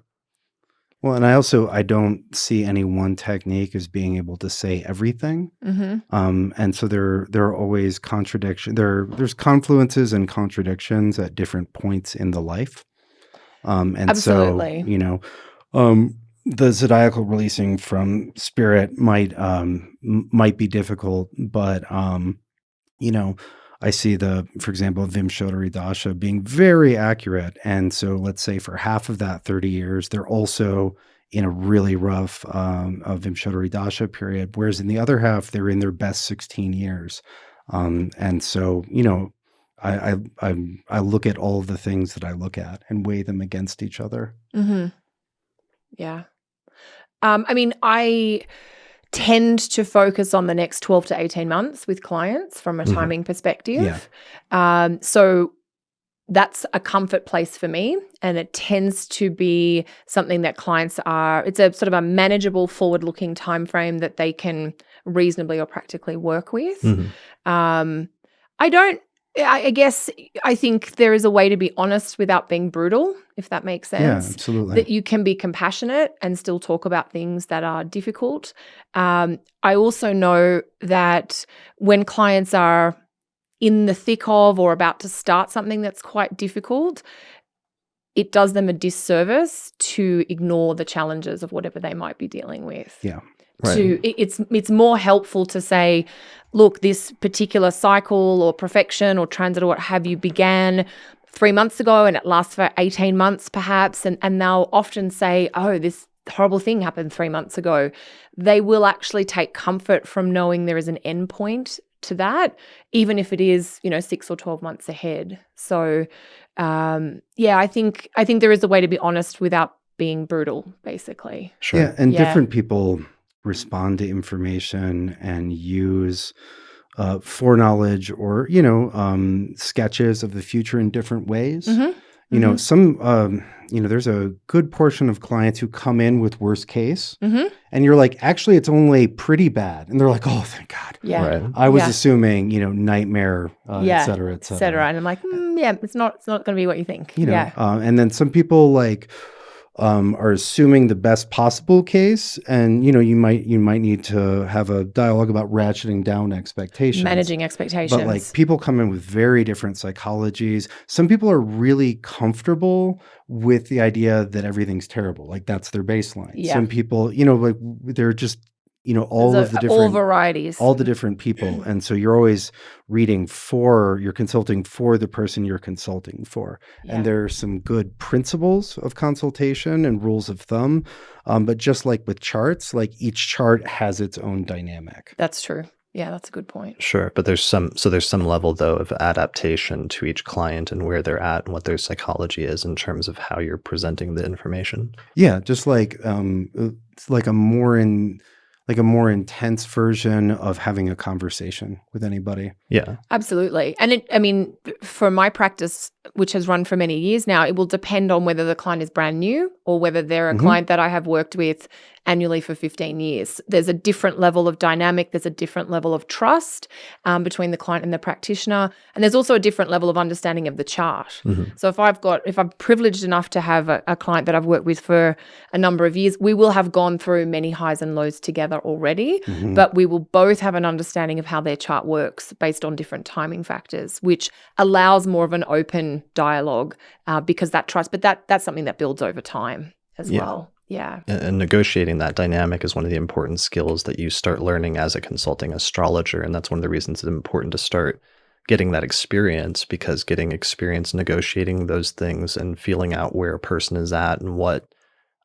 Well, and I don't see any one technique as being able to say everything. And so there are always contradictions. There's confluences and contradictions at different points in the life. And Absolutely. So, the zodiacal releasing from spirit might be difficult, but I see for example, Vimshodari Dasha being very accurate. And so let's say for half of that 30 years, they're also in a really rough Vimshodari Dasha period, whereas in the other half, they're in their best 16 years. And so, I look at all of the things that I look at and weigh them against each other. Mm-hmm. Yeah. I mean, I tend to focus on the next 12 to 18 months with clients from a timing perspective. So that's a comfort place for me, and it tends to be something that clients it's a sort of a manageable forward-looking time frame that they can reasonably or practically work with. I guess I think there is a way to be honest without being brutal, if that makes sense. Yeah, absolutely. That you can be compassionate and still talk about things that are difficult. I also know that when clients are in the thick of or about to start something that's quite difficult, it does them a disservice to ignore the challenges of whatever they might be dealing with. Yeah. Right. It's more helpful to say, look, this particular cycle or perfection or transit or what have you began 3 months ago and it lasts for 18 months perhaps, and they'll often say, oh, this horrible thing happened 3 months ago. They will actually take comfort from knowing there is an end point to that, even if it is, 6 or 12 months ahead. So I think there is a way to be honest without being brutal, basically. Sure. Yeah, and different people respond to information and use foreknowledge or sketches of the future in different ways. Some there's a good portion of clients who come in with worst case, and you're like, actually, it's only pretty bad, and they're like, oh, thank God. Yeah, right. I was assuming nightmare, et cetera, et cetera. And I'm like, it's not going to be what you think. And then some people are assuming the best possible case, and you might need to have a dialogue about ratcheting down expectations, managing expectations. But people come in with very different psychologies. Some people are really comfortable with the idea that everything's terrible, like that's their baseline. Yeah. Some people, they're just all varieties, all the different people. And so you're always you're consulting for the person you're consulting for. Yeah. And there are some good principles of consultation and rules of thumb. But just like with charts, each chart has its own dynamic. That's true. Yeah, that's a good point. Sure. But there's some level though of adaptation to each client and where they're at and what their psychology is in terms of how you're presenting the information. Yeah. Just it's like a more intense version of having a conversation with anybody. Yeah. Absolutely. And for my practice, which has run for many years now, it will depend on whether the client is brand new or whether they're a client that I have worked with annually for 15 years. There's a different level of dynamic. There's a different level of trust between the client and the practitioner. And there's also a different level of understanding of the chart. So if I'm privileged enough to have a client that I've worked with for a number of years, we will have gone through many highs and lows together already, but we will both have an understanding of how their chart works based on different timing factors, which allows more of an open dialogue because that trust, but that's something that builds over time as well. Yeah. And negotiating that dynamic is one of the important skills that you start learning as a consulting astrologer. And that's one of the reasons it's important to start getting that experience, because getting experience negotiating those things and feeling out where a person is at and what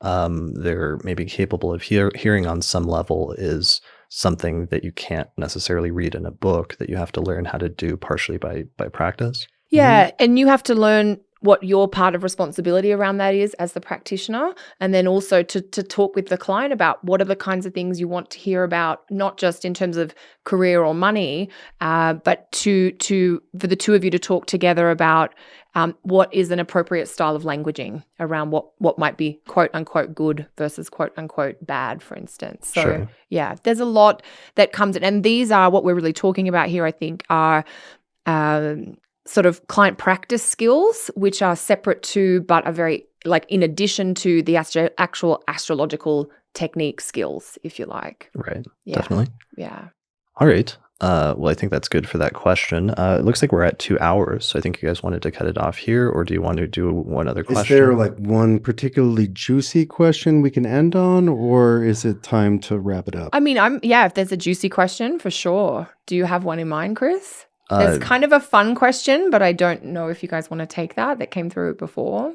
they're maybe capable of hearing on some level is something that you can't necessarily read in a book, that you have to learn how to do partially by practice. Yeah. And you have to learn what your part of responsibility around that is as the practitioner, and then also to talk with the client about what are the kinds of things you want to hear about, not just in terms of career or money, but for the two of you to talk together about what is an appropriate style of languaging around what might be quote unquote good versus quote unquote bad, for instance. So Sure. Yeah, there's a lot that comes in, and these are what we're really talking about here, I think, are sort of client practice skills, which are separate to, but are very, in addition to the actual astrological technique skills, if you like. Right. Yeah. Definitely. Yeah. All right. Well, I think that's good for that question. It looks like we're at 2 hours. So I think you guys wanted to cut it off here, or do you want to do one other question? Is there one particularly juicy question we can end on, or is it time to wrap it up? If there's a juicy question, for sure. Do you have one in mind, Chris? There's kind of a fun question, but I don't know if you guys want to take that came through before.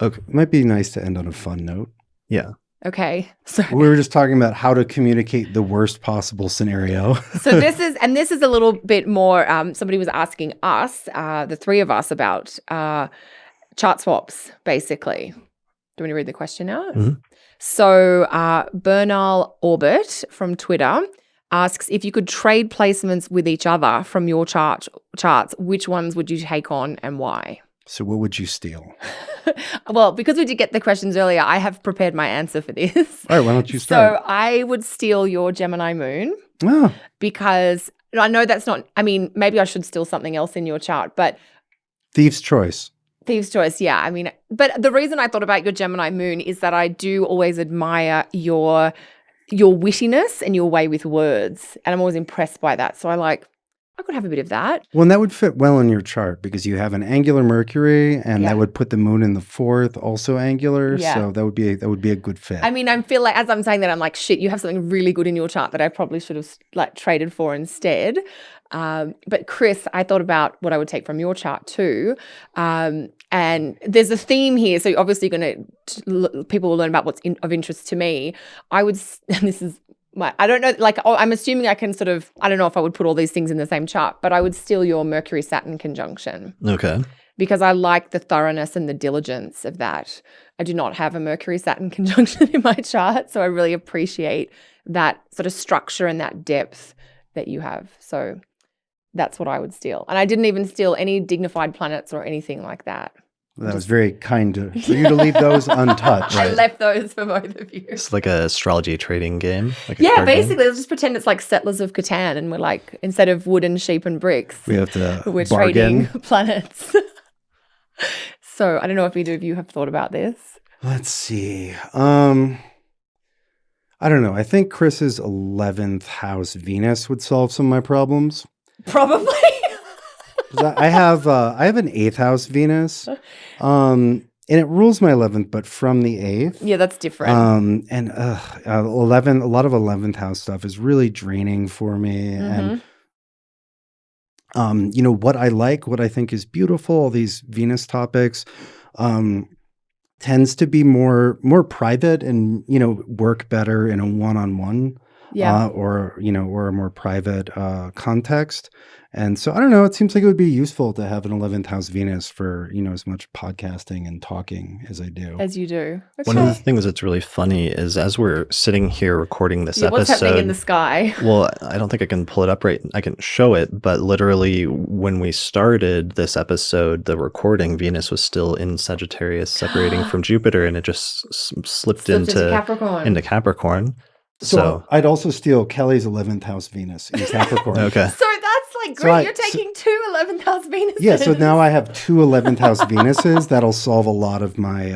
Okay. It might be nice to end on a fun note. Yeah. Okay. So we were just talking about how to communicate the worst possible scenario. So this is a little bit more, somebody was asking us, the three of us, about chart swaps, basically. Do you want to read the question out? Mm-hmm. So Bernal Orbit from Twitter asks, if you could trade placements with each other from your charts, which ones would you take on and why? So what would you steal? Well, because we did get the questions earlier, I have prepared my answer for this. All right, why don't you start? So I would steal your Gemini moon Oh. because I know that's not, I mean, maybe I should steal something else in your chart, but Thief's choice. Thieves' choice, yeah. I mean, but the reason I thought about your Gemini moon is that I do always admire your wittiness and your way with words, and I'm always impressed by that. So I could have a bit of that. Well, and that would fit well in your chart because you have an angular Mercury, and that would put the moon in the 4th, also angular. Yeah. So that would be a good fit. I mean, I feel like as I'm saying that, I'm like, shit, you have something really good in your chart that I probably should have traded for instead. But Chris, I thought about what I would take from your chart too. And there's a theme here. So obviously people will learn about what's of interest to me. And this is I don't know, I'm assuming I can I don't know if I would put all these things in the same chart, but I would steal your Mercury-Saturn conjunction. Okay. Because I like the thoroughness and the diligence of that. I do not have a Mercury-Saturn conjunction in my chart, so I really appreciate that sort of structure and that depth that you have. So that's what I would steal. And I didn't even steal any dignified planets or anything like that. Well, that was very kind for you to leave those untouched. I left those for both of you. It's like a astrology trading game. Basically, let's just pretend it's like Settlers of Catan, and we're like, instead of wooden sheep and bricks, we have to we're bargain. Trading planets. So I don't know if either of you have thought about this. Let's see. I don't know. I think Chris's 11th house Venus would solve some of my problems. Probably. I have an 8th house Venus, and it rules my 11th, but from the 8th. Yeah, that's different. And 11, a lot of 11th house stuff is really draining for me. Mm-hmm. And what I think is beautiful, all these Venus topics, tends to be more private and work better in a one-on-one. Yeah. Or a more private context. And so I don't know, it seems like it would be useful to have an 11th house Venus for, as much podcasting and talking as I do. As you do. Okay. One of the things that's really funny is as we're sitting here recording this episode. What's happening in the sky? Well, I don't think I can pull it up right. I can show it, but literally when we started this episode, the recording, Venus was still in Sagittarius separating from Jupiter, and it just slipped into Capricorn. So I'd also steal Kelly's 11th house Venus in Capricorn. Okay. So that's great. You're taking two 11th house Venuses. Yeah, so now I have two 11th house Venuses. That'll solve a lot of my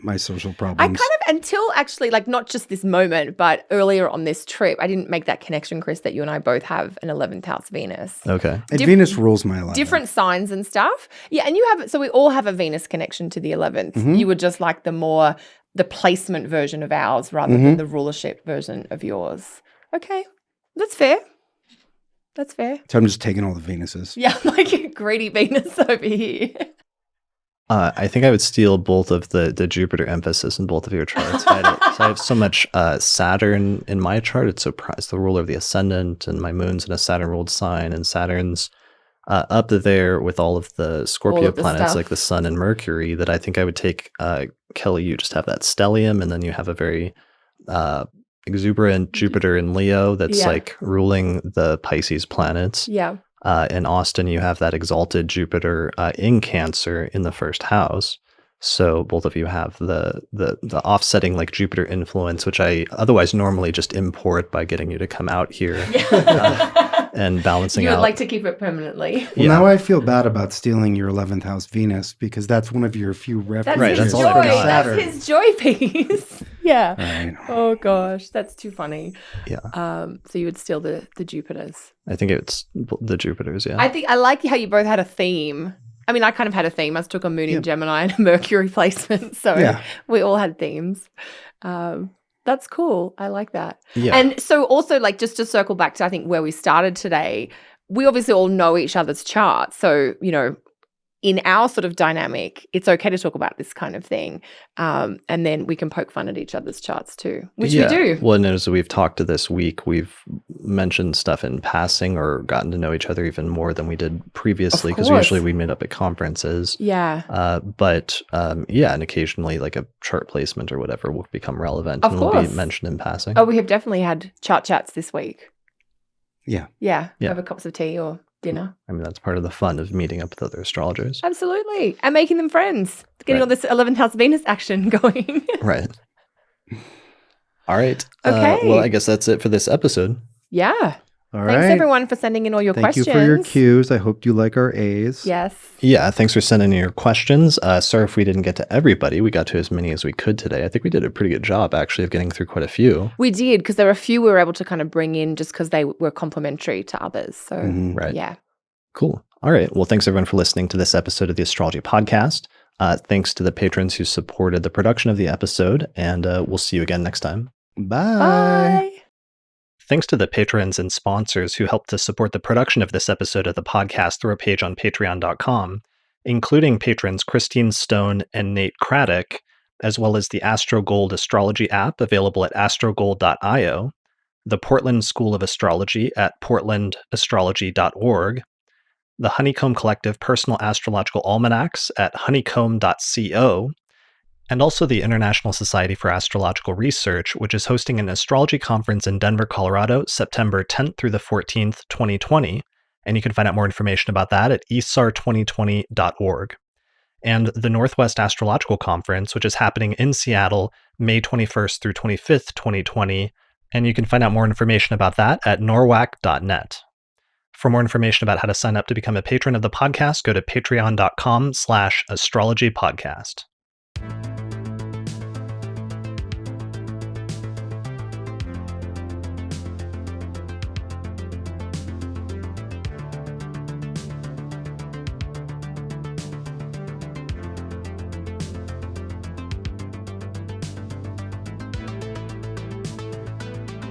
my social problems. Until actually, not just this moment, but earlier on this trip, I didn't make that connection, Chris, that you and I both have an 11th house Venus. Okay. And Venus rules my 11th. Different signs and stuff. Yeah, and so we all have a Venus connection to the 11th. Mm-hmm. You would just like the placement version of ours rather than the rulership version of yours. Okay, that's fair. That's fair. So I'm just taking all the Venuses. Yeah, like a greedy Venus over here. I think I would steal both of the Jupiter emphasis in both of your charts. I have so much Saturn in my chart. It's the ruler of the ascendant, and my moon's in a Saturn-ruled sign, and Saturn's up there with all of the Scorpio planets, like the Sun and Mercury, that I think I would take. Kelly, you just have that stellium, and then you have a very exuberant Jupiter in Leo that's ruling the Pisces planets. Yeah. In Austin, you have that exalted Jupiter in Cancer in the first house. So both of you have the offsetting Jupiter influence, which I otherwise normally just import by getting you to come out here and balancing out. You would like to keep it permanently. Well, now I feel bad about stealing your 11th house Venus because that's one of your few references. That's his joy. That's his joy piece. Yeah. Right. Oh gosh, that's too funny. Yeah. So you would steal the Jupiters. I think it's the Jupiters. Yeah. I like how you both had a theme. I mean, I kind of had a theme. I took a moon in Gemini and a Mercury placement. So we all had themes. That's cool. I like that. Yeah. And so also just to circle back to I think where we started today, we obviously all know each other's charts. So, in our sort of dynamic, it's okay to talk about this kind of thing. And then we can poke fun at each other's charts too, which we do. Well, and as we've talked to this week, we've mentioned stuff in passing or gotten to know each other even more than we did previously, because usually we meet up at conferences. Yeah. And occasionally like a chart placement or whatever will become relevant and will be mentioned in passing. Oh, we have definitely had chart chats this week. Yeah. Over cups of tea or dinner. I mean, that's part of the fun of meeting up with other astrologers. Absolutely. And making them friends. Getting all this 11th house Venus action going. Right. All right. Okay. Well, I guess that's it for this episode. Yeah. All right. Thanks everyone for sending in all your questions. Thank you for your Qs. I hope you like our As. Yes. Yeah. Thanks for sending in your questions. Sorry if we didn't get to everybody. We got to as many as we could today. I think we did a pretty good job actually of getting through quite a few. We did, because there were a few we were able to kind of bring in just because they were complementary to others. So right. Yeah. Cool. All right. Well, thanks everyone for listening to this episode of the Astrology Podcast. Thanks to the patrons who supported the production of the episode, and we'll see you again next time. Bye. Bye. Thanks to the patrons and sponsors who helped to support the production of this episode of the podcast through a page on patreon.com, including patrons Christine Stone and Nate Craddock, as well as the AstroGold Astrology app available at astrogold.io, the Portland School of Astrology at portlandastrology.org, the Honeycomb Collective Personal Astrological Almanacs at honeycomb.co, and also the International Society for Astrological Research, which is hosting an astrology conference in Denver, Colorado, September 10th through the 14th, 2020. And you can find out more information about that at esar2020.org. And the Northwest Astrological Conference, which is happening in Seattle, May 21st through 25th, 2020. And you can find out more information about that at norwac.net. For more information about how to sign up to become a patron of the podcast, go to patreon.com/astrologypodcast.